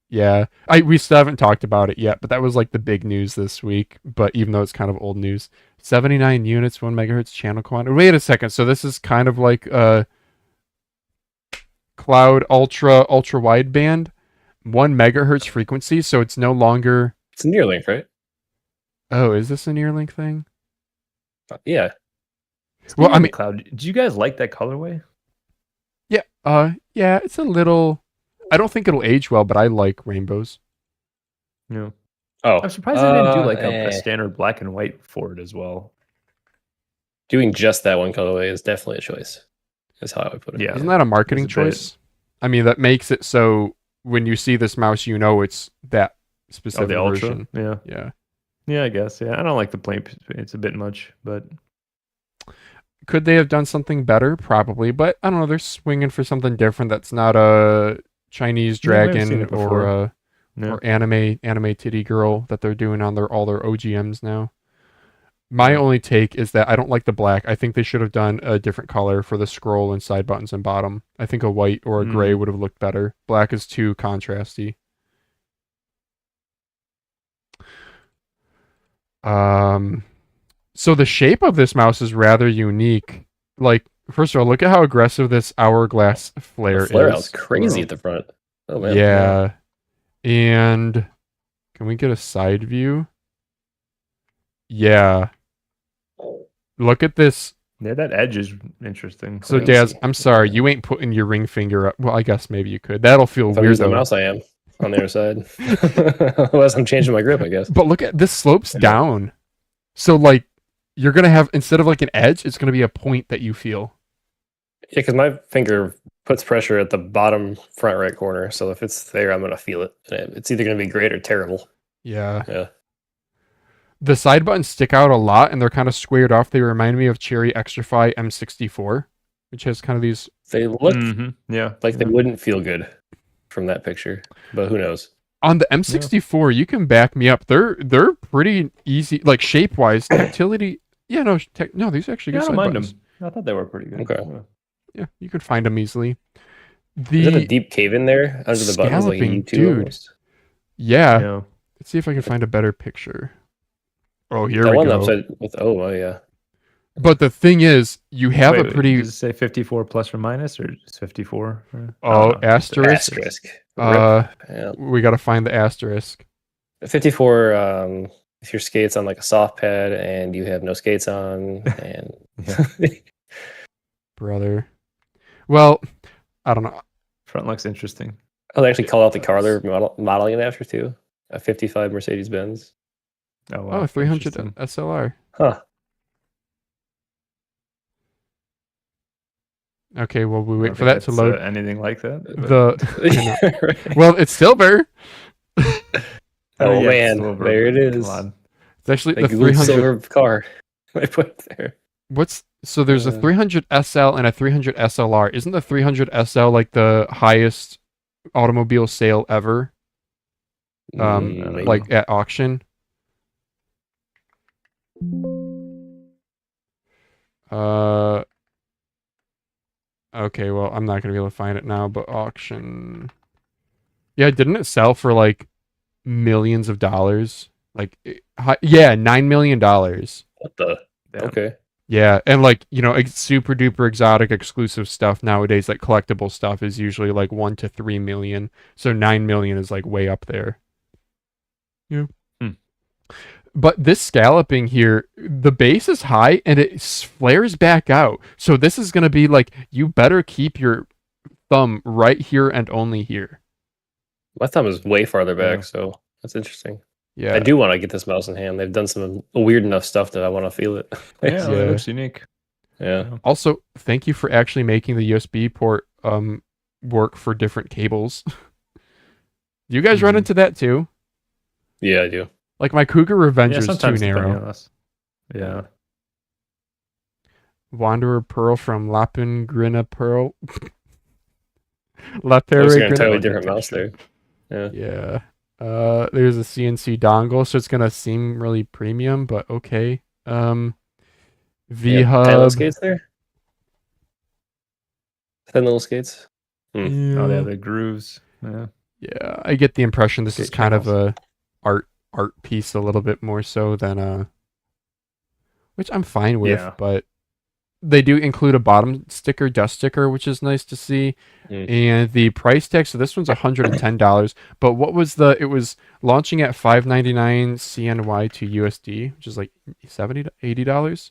Yeah, we still haven't talked about it yet, but that was like the big news this week. But even though it's kind of old news, 79 units, 1 megahertz channel quantity. Wait a second. So this is kind of like cloud ultra wideband, 1 megahertz frequency. So it's no longer. It's a Neuralink, right? Oh, is this a Neuralink thing? Yeah. Well, I mean, cloud. Do you guys like that colorway? Yeah. Yeah. It's a little. I don't think it'll age well, but I like rainbows. No. Oh, I'm surprised they didn't do like a standard black and white for it as well. Doing just that one colorway is definitely a choice. Is how I would put it. Yeah. Isn't that a marketing choice? I mean, that makes it so when you see this mouse, you know it's that specific the Ultra? version. Yeah. Yeah. Yeah, I guess. Yeah, I don't like the plain. It's a bit much, but Could they have done something better? Probably, but I don't know. They're swinging for something different. That's not a Chinese dragon or anime titty girl that they're doing on all their OGMs now. My only take is that I don't like the black. I think they should have done a different color for the scroll and side buttons and bottom. I think a white or a gray would have looked better. Black is too contrasty. So the shape of this mouse is rather unique. Like, first of all, look at how aggressive this hourglass flare is. The flare out's crazy at the front. Oh man. Yeah. And can we get a side view? Yeah. Look at this. Yeah, that edge is interesting. So Daz, I'm sorry, you ain't putting your ring finger up. Well, I guess maybe you could. That'll feel If I'm weird using though. the mouse, I am on the other side. Otherwise, I'm changing my grip, I guess. But look at this slopes down. So like you're gonna have, instead of like an edge, it's gonna be a point that you feel. Yeah, because my finger puts pressure at the bottom front right corner. So if it's there, I'm gonna feel it. And it's either gonna be great or terrible. Yeah. Yeah. The side buttons stick out a lot, and they're kind of squared off. They remind me of Cherry Extrafy M64, which has kind of these. They look like they wouldn't feel good from that picture, but who knows? On the M64, you can back me up. They're pretty easy, like shape wise, tactility. Yeah, no, no, these are actually good. I don't side mind buttons. them. I thought they were pretty good. Okay. Yeah, you can find them easily. Is it a deep cave in there under the buttons, like a scalloping, U2 dude. almost? Yeah. Yeah. Let's see if I can find a better picture. Oh, here That we one go. upside with yeah. But the thing is, you have Wait, a pretty. Does it say 54 plus or minus, or just 54? Asterisk. Yeah. We got to find the asterisk. 54. If your skates on like a soft pad and you have no skates on, and Brother. Well, I don't know. Front looks interesting. oh, they actually call out the car they're modeling it after too. A 55 Mercedes Benz. Oh, wow. 300 Interesting. SLR. Huh. Okay, well, we I wait don't for think that to that's, load. anything like that. Right. Well, it's silver. Oh yeah, man, silver, there it come is. on. It's actually Like the a little 300. silver car. I put there. So there's a 300 SL and a 300 SLR. Isn't the 300 SL like the highest automobile sale ever? Maybe. Like at auction. Okay, well, I'm not gonna be able to find it now, but auction. Yeah, didn't it sell for like millions of dollars? Like, yeah, $9 million. What the? Damn. Okay. Yeah, and like, super duper exotic exclusive stuff nowadays, like collectible stuff is usually like 1 to 3 million. So 9 million is like way up there. Yeah. But this scalloping here, the base is high and it flares back out. So this is going to be like, you better keep your thumb right here and only here. My thumb is way farther back, Yeah. so that's interesting. Yeah. I do want to get this mouse in hand. They've done some weird enough stuff that I want to feel it. Yeah, Yeah. it looks unique. Yeah. Also, thank you for actually making the USB port work for different cables. Do you guys run into that too? Yeah, I do. Like my Cougar Revenger is too sometimes depending narrow. on us. Yeah. Wanderer Pearl from Lapin Grina Pearl. That was an Lapere entirely Grina. different mouse there. Yeah. Yeah. There's a CNC dongle, so it's gonna seem really premium, but okay. V Thin little Hub. skates there. Thin little skates. Oh, they have the grooves. Yeah. Yeah, I get the impression this is Skate kind of channels. a art piece a little bit more so than which I'm fine with, Yeah. but they do include a bottom sticker, dust sticker, which is nice to see. And the price tag, so this one's $110, but what was it was launching at $5.99 CNY to USD, which is like $70 to $80.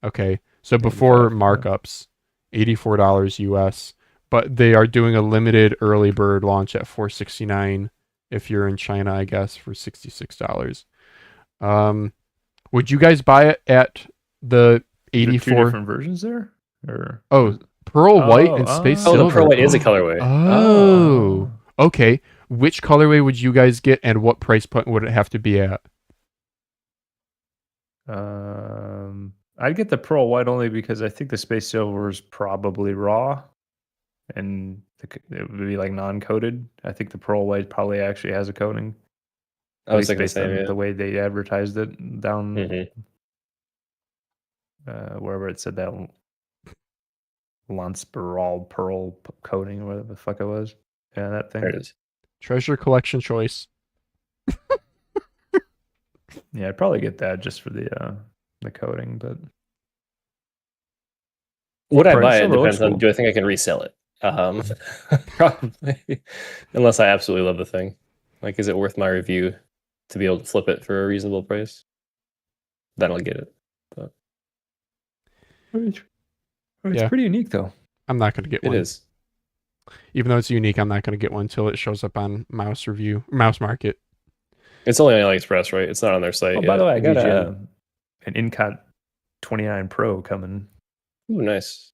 Okay, so before 85, yeah. markups, $84 US, but they are doing a limited early bird launch at $469 if you're in China, I guess, for $66. Would you guys buy it at the Is there 84? two different versions there? Or Pearl white and space Oh, silver. the Pearl White is a colorway. Oh. Okay. Which colorway would you guys get, and what price point would it have to be at? I'd get the pearl white only because I think the space silver is probably raw, and it would be like non-coated. I think the pearl white probably actually has a coating. I was At thinking the least based same. on Yeah. the way they advertised it down Mhm. wherever it said that Lanceberol pearl coating or whatever the fuck it was. Yeah, that thing. There it is. Treasure collection choice. Yeah, I'd probably get that just for the coating, but Would I Price buy it? silver looks Depends on. cool. Do I think I can resell it? Probably, unless I absolutely love the thing. Like, is it worth my review to be able to flip it for a reasonable price? Then I'll get it. But it's Yeah. pretty unique though. I'm not going to get it one. is. Even though it's unique, I'm not going to get one until it shows up on Mouse Market. It's only on AliExpress, right? It's not on their site. Oh, by the way, I got VGN. an in-cut 29 Pro coming. Ooh, nice.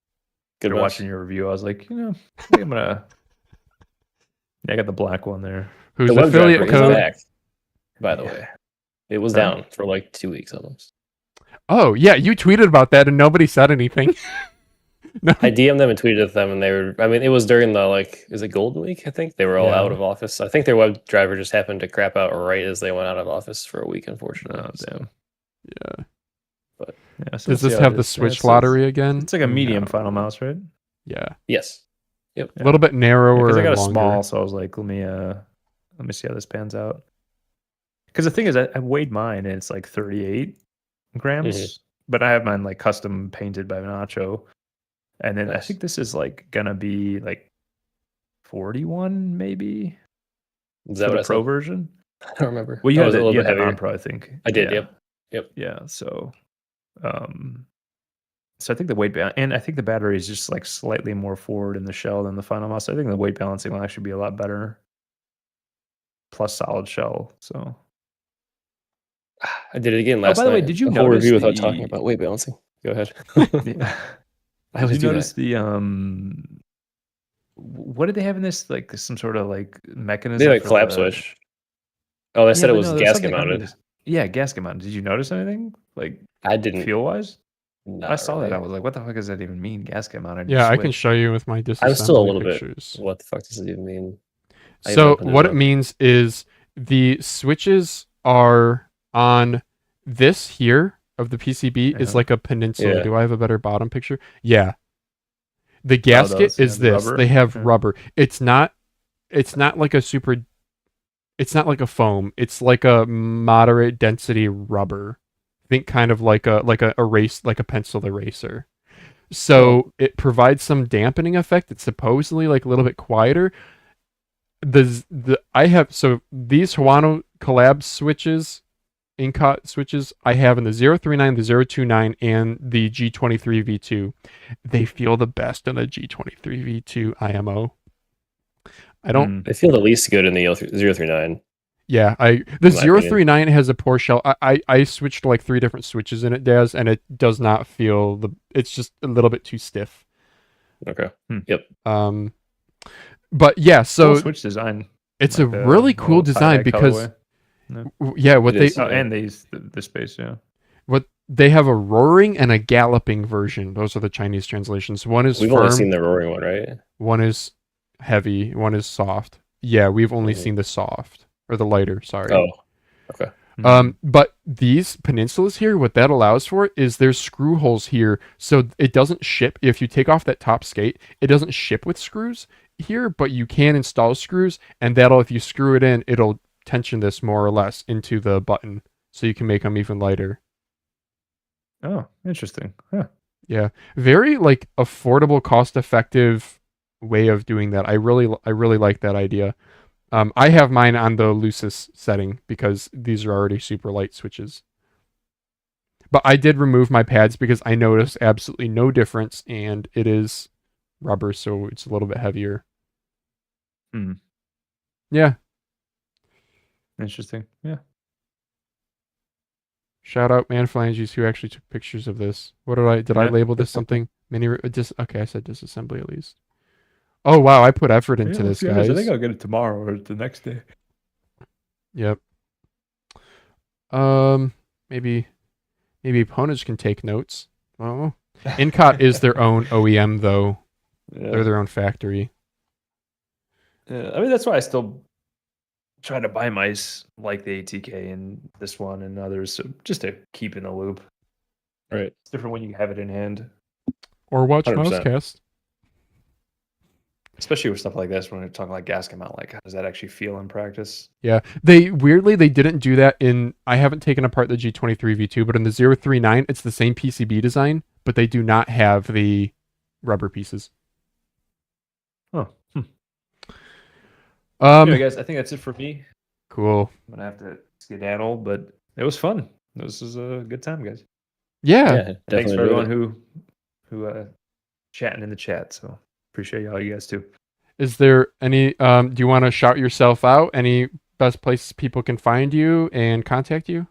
Good After mouse. watching your review, I was like, I think I'm gonna. Yeah, I got the black one there. Who's The web affiliate driver is code? back, by the way. It was down for like 2 weeks almost. Oh yeah, you tweeted about that and nobody said anything. No. I DM'd them and tweeted at them, and they were. I mean, it was during the is it Golden Week? I think they were all out of office. I think their web driver just happened to crap out right as they went out of office for a week, unfortunately. Oh damn. Yeah. But yeah, so does this have the Switch lottery again? It's like a medium final mouse, right? Yeah. Yes. Yep. A little bit narrower. Because I got a longer. small, so I was like, let me see how this pans out. Because the thing is, I weighed mine and it's like 38 grams, but I have mine like custom painted by Nacho, and then I think this is like gonna be like 41 maybe. Is that for what the Pro version? I don't remember. Well, you had a little the bit heavier. non-Pro, I think. I did. Yeah. Yep. Yeah. So, so I think the weight and I think the battery is just like slightly more forward in the shell than the final mouse. I think the weight balancing will actually be a lot better. Plus solid shell. So I did it again last night. By the way, did you a whole notice review without talking about weight balancing? Go ahead. Yeah. I always Did you do notice that. the what did they have in this? Like some sort of like mechanism? They like for flap the- switch. Oh, they said it but was no, there's gasket something under mounted. this. Yeah, gasket mounted. Did you notice anything? Like I didn't. feel wise? Not I saw really. that. I was like, what the fuck does that even mean? Gasket mounted. Yeah, I can Switch? show you with my disassembly I'm still a little pictures. bit. What the fuck does it even mean? I So opened it what it up. means is the switches are on this here of the PCB is Uh-huh. like a peninsula. Yeah. Do I have a better bottom picture? Yeah. The gasket those, yeah, is the this. rubber? They have Yeah. rubber. It's not like a super. It's not like a foam. It's like a moderate density rubber. Think kind of like a pencil eraser. So it provides some dampening effect. It's supposedly like a little bit quieter. These Huano collab switches, Incot switches, I have in the 039, the 029, and the G23 V2. They feel the best in the G23 V2 IMO. I don't. They feel the least good in the 039. Yeah, the In my 039 has a poor shell. I switched like 3 different switches in it, Daz, and it does not feel it's just a little bit too stiff. Okay. Yep. But yeah, so Cool switch design. it's Like a the really cool little design tie-dye because colorway. No. yeah, what It they is. and they use the space, yeah. what they have a roaring and a galloping version. Those are the Chinese translations. One is We've firm, only seen the roaring one, right? one is heavy, one is soft. Yeah, we've only seen the soft or the lighter, sorry. Oh. Okay. But these peninsulas here, what that allows for is there's screw holes here, so it doesn't ship. If you take off that top skate, it doesn't ship with screws here, but you can install screws, and that'll, if you screw it in, it'll tension this more or less into the button, so you can make them even lighter. Oh, interesting. Huh. Yeah, very like affordable, cost-effective way of doing that. I really like that idea. I have mine on the loosest setting because these are already super light switches. But I did remove my pads because I noticed absolutely no difference, and it is rubber, so it's a little bit heavier. Yeah. Interesting. Yeah. Shout out Man Phalanges who actually took pictures of this. What did I label this something? Okay, I said disassembly at least. Oh wow, I put effort into this, guys. I think I'll get it tomorrow or the next day. Yep. Maybe Pwnage can take notes. Oh, Incot is their own OEM though. Yeah. They're their own factory. Yeah. I mean, that's why I still try to buy mice like the ATK and this one and others, so just to keep in the loop. Right. It's different when you have it in hand, Or watch 100%. Mousecast. especially with stuff like this when we're talking like gasket mount. Like, how does that actually feel in practice? Yeah, they didn't do that in. I haven't taken apart the G23 V2, but in the 039, it's the same PCB design, but they do not have the rubber pieces. Oh, Um, anyway, guys, I think that's it for me. cool. I'm gonna have to skedaddle, but it was fun. This was a good time, guys. Yeah, Yeah. Thanks Definitely for doing everyone it. who chatting in the chat. So appreciate all you guys too. Is there any? Do you want to shout yourself out? Any best places people can find you and contact you?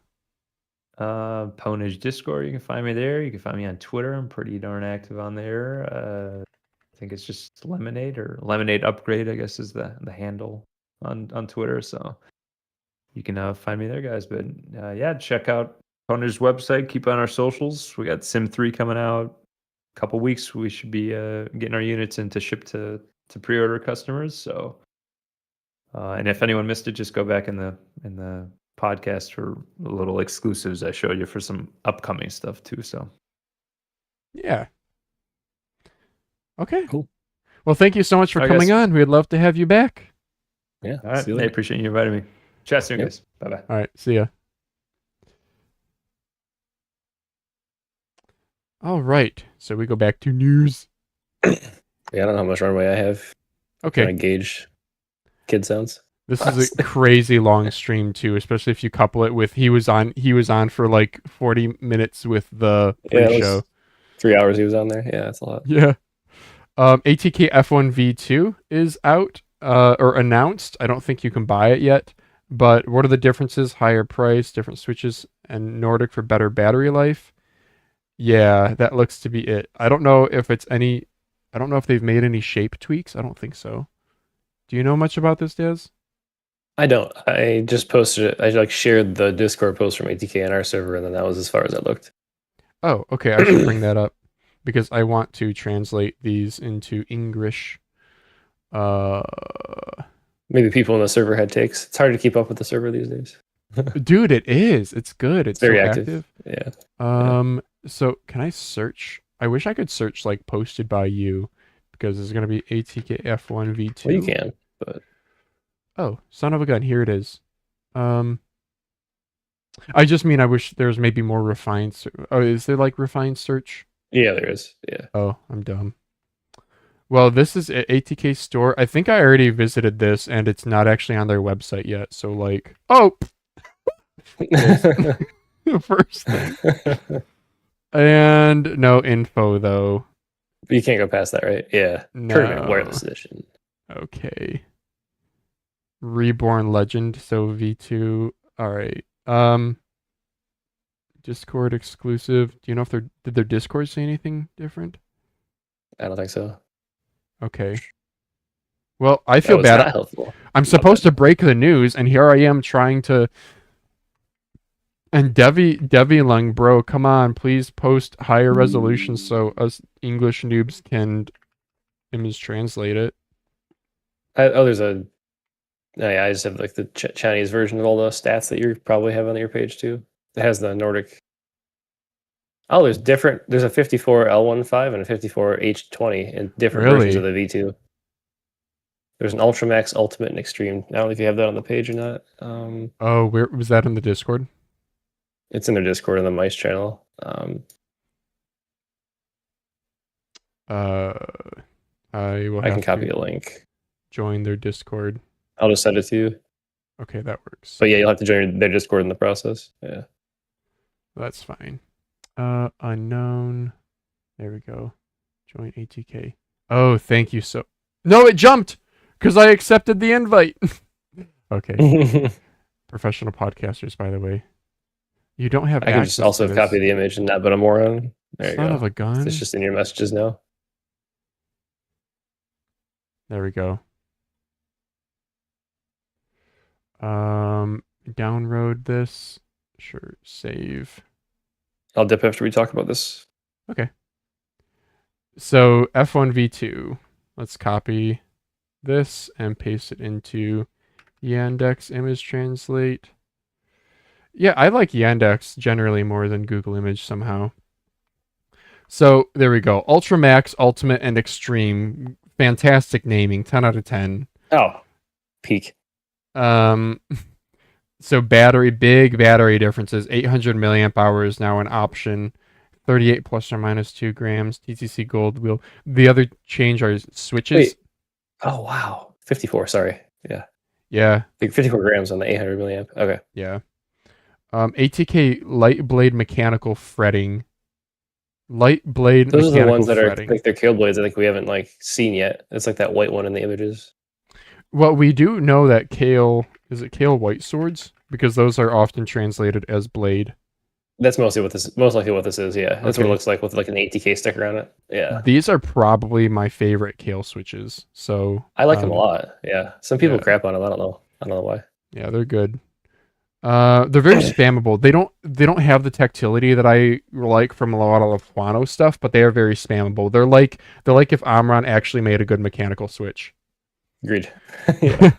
Pwnage Discord, you can find me there. You can find me on Twitter. I'm pretty darn active on there. I think it's just Lemonade or Lemonade Upgrade, I guess is the handle on Twitter. So you can find me there, guys. But yeah, check out Pwnage's website. Keep on our socials. We got Sim 3 coming out. A couple weeks. We should be getting our units in to ship to pre-order customers. So, and if anyone missed it, just go back in the podcast for little exclusives I showed you for some upcoming stuff too. So Yeah. Okay. Cool. Well, thank you so much for I coming guess- on. We'd love to have you back. Yeah. all right, see you I later. appreciate you inviting me. Chat soon, Yep. guys. Bye bye. All right. See ya. All right. So we go back to news. Yeah, I don't know how much runway I have. Okay. Trying to gauge kid sounds. This is a crazy long stream too, especially if you couple it with he was on for like 40 minutes with the Yeah, it pre-show. was 3 hours he was on there. Yeah, that's a lot. Yeah. ATK F1 V2 is out or announced. I don't think you can buy it yet. But what are the differences? Higher price, different switches, and Nordic for better battery life. Yeah, that looks to be it. I don't know if they've made any shape tweaks. I don't think so. Do you know much about this, Daz? I don't. I just posted it. I shared the Discord post from ATK on our server, and then that was as far as I looked. Oh, okay. I should bring that up because I want to translate these into English. Maybe people in the server had takes. It's hard to keep up with the server these days. Dude, it is. It's good. It's Very so active. Yeah. So can I search? I wish I could search like posted by you because there's gonna be ATK F1 V2. Well, you can, but Oh, son of a gun! Here it is. I just mean I wish there was maybe more refined. Oh, is there like refined search? yeah, there is. Yeah. Oh, I'm dumb. Well, this is at ATK store. I think I already visited this, and it's not actually on their website yet. So like, oh, the first thing. And no info though. You can't go past that, right? Yeah. No. Permanent wireless edition. Okay. Reborn Legend, so V2. All right. Discord exclusive. Do you know if did their Discord say anything different? I don't think so. Okay. Well, I feel That was bad. not helpful. I'm supposed to break the news, and here I am trying to. And Devi Lung, bro, come on, please post higher resolution so us English noobs can image translate it. There's a. Oh, yeah, I just have like the Chinese version of all the stats that you probably have on your page too. It has the Nordic. Oh, there's different. There's a 54 L15 and a 54 H20 in different versions of the V2. There's an Ultramax, Ultimate, and Extreme. I don't know if you have that on the page or not. Oh, where was that in the Discord? It's in their Discord on the Mice channel. I will. I have can copy to a link. join their Discord. I'll just send it to you. Okay, that works. But yeah, you'll have to join their Discord in the process. Yeah. That's fine. Unknown. There we go. Join ATK. Oh, thank you so. No, it jumped because I accepted the invite. Okay. Professional podcasters, by the way. You don't have. I can just also to copy the image and not put a moron. There you Son go. of a gun. It's just in your messages now. There we go. Download this. Sure. Save. I'll dip after we talk about this. Okay. So F1 V2. Let's copy this and paste it into Yandex image translate. Yeah, I like Yandex generally more than Google Image somehow. So there we go. Ultramax, Ultimate, and Extreme. Fantastic naming. 10 out of 10. Oh, peak. So big battery differences. 800 milliamp hours now an option. 38 plus or minus 2 grams. TTC gold wheel. The other change are switches. Wait. Oh, wow. 54, sorry. Yeah. Yeah. 54 grams on the 800 milliamp. Okay. Yeah. ATK light blade mechanical fretting. Light blade Those are the mechanical ones that fretting. are like they're kill blades. I think we haven't like seen yet. It's like that white one in the images. Well, we do know that Kale White Swords? Because those are often translated as blade. That's most likely what this is. Yeah, that's what Okay. it looks like with like an ATK sticker on it. Yeah, These are probably my favorite Kale switches. So I like them a lot. Yeah, some people yeah. crap on them. I don't know why. Yeah, they're good. They're very spammable. They don't have the tactility that I like from a lot of Pwnage stuff, but they are very spammable. They're like if Omron actually made a good mechanical switch. Agreed. Yeah.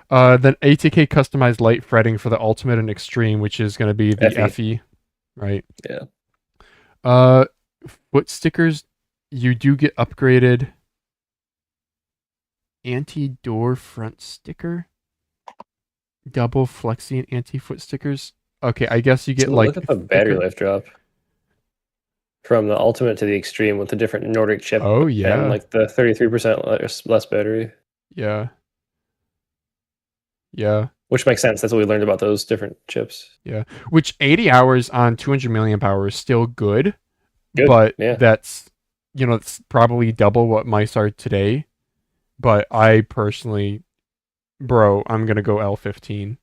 Then ATK customized light fretting for the ultimate and extreme, which is going to be the FE, right? Yeah. Foot stickers, you do get upgraded anti-door front sticker, double flexi and anti-foot stickers. Okay, I guess you get like look at the battery life drop from the ultimate to the extreme with the different Nordic chip. Oh yeah, and like the 33% less battery. Yeah. Yeah. Which makes sense. That's what we learned about those different chips. Yeah. Which 80 hours on 200 milliamp hours is still good. But yeah. That's, it's probably double what mice are today. But I personally, I'm going to go L15.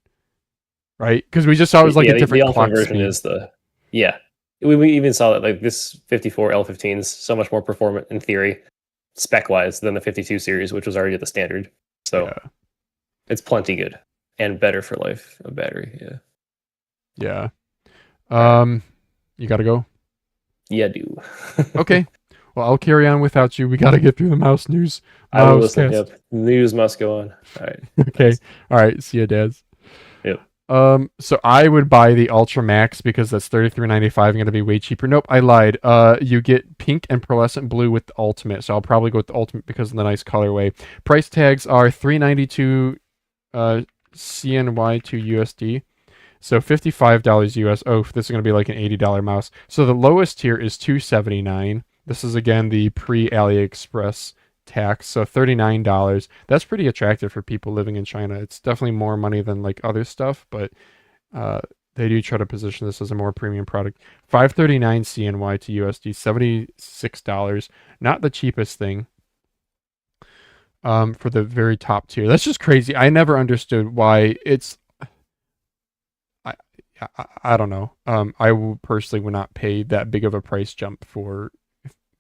Right? Because we just saw it was like a different the clock version speed. is we even saw that like this 54 L15 is so much more performant in theory, spec wise, than the 52 series, which was already at the standard. So it's plenty good and better for life of battery. Yeah. Yeah. You gotta go? Yeah, I do. Okay. Well, I'll carry on without you. We gotta get through the mouse news. I will listen. Yep. News must go on. All right. Okay. Thanks. All right. See you, Daz. Yep. So I would buy the Ultra Max because that's $33.95 and gonna be way cheaper. Nope, I lied. You get pink and pearlescent blue with the Ultimate, so I'll probably go with the Ultimate because of the nice colorway. Price tags are $392 CNY to USD, so $55 US. Oh, this is gonna be like an $80 mouse. So the lowest tier is $279. This is again the pre-AliExpress tax, so $39. That's pretty attractive for people living in China. It's definitely more money than like other stuff, but they do try to position this as a more premium product. $539 CNY to USD, $76. Not the cheapest thing. For the very top tier. That's just crazy. I never understood why it's. I don't know. I personally would not pay that big of a price jump for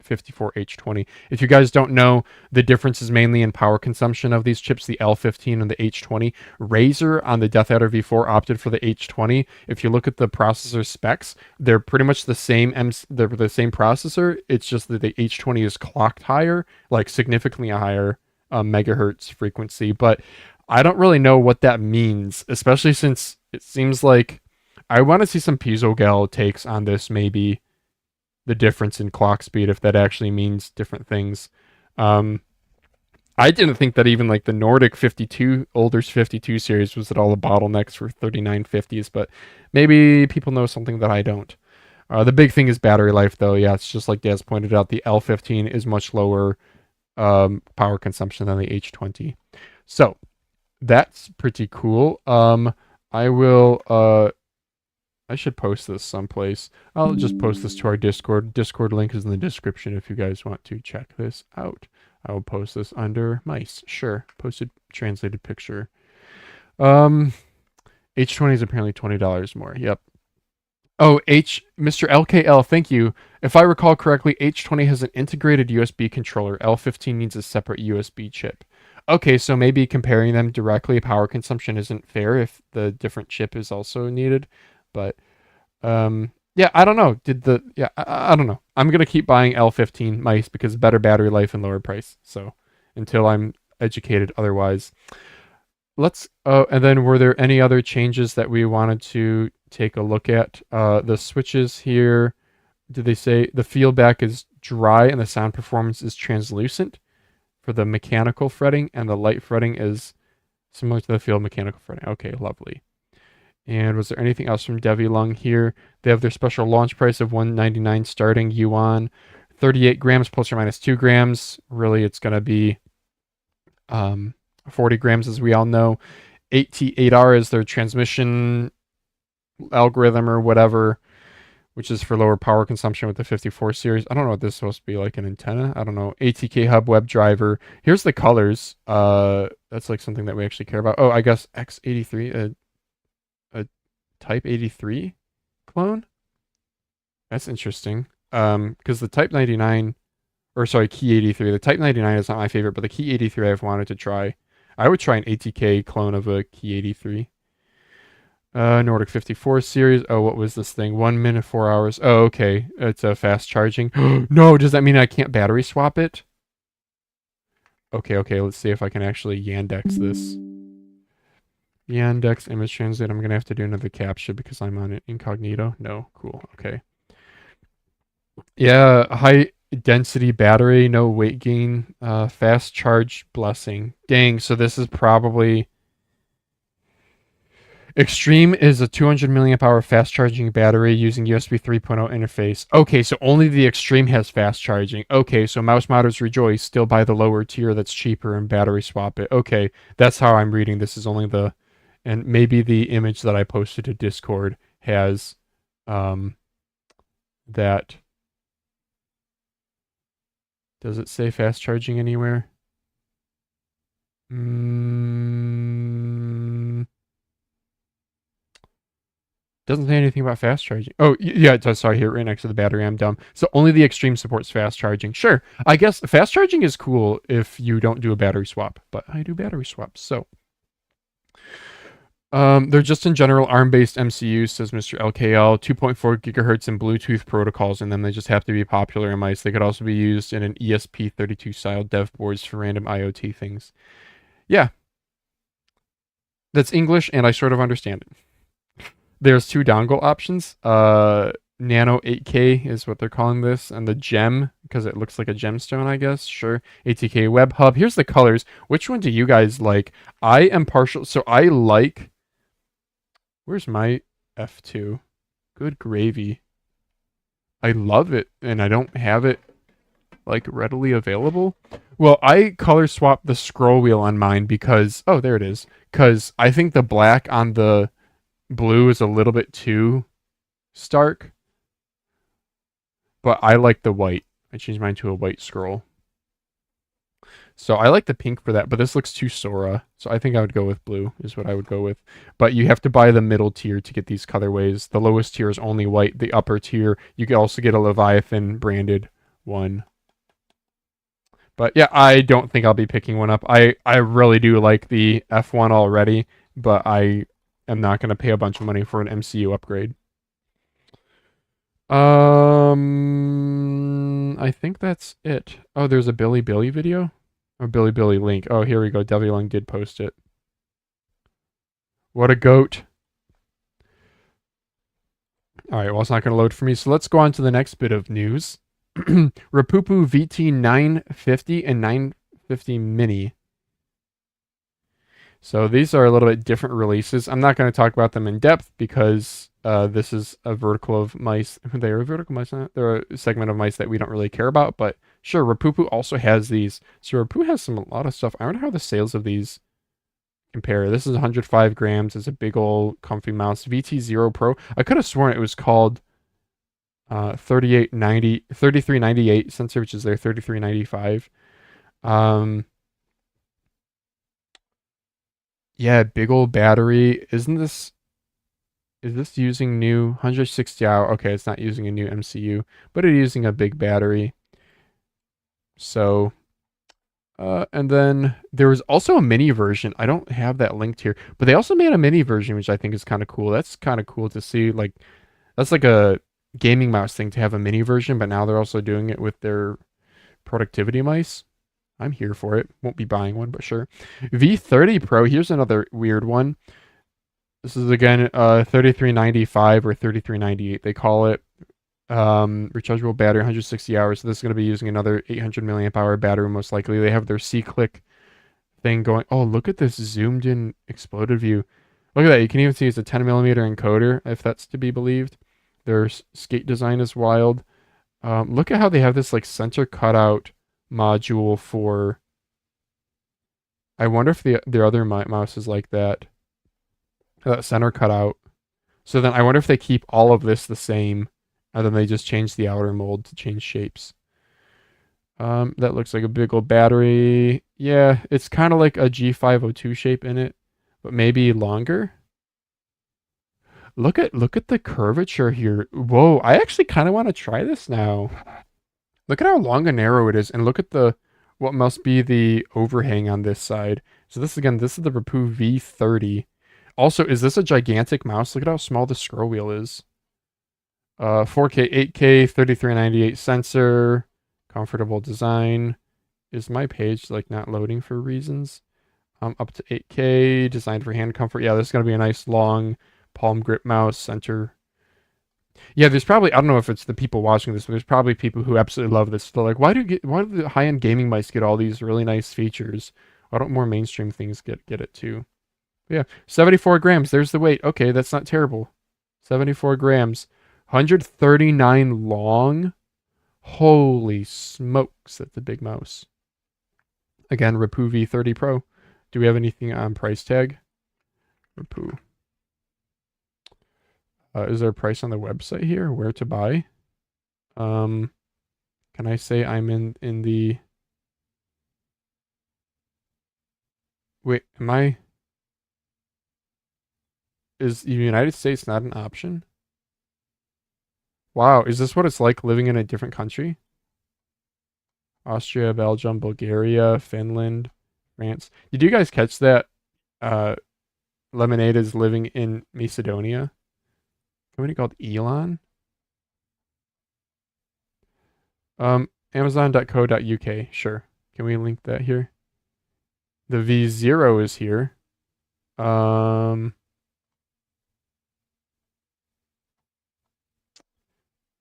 54H20. If you guys don't know, the difference is mainly in power consumption of these chips, the L15 and the H20. Razer on the Death Adder V4 opted for the H20. If you look at the processor specs, they're pretty much the same. They're the same processor. It's just that the H20 is clocked higher, like significantly higher megahertz frequency. But I don't really know what that means, especially since it seems like I want to see some PiezoGal takes on this, maybe. The difference in clock speed, if that actually means different things. I didn't think that even like the Nordic 52, Older's 52 series was at all the bottlenecks for 3950s, but maybe people know something that I don't. The big thing is battery life, though. Yeah, it's just like Daz pointed out, the L15 is much lower power consumption than the H20. So that's pretty cool. I should post this someplace. I'll just post this to our Discord. Discord link is in the description if you guys want to check this out. I will post this under mice. Sure. Posted translated picture. H20 is apparently $20 more. Yep. Oh, Mr. LKL, thank you. If I recall correctly, H20 has an integrated USB controller. L15 needs a separate USB chip. Okay, so maybe comparing them directly, power consumption isn't fair if the different chip is also needed. But yeah, I don't know. I don't know. I'm gonna keep buying L15 mice because better battery life and lower price. So until I'm educated otherwise, let's. And then were there any other changes that we wanted to take a look at? The switches here. Did they say the feedback is dry and the sound performance is translucent for the mechanical fretting, and the light fretting is similar to the field mechanical fretting? Okay, lovely. And was there anything else from Devylung here? They have their special launch price of $199 starting yuan, 38 grams plus or minus 2 grams. Really, it's going to be 40 grams, as we all know. 8T8R is their transmission algorithm or whatever, which is for lower power consumption with the 54 series. I don't know what this is supposed to be, like an antenna. I don't know. ATK Hub web driver. Here's the colors. That's like something that we actually care about. Oh, I guess X83. Type 83 clone? That's interesting. Because the Type 99, or sorry, Key 83. The Type 99 is not my favorite, but the Key 83 I've wanted to try. I would try an ATK clone of a Key 83. Nordic 54 series. Oh, what was this thing? 1 minute, 4 hours. Oh, okay. It's a fast charging. No, does that mean I can't battery swap it? Okay, let's see if I can actually Yandex this. Yandex image translate. I'm gonna have to do another captcha because I'm on it incognito. No, cool. Okay. Yeah, high density battery, no weight gain, fast charge blessing. Dang, so this is probably Extreme is a 200 milliamp hour fast charging battery using USB 3.0 interface. Okay, so only the Extreme has fast charging. Okay, so mouse modders rejoice, still buy the lower tier that's cheaper and battery swap it. Okay, that's how I'm reading. This is only the, and maybe the image that I posted to Discord has that. Does it say fast charging anywhere? Doesn't say anything about fast charging. Oh, yeah, it does. Sorry, here, right next to the battery. I'm dumb. So only the Extreme supports fast charging. Sure, I guess fast charging is cool if you don't do a battery swap, but I do battery swaps, so. They're just in general ARM-based MCUs, says Mr. LKL, 2.4 gigahertz and Bluetooth protocols in them. They just have to be popular in mice. They could also be used in an ESP32 style dev boards for random IoT things. Yeah. That's English, and I sort of understand it. There's 2 dongle options. Nano 8K is what they're calling this, and the gem, because it looks like a gemstone, I guess. Sure. ATK Web Hub. Here's the colors. Which one do you guys like? I am partial, so I like... Where's my F2? Good gravy. I love it, and I don't have it, like, readily available. Well, I color swapped the scroll wheel on mine because... Oh, there it is. Because I think the black on the blue is a little bit too stark. But I like the white. I changed mine to a white scroll. So I like the pink for that, but this looks too Sora. So I think I would go with blue is what I would go with. But you have to buy the middle tier to get these colorways. The lowest tier is only white. The upper tier, you can also get a Leviathan branded one. But yeah, I don't think I'll be picking one up. I really do like the F1 already, but I am not going to pay a bunch of money for an MCU upgrade. I think that's it. Oh, there's a Billy video? Or Billy link. Oh, here we go. Devilung did post it. What a goat. Alright, well, it's not going to load for me, so let's go on to the next bit of news. Rapoo VT 950 and 950 Mini. So these are a little bit different releases. I'm not going to talk about them in depth because this is a vertical of mice. They are a vertical mice. They're a segment of mice that we don't really care about. But sure, Rapoo also has these. So Rapoo has a lot of stuff. I wonder how the sales of these compare. This is 105 grams. It's a big old comfy mouse. VT0 Pro. I could have sworn it was called 3398 sensor, which is their 3395. Yeah, big old battery. Is this using new 160 hour? Okay, it's not using a new MCU, but it's using a big battery. So, and then there was also a mini version. I don't have that linked here, but they also made a mini version, which I think is kind of cool. That's kind of cool to see. Like, that's like a gaming mouse thing to have a mini version, but now they're also doing it with their productivity mice. I'm here for it. Won't be buying one, but sure. V30 Pro. Here's another weird one. This is again 3395 or 3398. They call it rechargeable battery, 160 hours. So this is going to be using another 800 milliamp hour battery most likely. They have their C-click thing going. Oh, look at this zoomed in exploded view. Look at that. You can even see it's a 10 millimeter encoder, if that's to be believed. Their skate design is wild. Look at how they have this like center cutout module for... I wonder if the other mouse is like that. That center cutout. So then I wonder if they keep all of this the same, and then they just change the outer mold to change shapes. That looks like a big old battery. Yeah, it's kind of like a G502 shape in it, but maybe longer. Look at the curvature here. Whoa, I actually kind of want to try this now. Look at how long and narrow it is, and look at what must be the overhang on this side. So this is the Rapoo V30. Also, is this a gigantic mouse? Look at how small the scroll wheel is. 4K, 8K, 3398 sensor, comfortable design. Is my page like not loading for reasons? Up to 8K, designed for hand comfort. Yeah, this is gonna be a nice long palm grip mouse center. Yeah, there's probably, I don't know if it's the people watching this, but there's probably people who absolutely love this. They're like, why do the high-end gaming mice get all these really nice features? Why don't more mainstream things get it too? But yeah, 74 grams. There's the weight. Okay, that's not terrible. 74 grams. 139 long. Holy smokes, that's a big mouse. Again, Rapoo V30 Pro. Do we have anything on price tag? Rapoo. Is there a price on the website here? Where to buy? Can I say I'm in the... Wait, am I... Is the United States not an option? Wow, is this what it's like living in a different country? Austria, Belgium, Bulgaria, Finland, France. Did you guys catch that Lemonade is living in Macedonia? Company called Elon? Amazon.co.uk. Sure. Can we link that here? The V0 is here.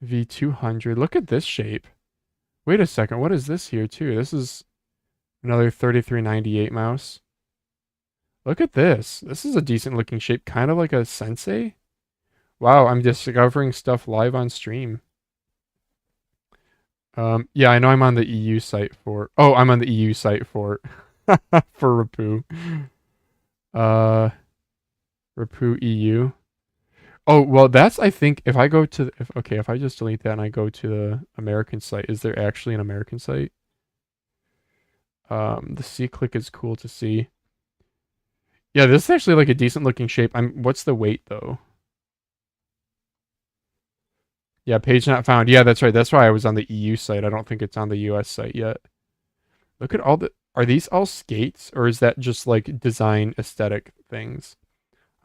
V200. Look at this shape. Wait a second. What is this here too? This is another 3398 mouse. Look at this. This is a decent looking shape. Kind of like a Sensei. Wow, I'm discovering stuff live on stream. Yeah, I know I'm on the EU site for... Oh, I'm on the EU site for... for Rapoo. Rapoo EU. Oh, well, that's, I think, if I go to... if I just delete that and I go to the American site, is there actually an American site? The C-click is cool to see. Yeah, this is actually like a decent looking shape. What's the weight, though? Yeah, page not found. Yeah, that's right. That's why I was on the EU site. I don't think it's on the US site yet. Look at all the... Are these all skates? Or is that just like design aesthetic things?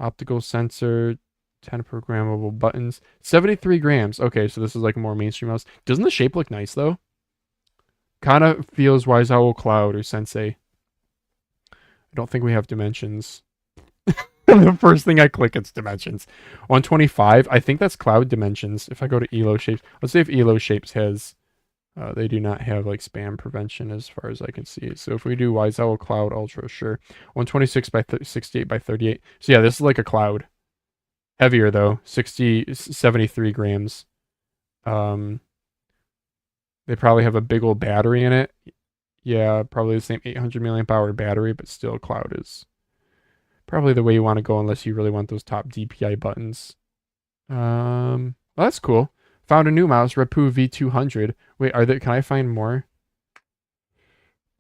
Optical sensor, 10 programmable buttons. 73 grams. Okay, so this is like a more mainstream mouse. Doesn't the shape look nice, though? Kind of feels Wise Owl Cloud or Sensei. I don't think we have dimensions. The first thing I click, it's dimensions. 125, I think that's cloud dimensions. If I go to Elo Shapes, let's see if Elo Shapes has, they do not have like spam prevention as far as I can see. So if we do Wise Owl Cloud Ultra, sure. 126 by 68 by 38. So yeah, this is like a cloud. Heavier though, 73 grams. They probably have a big old battery in it. Yeah, probably the same 800 milliamp hour battery, but still cloud is probably the way you want to go unless you really want those top DPI buttons. Well, that's cool. Found a new mouse, Rapoo V200. Wait, can I find more?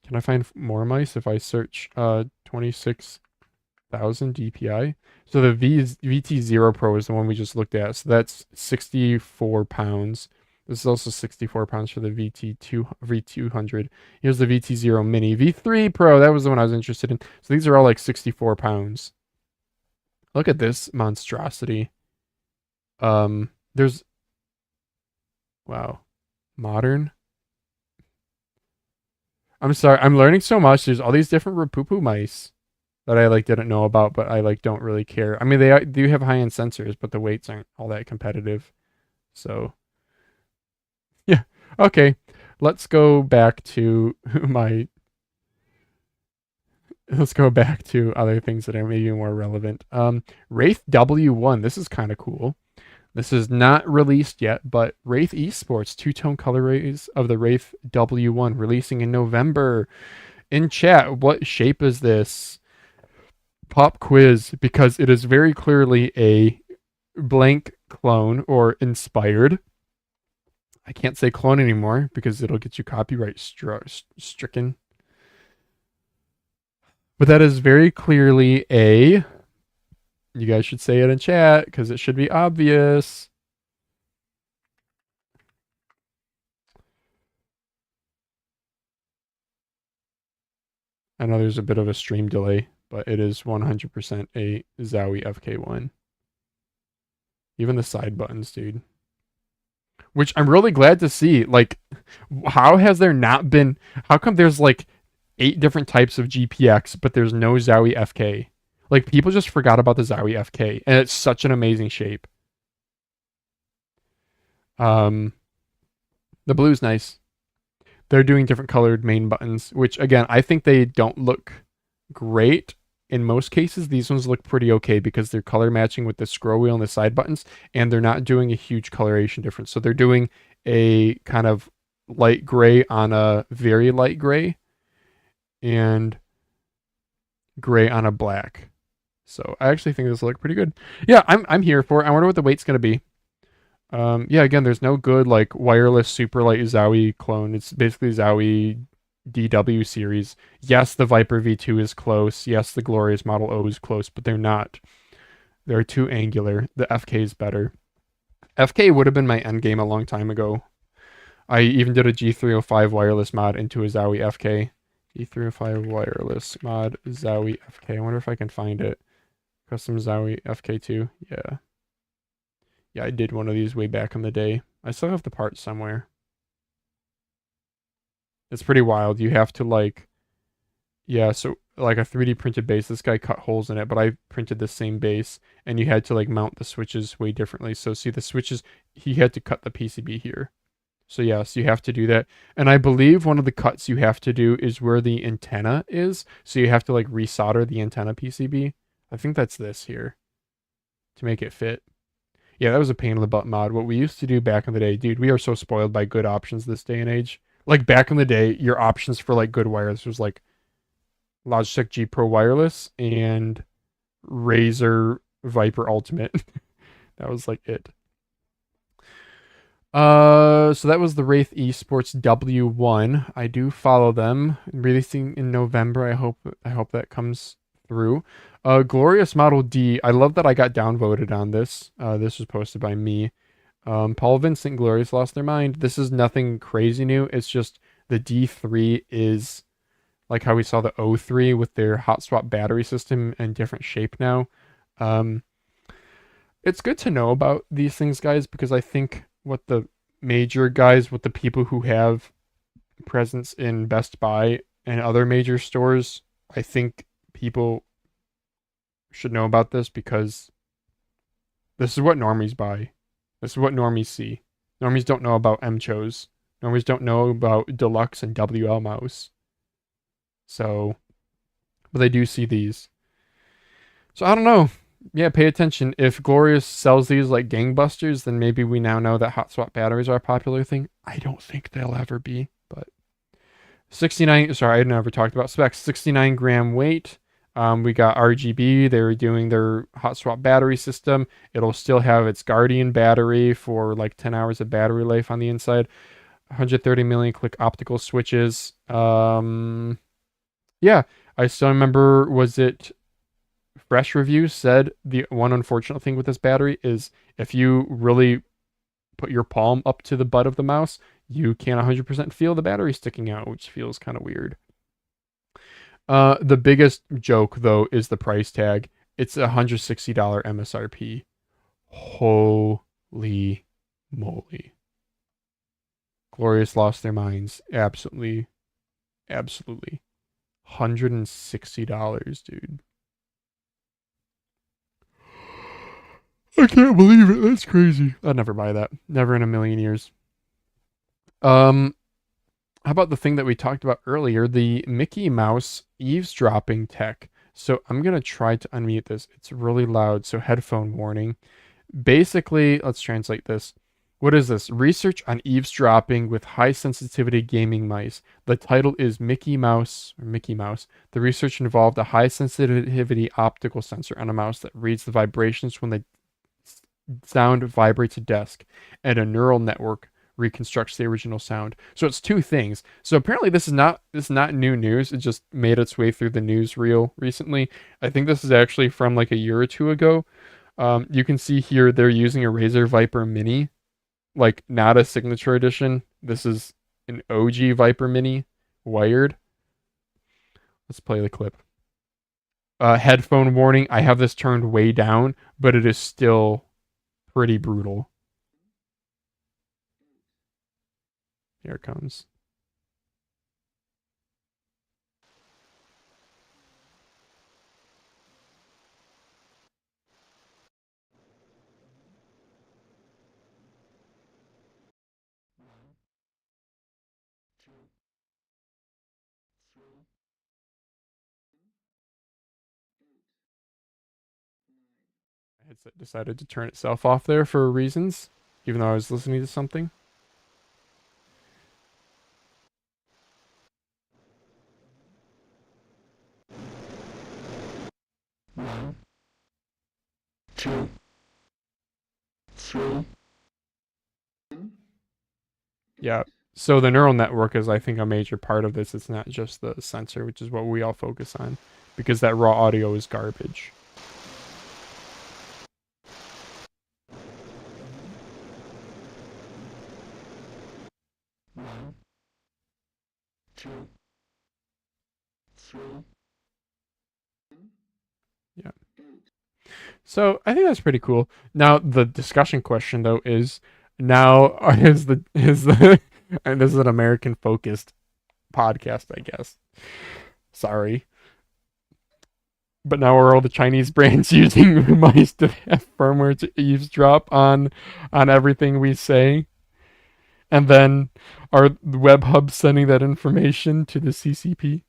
Can I find more mice if I search 26,000 DPI? So the VT0 Pro is the one we just looked at. So that's 64 pounds. This is also 64 pounds for the V200. Here's the VT0 Mini. V3 Pro, that was the one I was interested in. So these are all like 64 pounds. Look at this monstrosity. There's... Wow. Modern. I'm sorry, I'm learning so much. There's all these different Rapoo mice that I like didn't know about, but I like don't really care. I mean, they do have high-end sensors, but the weights aren't all that competitive. So... Yeah, okay. Let's go back to let's go back to other things that are maybe more relevant. Wraith W1, this is kind of cool. This is not released yet, but Wraith Esports, two-tone colorways of the Wraith W1 releasing in November. In chat, what shape is this? Pop quiz, because it is very clearly a blank clone or inspired. I can't say clone anymore because it'll get you copyright stricken. But that is very clearly a You guys should say it in chat because it should be obvious. I know there's a bit of a stream delay, but it is 100% a Zowie FK1. Even the side buttons, dude. Which I'm really glad to see. Like, how has there not been... How come there's like 8 different types of GPX, but there's no Zowie FK? Like, people just forgot about the Zowie FK, and it's such an amazing shape. The blue's nice. They're doing different colored main buttons, which, again, I think they don't look great. In most cases, these ones look pretty okay because they're color matching with the scroll wheel and the side buttons, and they're not doing a huge coloration difference. So they're doing a kind of light gray on a very light gray, and gray on a black. So I actually think this will look pretty good. Yeah, I'm here for it. I wonder what the weight's going to be. Yeah, again, there's no good like wireless super light Zowie clone. It's basically Zowie DW series. Yes, the Viper V2 is close. Yes, the Glorious Model O is close, but they're not. They're too angular. The FK is better. FK would have been my end game a long time ago. I even did a G305 wireless mod into a Zowie FK. G305 wireless mod Zowie FK. I wonder if I can find it. Custom Zowie FK2. Yeah. Yeah, I did one of these way back in the day. I still have the parts somewhere. It's pretty wild. You have to like... Yeah, so like a 3D printed base. This guy cut holes in it, but I printed the same base. And you had to like mount the switches way differently. So see the switches, he had to cut the PCB here. So yes, you have to do that. And I believe one of the cuts you have to do is where the antenna is. So you have to like resolder the antenna PCB. I think that's this here to make it fit. Yeah, that was a pain in the butt mod. What we used to do back in the day, dude, we are so spoiled by good options this day and age. Like back in the day, your options for like good wireless was like Logitech G Pro wireless and Razer Viper Ultimate. That was like it. So that was the Wraith Esports W1. I do follow them, releasing in November. I hope that comes through. Glorious Model D. I love that I got downvoted on this. This was posted by me. Paul Vincent Glorious lost their mind. This is nothing crazy new. It's just the D3 is like how we saw the O3 with their hot swap battery system and different shape now. It's good to know about these things, guys, because I think what the major guys, what the people who have presence in Best Buy and other major stores, I think people should know about this because this is what normies buy. This is what normies see. Normies don't know about MCHOs. Normies don't know about Deluxe and WL mouse. So, but they do see these. So I don't know. Yeah, pay attention. If Glorious sells these like gangbusters, then maybe we now know that hot swap batteries are a popular thing. I don't think they'll ever be, but 69, sorry, I never talked about specs. 69 gram weight. We got RGB. They're doing their hot swap battery system. It'll still have its Guardian battery for like 10 hours of battery life on the inside. 130 million click optical switches. Yeah, I still remember, was it Fresh Review said the one unfortunate thing with this battery is if you really put your palm up to the butt of the mouse, you can't 100% feel the battery sticking out, which feels kind of weird. The biggest joke, though, is the price tag. It's $160 MSRP. Holy moly. Glorious lost their minds. Absolutely. Absolutely. $160, dude. I can't believe it. That's crazy. I'd never buy that. Never in a million years. How about the thing that we talked about earlier, the Mickey Mouse eavesdropping tech? So I'm going to try to unmute this. It's really loud, so headphone warning. Basically, let's translate this. What is this? Research on eavesdropping with high sensitivity gaming mice. The title is Mickey Mouse. The research involved a high sensitivity optical sensor on a mouse that reads the vibrations when the sound vibrates a desk, and a neural network reconstructs the original sound. So it's two things. So apparently this is not new news. It just made its way through the newsreel recently. I think this is actually from like a year or two ago. You can see here they're using a Razer Viper Mini, like not a signature edition. This is an OG Viper Mini wired. Let's play the clip. Headphone warning. I have this turned way down, but it is still pretty brutal. Here it comes. My headset decided to turn itself off there for reasons, even though I was listening to something. Yeah, so the neural network is, I think, a major part of this. It's not just the sensor, which is what we all focus on, because that raw audio is garbage. Yeah. So I think that's pretty cool. Now the discussion question though is, now is the and this is an American focused podcast, I guess. Sorry. But now are all the Chinese brands using mice to have firmware to eavesdrop on everything we say? And then are the web hubs sending that information to the CCP?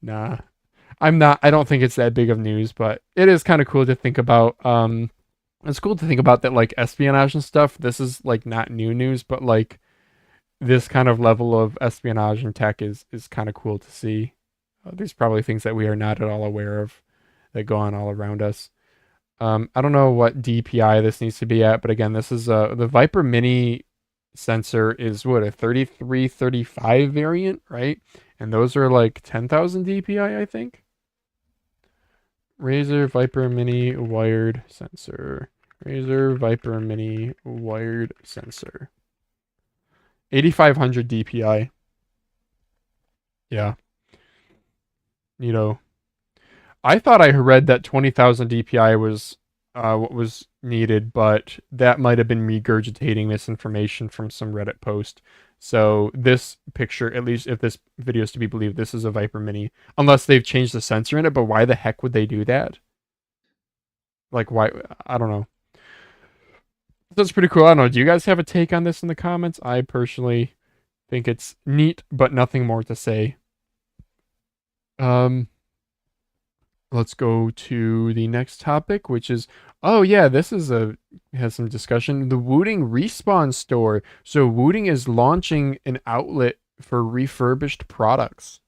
Nah. I don't think it's that big of news, but it is kind of cool to think about. It's cool to think about that, like, espionage and stuff. This is like not new news, but like this kind of level of espionage and tech is kind of cool to see. There's probably things that we are not at all aware of that go on all around us. I don't know what DPI this needs to be at, but again, this is the Viper Mini sensor is what, a 3335 variant, right? And those are like 10,000 DPI, I think. Razer Viper Mini wired sensor. Razer Viper Mini wired sensor. 8500 DPI. Yeah. You know, I thought I read that 20,000 DPI was what was needed, but that might have been regurgitating this information from some Reddit post. So this picture, at least if this video is to be believed, this is a Viper Mini. Unless they've changed the sensor in it, but why the heck would they do that? Like, why? I don't know. That's pretty cool. I don't know. Do you guys have a take on this in the comments? I personally think it's neat, but nothing more to say. Let's go to the next topic, which is, oh yeah, this is has some discussion. The Wooting Respawn store. So Wooting is launching an outlet for refurbished products.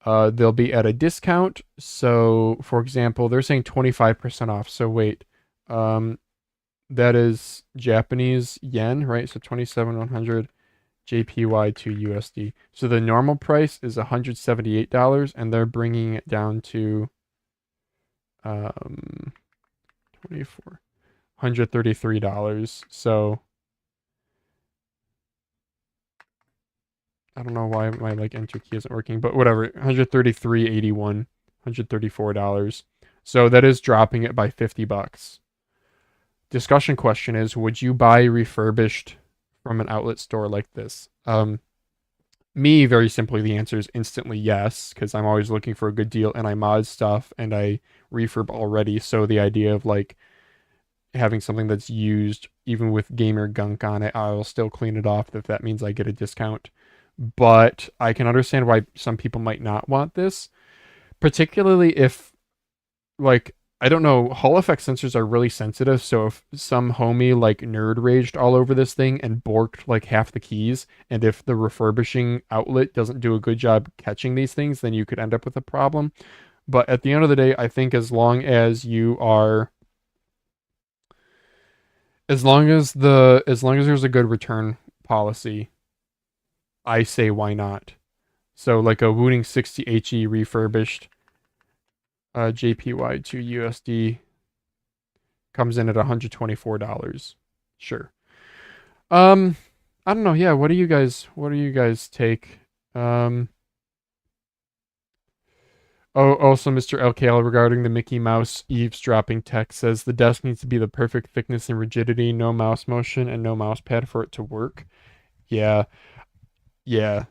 They'll be at a discount. So, for example, they're saying 25% off. So wait, that is Japanese yen, right? So 27,100 JPY to USD. So the normal price is $178, and they're bringing it down to 24 $133. So I don't know why my like enter key isn't working, but whatever. $133.81, $134. So that is dropping it by $50. Discussion question is, would you buy refurbished from an outlet store like this? Me, very simply, the answer is instantly yes, because I'm always looking for a good deal, and I mod stuff and I refurb already. So the idea of like having something that's used, even with gamer gunk on it, I'll still clean it off if that means I get a discount. But I can understand why some people might not want this, particularly if, like, I don't know, Hall effect sensors are really sensitive, so if some homie like nerd raged all over this thing and borked like half the keys, and if the refurbishing outlet doesn't do a good job catching these things, then you could end up with a problem. But at the end of the day, I think as long as you are As long as there's a good return policy, I say why not. So like a Wooting 60 HE refurbished JPY to USD comes in at $124. Sure. I don't know. Yeah, what do you guys take? Also, Mr. LKL regarding the Mickey Mouse eavesdropping text says the desk needs to be the perfect thickness and rigidity, no mouse motion, and no mouse pad for it to work. Yeah, yeah.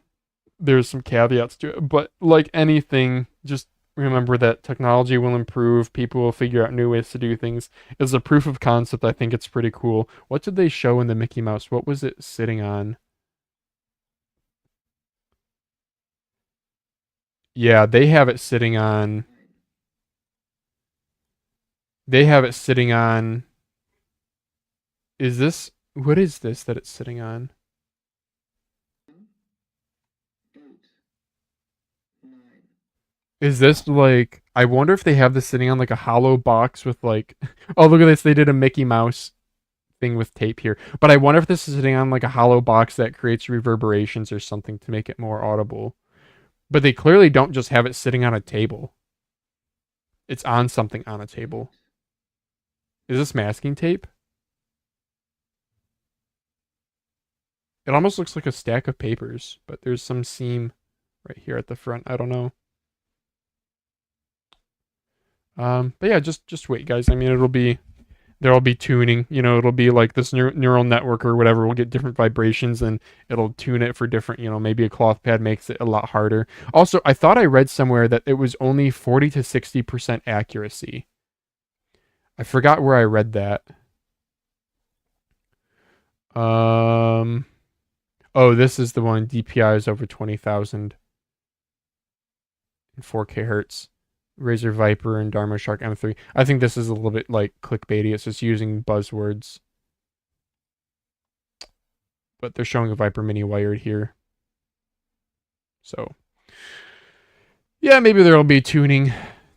There's some caveats to it, but like anything, just remember that technology will improve. People will figure out new ways to do things. As a proof of concept, I think it's pretty cool. What did they show in the Mickey Mouse? What was it sitting on? Yeah, they have it sitting on. They have it sitting on. Is this. What is this that it's sitting on? Is this like. I wonder if they have this sitting on like a hollow box with like. Oh, look at this. They did a Mickey Mouse thing with tape here. But I wonder if this is sitting on like a hollow box that creates reverberations or something to make it more audible. But they clearly don't just have it sitting on a table. It's on something on a table. Is this masking tape? It almost looks like a stack of papers, but there's some seam right here at the front. I don't know. But yeah, just wait, guys. I mean, there'll be tuning. You know, it'll be like this neural network or whatever will get different vibrations and it'll tune it for different. You know, maybe a cloth pad makes it a lot harder. Also, I thought I read somewhere that it was only 40 to 60% accuracy. I forgot where I read that. Oh, this is the one. DPI is over 20,000 in 4K hertz. Razer Viper and Dharma Shark M3. I think this is a little bit like clickbaity. It's just using buzzwords. But they're showing a Viper Mini wired here. So, yeah, maybe there'll be tuning to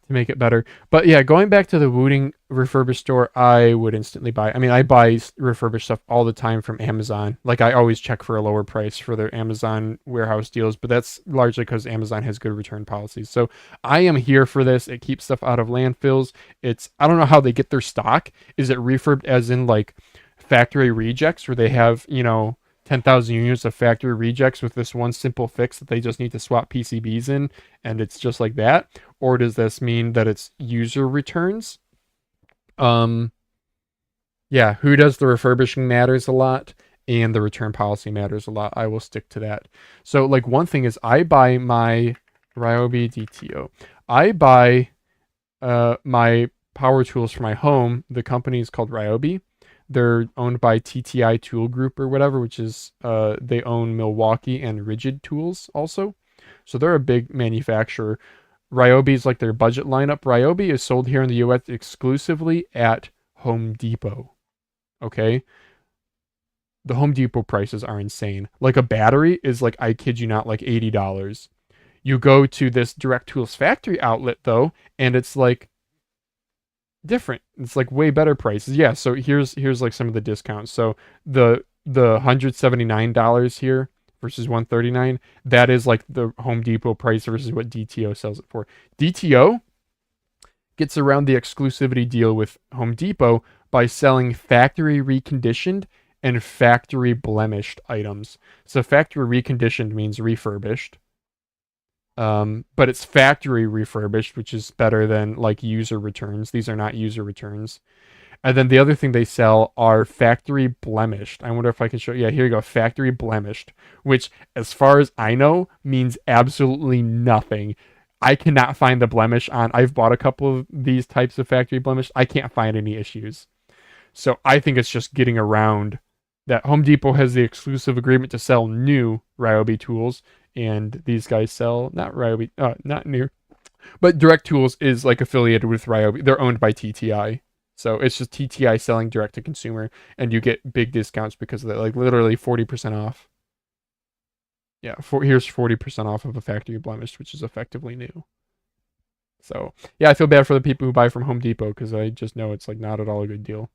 make it better. But yeah, going back to the Wooting refurbished store, I would instantly buy. I mean, I buy refurbished stuff all the time from Amazon. Like, I always check for a lower price for their Amazon warehouse deals, but that's largely because Amazon has good return policies. So I am here for this. It keeps stuff out of landfills. I don't know how they get their stock. Is it refurbed as in like factory rejects where they have, 10,000 units of factory rejects with this one simple fix that they just need to swap PCBs in, and it's just like that? Or does this mean that it's user returns? Yeah, who does the refurbishing matters a lot, and the return policy matters a lot. I will stick to that. So, like, one thing is I buy my Ryobi DTO. I buy my power tools for my home. The company is called Ryobi. They're owned by TTI Tool Group or whatever, which is they own Milwaukee and Rigid Tools also. So they're a big manufacturer. Ryobi is like their budget lineup. Ryobi is sold here in the US exclusively at Home Depot. Okay? The Home Depot prices are insane. Like a battery is like, I kid you not, like $80. You go to this Direct Tools factory outlet though, and it's like different. It's like way better prices. Yeah, so here's like some of the discounts. So the $179 here versus $139, that is like the Home Depot price versus what DTO sells it for. DTO gets around the exclusivity deal with Home Depot by selling factory reconditioned and factory blemished items. So factory reconditioned means refurbished. But it's factory refurbished, which is better than like user returns. These are not user returns. And then the other thing they sell are factory blemished. I wonder if I can show. Yeah, here you go. Factory blemished, which as far as I know means absolutely nothing. I cannot find the blemish on. I've bought a couple of these types of factory blemished. I can't find any issues. So I think it's just getting around that Home Depot has the exclusive agreement to sell new Ryobi tools. And these guys sell not Ryobi, not new, but Direct Tools is like affiliated with Ryobi. They're owned by TTI, so it's just TTI selling direct to consumer, and you get big discounts because of that, like literally 40% off. Yeah, here's 40% off of a factory blemished, which is effectively new. So yeah, I feel bad for the people who buy from Home Depot because I just know it's like not at all a good deal.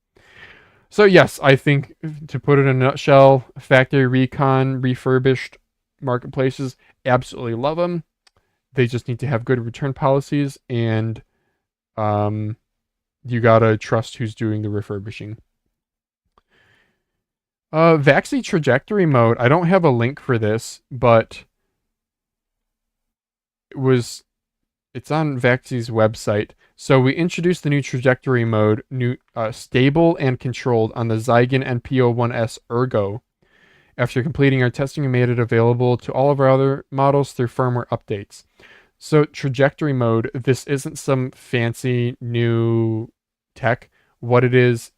So yes, I think to put it in a nutshell, factory recon, refurbished marketplaces, absolutely love them. They just need to have good return policies, and you gotta trust who's doing the refurbishing. Vaxee trajectory mode. I don't have a link for this, but it's on Vaxee's website. So we introduced the new trajectory mode, stable and controlled on the Zygon NPO1S Ergo. After completing our testing, we made it available to all of our other models through firmware updates. So trajectory mode, this isn't some fancy new tech. What it is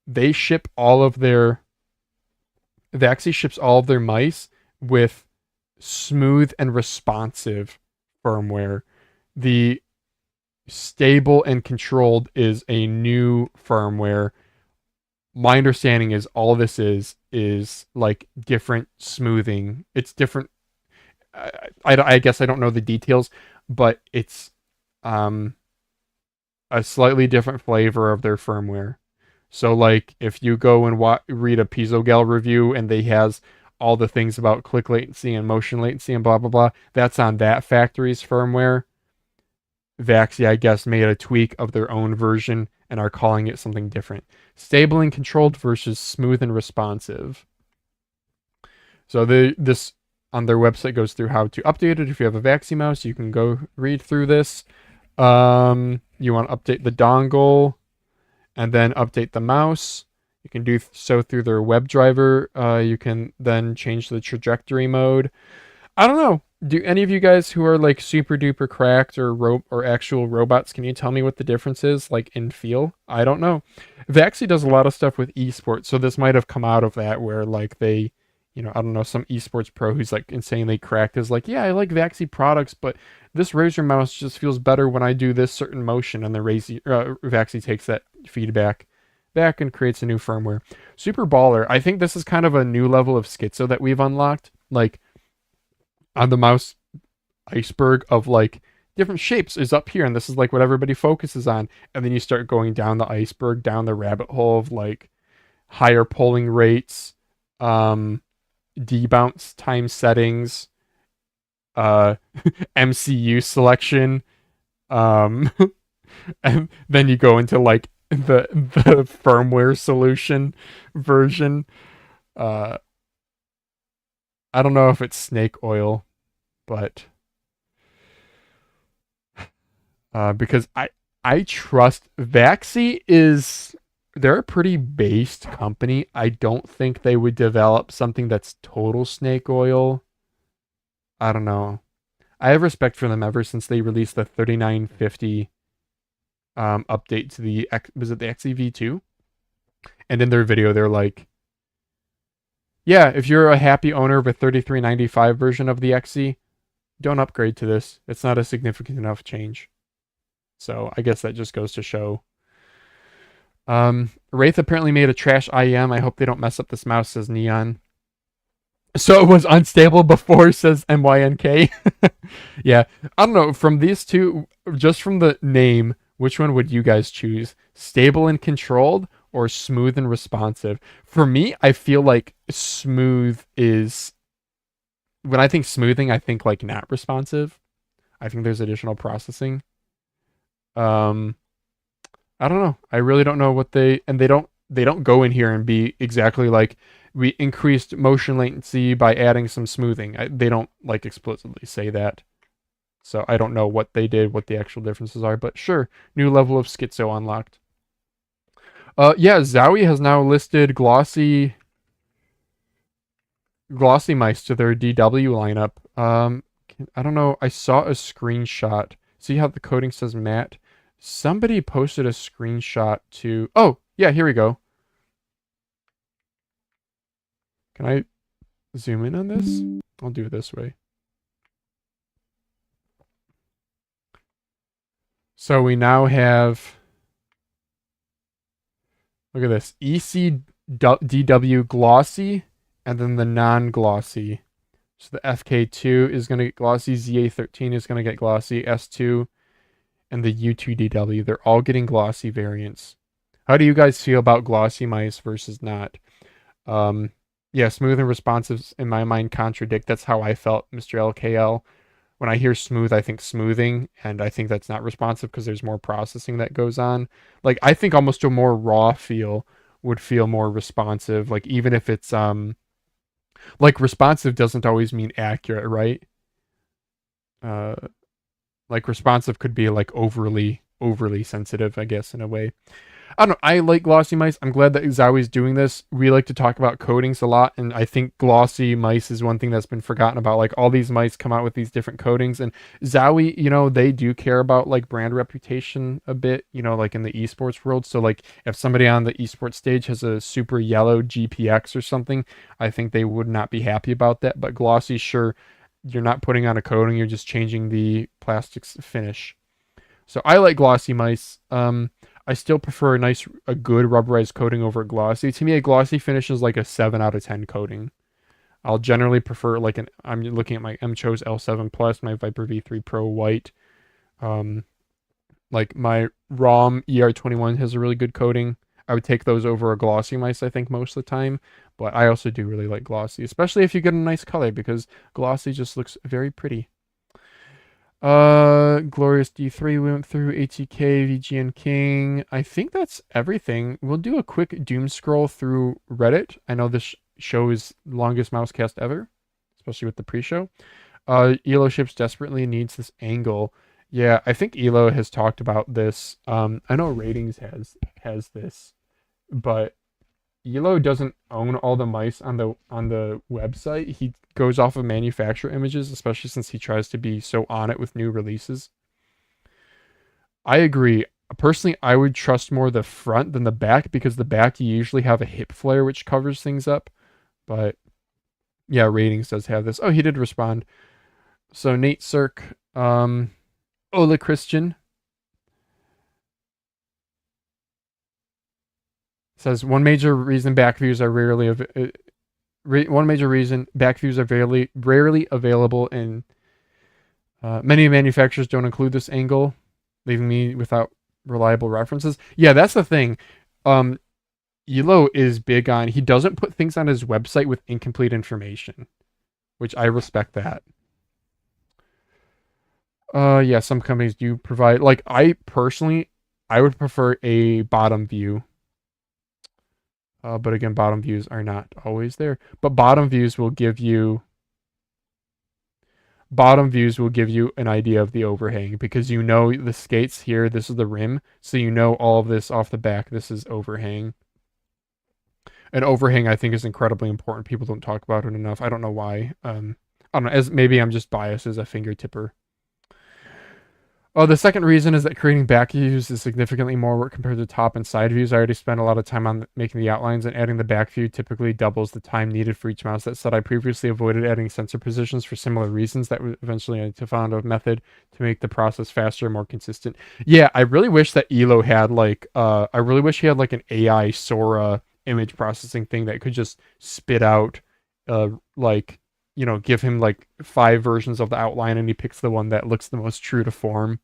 they ship all of their Vaxee ships all of their mice with smooth and responsive firmware. The stable and controlled is a new firmware. My understanding is all this is like different smoothing. It's different. I guess I don't know the details, but it's a slightly different flavor of their firmware. So like if you go and read a PiezoGal review and they has all the things about click latency and motion latency and blah blah blah, that's on that factory's firmware. Vaxee, I guess, made a tweak of their own version and are calling it something different. Stable and controlled versus smooth and responsive. So this on their website goes through how to update it. If you have a Vaxee mouse, you can go read through this. You want to update the dongle and then update the mouse. You can do so through their WebDriver. You can then change the trajectory mode. I don't know. Do any of you guys who are like super duper cracked or actual robots, can you tell me what the difference is like in feel? I don't know. Vaxee does a lot of stuff with esports, so this might have come out of that where like they, I don't know, some esports pro who's like insanely cracked is like, yeah, I like Vaxee products, but this Razer mouse just feels better when I do this certain motion, and the Vaxee takes that feedback back and creates a new firmware. Super baller. I think this is kind of a new level of schizo that we've unlocked. Like on the mouse iceberg of like different shapes is up here, and this is like what everybody focuses on, and then you start going down the iceberg, down the rabbit hole of like higher polling rates, debounce time settings, MCU selection, and then you go into like the firmware solution version. I don't know if it's snake oil, but because I trust Vaxee they're a pretty based company. I don't think they would develop something that's total snake oil. I don't know. I have respect for them ever since they released the 3950 update to the was it the XEV2? And in their video, they're like, yeah, if you're a happy owner of a 3395 version of the XE, don't upgrade to this. It's not a significant enough change. So I guess that just goes to show. Wraith apparently made a trash IEM. I hope they don't mess up this mouse, says Neon. So it was unstable before, says MYNK. Yeah, I don't know. From these two, just from the name, which one would you guys choose? Stable and controlled or smooth and responsive? For me, I feel like smooth is... When I think smoothing, I think like not responsive. I think there's additional processing. I don't know. I really don't know what they don't go in here and be exactly like we increased motion latency by adding some smoothing. They don't like explicitly say that. So I don't know what they did, what the actual differences are, but sure, new level of schizo unlocked. Yeah, Zowie has now listed glossy mice to their DW lineup. I don't know. I saw a screenshot. See how the coding says matte? Somebody posted a screenshot to... Oh, yeah, here we go. Can I zoom in on this? I'll do it this way. So we now have... Look at this. ECDW glossy, and then the non-glossy. So the FK2 is going to get glossy, ZA13 is going to get glossy, S2, and the U2DW. They're all getting glossy variants. How do you guys feel about glossy mice versus not? Yeah, smooth and responsive in my mind contradict. That's how I felt, Mr. LKL. When I hear smooth, I think smoothing, and I think that's not responsive because there's more processing that goes on. Like, I think almost a more raw feel would feel more responsive. Like, even if it's like responsive doesn't always mean accurate, right? Like responsive could be like overly sensitive, I guess, in a way. I don't know. I like glossy mice. I'm glad that Zowie's doing this. We like to talk about coatings a lot, and I think glossy mice is one thing that's been forgotten about. Like, all these mice come out with these different coatings, and Zowie, you know, they do care about like brand reputation a bit, you know, like in the esports world. So like if somebody on the esports stage has a super yellow GPX or something, I think they would not be happy about that. But glossy, sure, you're not putting on a coating, you're just changing the plastics finish. So I like glossy mice. I still prefer a good rubberized coating over a glossy. To me, a glossy finish is like a 7 out of 10 coating. I'll generally prefer like I'm looking at my MCHO's L7 Plus, my Viper V3 Pro White. Like my ROM ER21 has a really good coating. I would take those over a glossy mice, I think, most of the time. But I also do really like glossy, especially if you get a nice color, because glossy just looks very pretty. Glorious D3 we went through, ATK, VGN King. I think that's everything. We'll do a quick doom scroll through Reddit. I know this show is longest mousecast ever, especially with the pre-show. Elo Ships desperately needs this angle. Yeah, I think Elo has talked about this. I know Ratings has this, but Elo doesn't own all the mice on the website. He goes off of manufacturer images, especially since he tries to be so on it with new releases. I agree. Personally, I would trust more the front than the back, because the back you usually have a hip flare which covers things up. But yeah, Ratings does have this. Oh, he did respond. So Nate Cirque, Ola Christian says one major reason back views are rarely rarely available, and many manufacturers don't include this angle, leaving me without reliable references. Yeah, that's the thing. Elo is big on, he doesn't put things on his website with incomplete information, which I respect that. Yeah, some companies do provide, like, I personally, I would prefer a bottom view. But again, bottom views are not always there. But bottom views will give you an idea of the overhang, because you know the skates here, this is the rim, so you know all of this off the back, this is overhang. And overhang, I think, is incredibly important. People don't talk about it enough. I don't know why. I don't know, as maybe I'm just biased as a fingertipper. Oh, the second reason is that creating back views is significantly more work compared to top and side views. I already spent a lot of time on making the outlines, and adding the back view typically doubles the time needed for each mouse. That said, I previously avoided adding sensor positions for similar reasons. That eventually I found a method to make the process faster and more consistent. Yeah, I really wish that Elo had like, I really wish he had like an AI Sora image processing thing that could just spit out, like, you know, give him like 5 versions of the outline and he picks the one that looks the most true to form.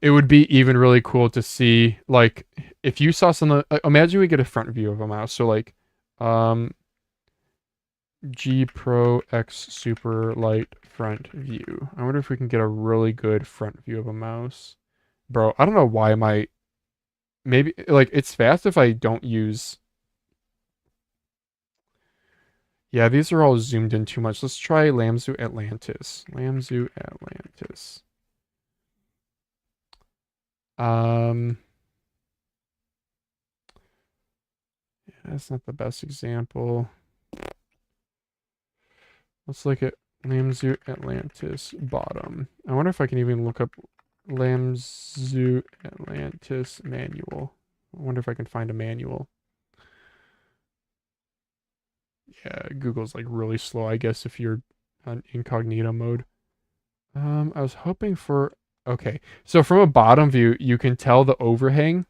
It would be even really cool to see, like, if you saw some, imagine we get a front view of a mouse. So like, G Pro X Super Light front view. I wonder if we can get a really good front view of a mouse. Bro, I don't know why maybe, like, it's fast if I don't use. Yeah, these are all zoomed in too much. Let's try Lamzoo Atlantis. Lamzoo Atlantis. Yeah, that's not the best example. Let's look at Lamzoo Atlantis bottom. I wonder if I can even look up Lamzoo Atlantis manual. I wonder if I can find a manual. Yeah, Google's like really slow, I guess, if you're on incognito mode. I was hoping for, okay. So from a bottom view, you can tell the overhang,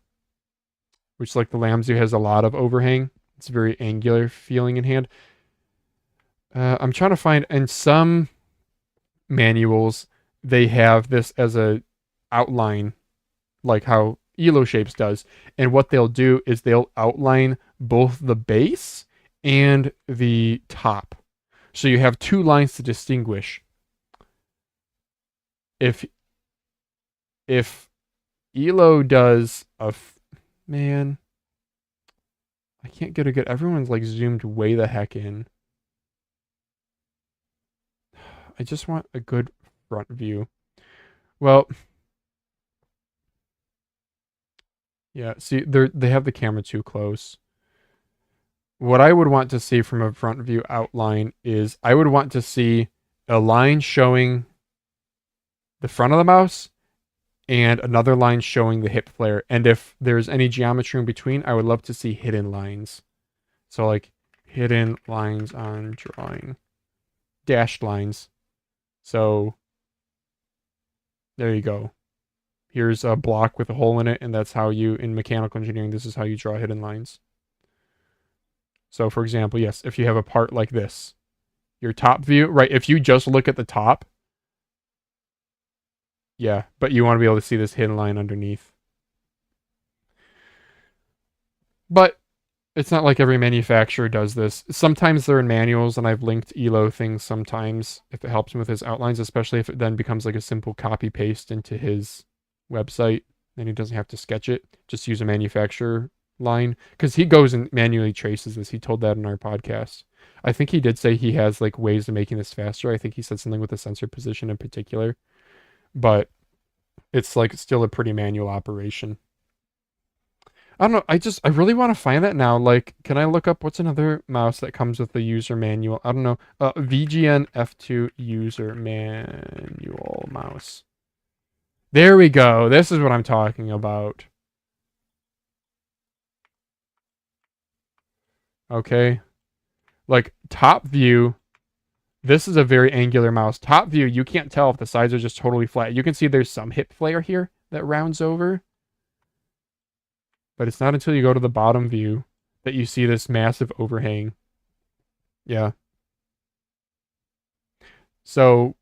which, like, the Lamzoo has a lot of overhang. It's very angular feeling in hand. I'm trying to find, in some manuals, they have this as a outline, like how Elo Shapes does. And what they'll do is they'll outline both the base and the top. So you have two lines to distinguish. If Elo does man, I can't get a good, everyone's like zoomed way the heck in. I just want a good front view. Well, yeah, see, they have the camera too close. What I would want to see from a front view outline is I would want to see a line showing the front of the mouse and another line showing the hip flare. And if there's any geometry in between, I would love to see hidden lines. So like hidden lines on drawing. Dashed lines. So there you go. Here's a block with a hole in it, and that's how you, in mechanical engineering, this is how you draw hidden lines. So for example, yes, if you have a part like this, your top view, right, if you just look at the top, yeah, but you want to be able to see this hidden line underneath. But it's not like every manufacturer does this. Sometimes they're in manuals, and I've linked Elo things sometimes if it helps him with his outlines, especially if it then becomes like a simple copy paste into his website. Then he doesn't have to sketch it. Just use a manufacturer line, because he goes and manually traces this. He told that in our podcast. I think he did say he has like ways of making this faster. I think he said something with the sensor position in particular, but it's like still a pretty manual operation. I don't know. I really want to find that now. Like, can I look up what's another mouse that comes with the user manual? I don't know. VGN F2 user manual mouse. There we go. This is what I'm talking about. Okay. Like, top view. This is a very angular mouse. Top view, you can't tell if the sides are just totally flat. You can see there's some hip flare here that rounds over. But it's not until you go to the bottom view that you see this massive overhang. Yeah. So,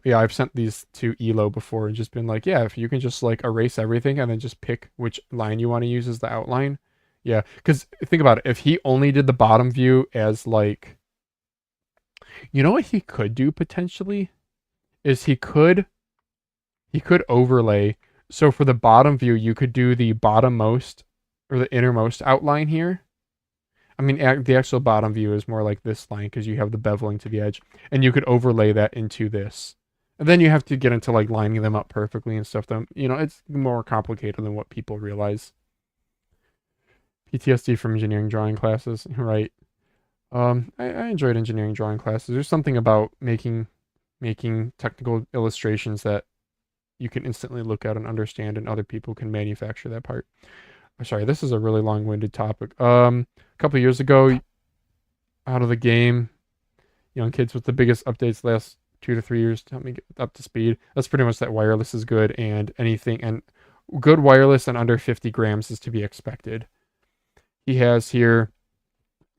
yeah, I've sent these to Elo before and just been like, yeah, if you can just like erase everything and then just pick which line you want to use as the outline. Yeah, because think about it. If he only did the bottom view as like, you know what he could do potentially? Is he could overlay. So for the bottom view, you could do the bottommost or the innermost outline here. I mean, the actual bottom view is more like this line because you have the beveling to the edge. And you could overlay that into this. And then you have to get into like lining them up perfectly and stuff. You know, it's more complicated than what people realize. PTSD from engineering drawing classes, right? I enjoyed engineering drawing classes. There's something about making technical illustrations that you can instantly look at and understand, and other people can manufacture that part. Sorry, this is a really long-winded topic. A couple of years ago, out of the game, young kids with the biggest updates last 2 to 3 years to help me get up to speed. That's pretty much that wireless is good, and anything and good wireless and under 50 grams is to be expected. He has here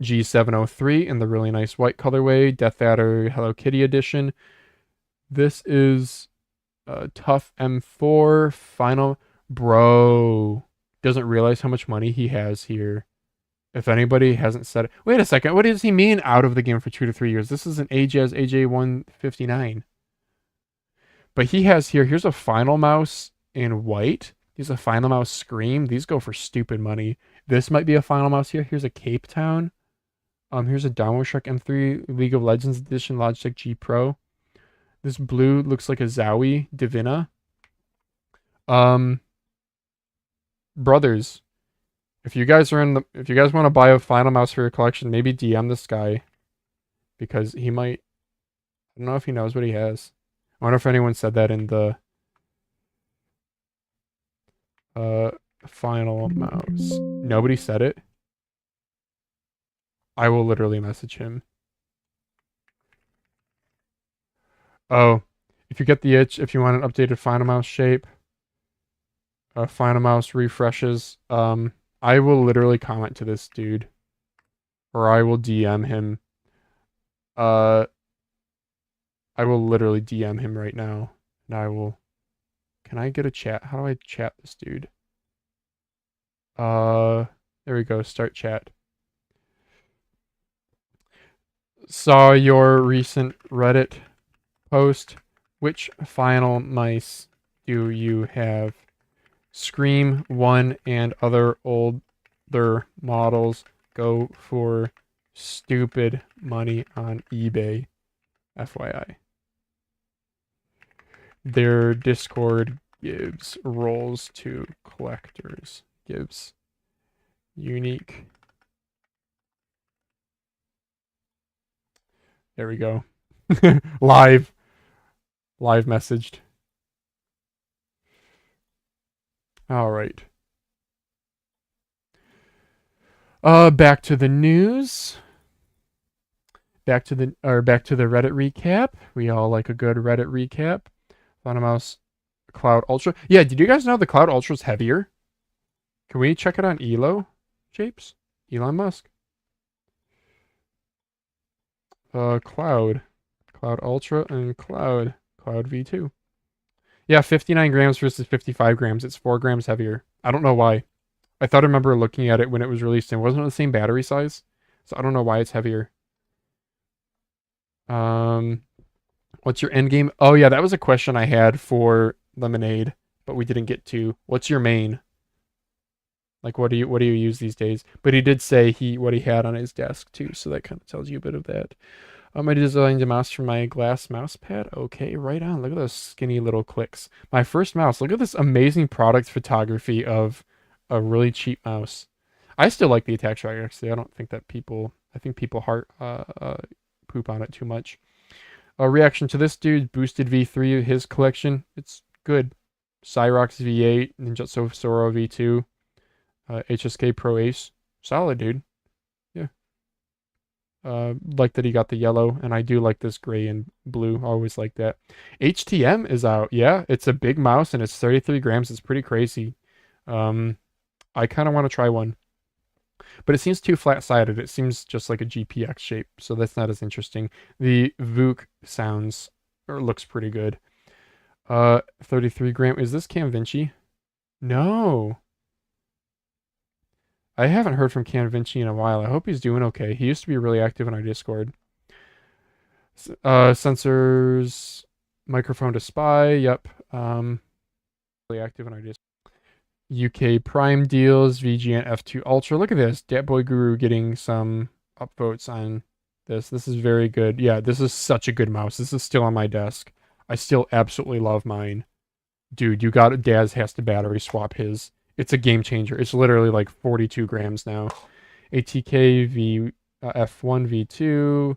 G703 in the really nice white colorway, Death Adder Hello Kitty edition. This is Tough M4 final. Bro doesn't realize how much money he has here. If anybody hasn't said it. Wait a second. What does he mean out of the game for 2 to 3 years? This is an AJAS AJ159. But he has here, here's a final mouse in white. Here's a final mouse Scream. These go for stupid money. This might be a final mouse here. Here's a Cape Town. Here's a Downward Shark M3 League of Legends Edition Logitech G Pro. This blue looks like a Zowie Divina. Brothers, if you guys want to buy a final mouse for your collection, maybe DM this guy, because he might. I don't know if he knows what he has. I wonder if anyone said that in the final mouse. Nobody said it. I will literally message him. Oh, if you get the itch, if you want an updated final mouse shape, final mouse refreshes, I will literally comment to this dude, or I will DM him. I will literally DM him right now, and I will. Can I get a chat? How do I chat this dude? There we go. Start chat. Saw your recent Reddit post. Which final mice do you have? Scream 1 and other older models go for stupid money on eBay. FYI. Their Discord gives roles to collectors. Gives unique. There we go. Live messaged. All right. Back to the news. Back to the Reddit recap. We all like a good Reddit recap. Mouse Cloud Ultra. Yeah, did you guys know the Cloud Ultra is heavier? Can we check it on Elo shapes? Elon Musk. Cloud Ultra and Cloud V2. Yeah, 59 grams versus 55 grams. It's 4 grams heavier. I don't know why. I thought I remember looking at it when it was released and it wasn't the same battery size. So I don't know why it's heavier. What's your end game? Oh yeah, that was a question I had for Lemonade, but we didn't get to. What's your main? Like what do you use these days? But he did say what he had on his desk too, so that kind of tells you a bit of that. I designed a mouse for my glass mouse pad. Okay, right on. Look at those skinny little clicks. My first mouse. Look at this amazing product photography of a really cheap mouse. I still like the Attack Track, actually. I don't think that people... I think people poop on it too much. A reaction to this dude, Boosted V3, his collection. It's good. Cyrox V8, Ninjutsu Soro V2, HSK Pro Ace. Solid, dude. Yeah. Like that he got the yellow, and I do like this gray and blue. I always like that. HTM is out. Yeah, it's a big mouse, and it's 33 grams. It's pretty crazy. I kind of want to try one. But it seems too flat-sided. It seems just like a GPX shape, so that's not as interesting. The VOOC sounds, or looks pretty good. 33 gram. Is this Cam Vinci? No. I haven't heard from Cam Vinci in a while. I hope he's doing okay. He used to be really active in our Discord. Sensors, microphone to spy. Yep. Really active in our Discord. UK Prime deals, VGN F2 Ultra. Look at this. Dat Boy Guru getting some upvotes on this. This is very good. Yeah, this is such a good mouse. This is still on my desk. I still absolutely love mine. Dude, you got it. Daz has to battery swap his. It's a game changer. It's literally like 42 grams now. ATK F1 V2,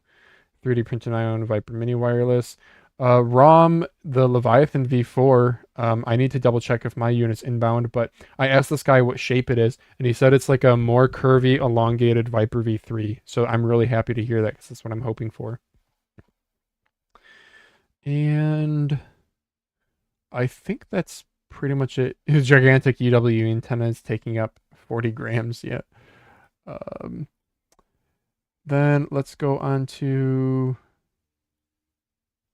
3D printed ion Viper Mini Wireless. ROM, the Leviathan V4, I need to double check if my unit's inbound, but I asked this guy what shape it is, and he said it's like a more curvy, elongated Viper V3. So I'm really happy to hear that, because that's what I'm hoping for. And I think that's pretty much it. His gigantic UW antenna is taking up 40 grams yet. Then let's go on to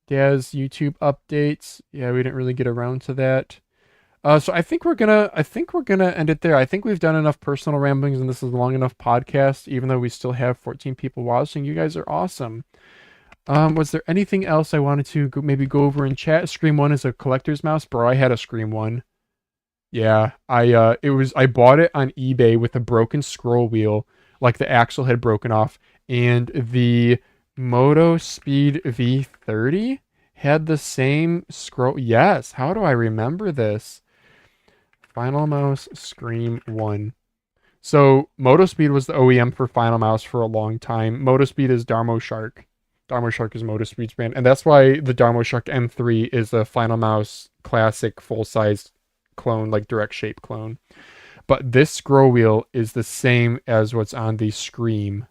Daz YouTube updates. Yeah, we didn't really get around to that. So I think we're gonna end it there. I think we've done enough personal ramblings, and this is a long enough podcast, even though we still have 14 people watching. You guys are awesome. Was there anything else I wanted to maybe go over in chat? Scream 1 is a collector's mouse. Bro, I had a Scream 1. Yeah, I bought it on eBay with a broken scroll wheel, like the axle had broken off, and the Moto Speed V30 had the same scroll. Yes, how do I remember this? Final Mouse Scream 1. So Moto Speed was the OEM for Final Mouse for a long time. Moto Speed is Darmo Shark. Darmo Shark is Moto Speed's brand, and that's why the Darmo Shark M3 is a Final Mouse classic full-size clone, like direct shape clone. But this scroll wheel is the same as what's on the Scream.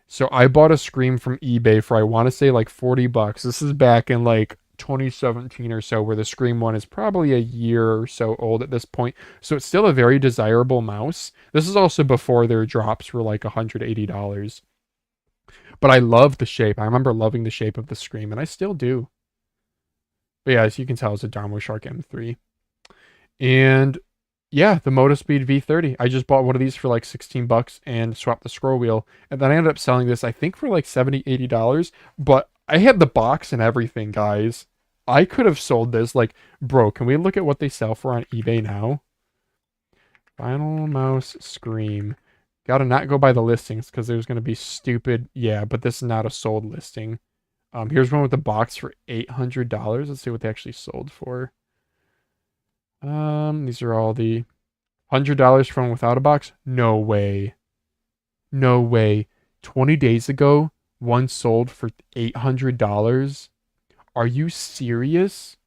So I bought a Scream from eBay for, I want to say, like $40. This is back in like 2017 or so, where the Scream 1 is probably a year or so old at this point. So it's still a very desirable mouse. This is also before their drops were like $180. But I love the shape. I remember loving the shape of the Scream, and I still do. But yeah, as you can tell, it's a Darmo Shark M3. And Yeah, the Motospeed V30. I just bought one of these for like 16 bucks and swapped the scroll wheel. And then I ended up selling this, I think, for like $70, $80. But I had the box and everything, guys. I could have sold this. Like, bro, can we look at what they sell for on eBay now? Final Mouse Scream. Gotta not go by the listings because there's going to be stupid. Yeah, but this is not a sold listing. Here's one with the box for $800. Let's see what they actually sold for. These are all the $100 from without a box. No way. No way. 20 days ago, one sold for $800. Are you serious?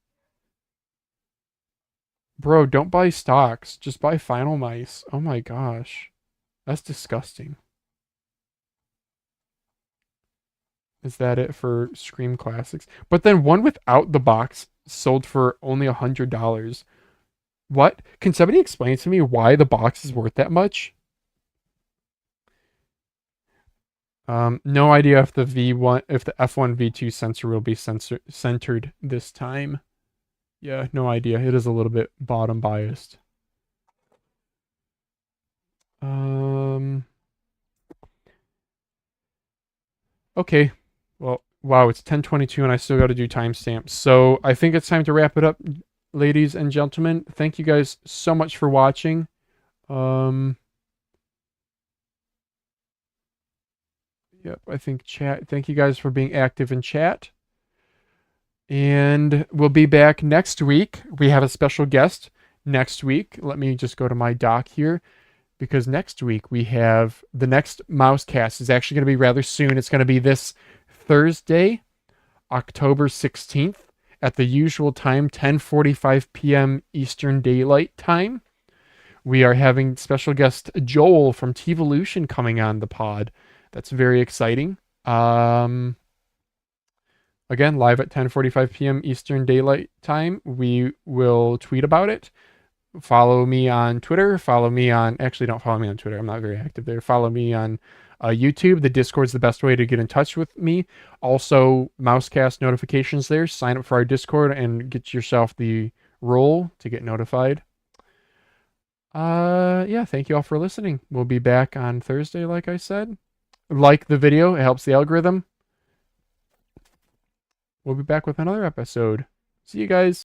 Bro, don't buy stocks. Just buy Final Mice. Oh my gosh. That's disgusting. Is that it for Scream Classics? But then one without the box sold for only $100. What? Can somebody explain to me why the box is worth that much? No idea if the F1 V2 sensor will be centered this time. Yeah, no idea. It is a little bit bottom biased. Okay. Well, wow, it's 10:22 and I still got to do timestamps. So I think it's time to wrap it up, ladies and gentlemen. Thank you guys so much for watching. Yep, I think chat. Thank you guys for being active in chat. And we'll be back next week. We have a special guest next week. Let me just go to my doc here, because next week we have the next Mousecast is actually going to be rather soon. It's going to be this Thursday, October 16th at the usual time, 10:45 p.m. Eastern Daylight Time. We are having special guest Joel from Tevolution coming on the pod. That's very exciting. Again, live at 10:45 p.m. Eastern Daylight Time. We will tweet about it. Follow me on Twitter. Actually, don't follow me on Twitter. I'm not very active there. Follow me on YouTube. The Discord's the best way to get in touch with me. Also, Mousecast notifications there. Sign up for our Discord and get yourself the role to get notified. Yeah, thank you all for listening. We'll be back on Thursday, like I said. Like the video, it helps the algorithm. We'll be back with another episode. See you guys.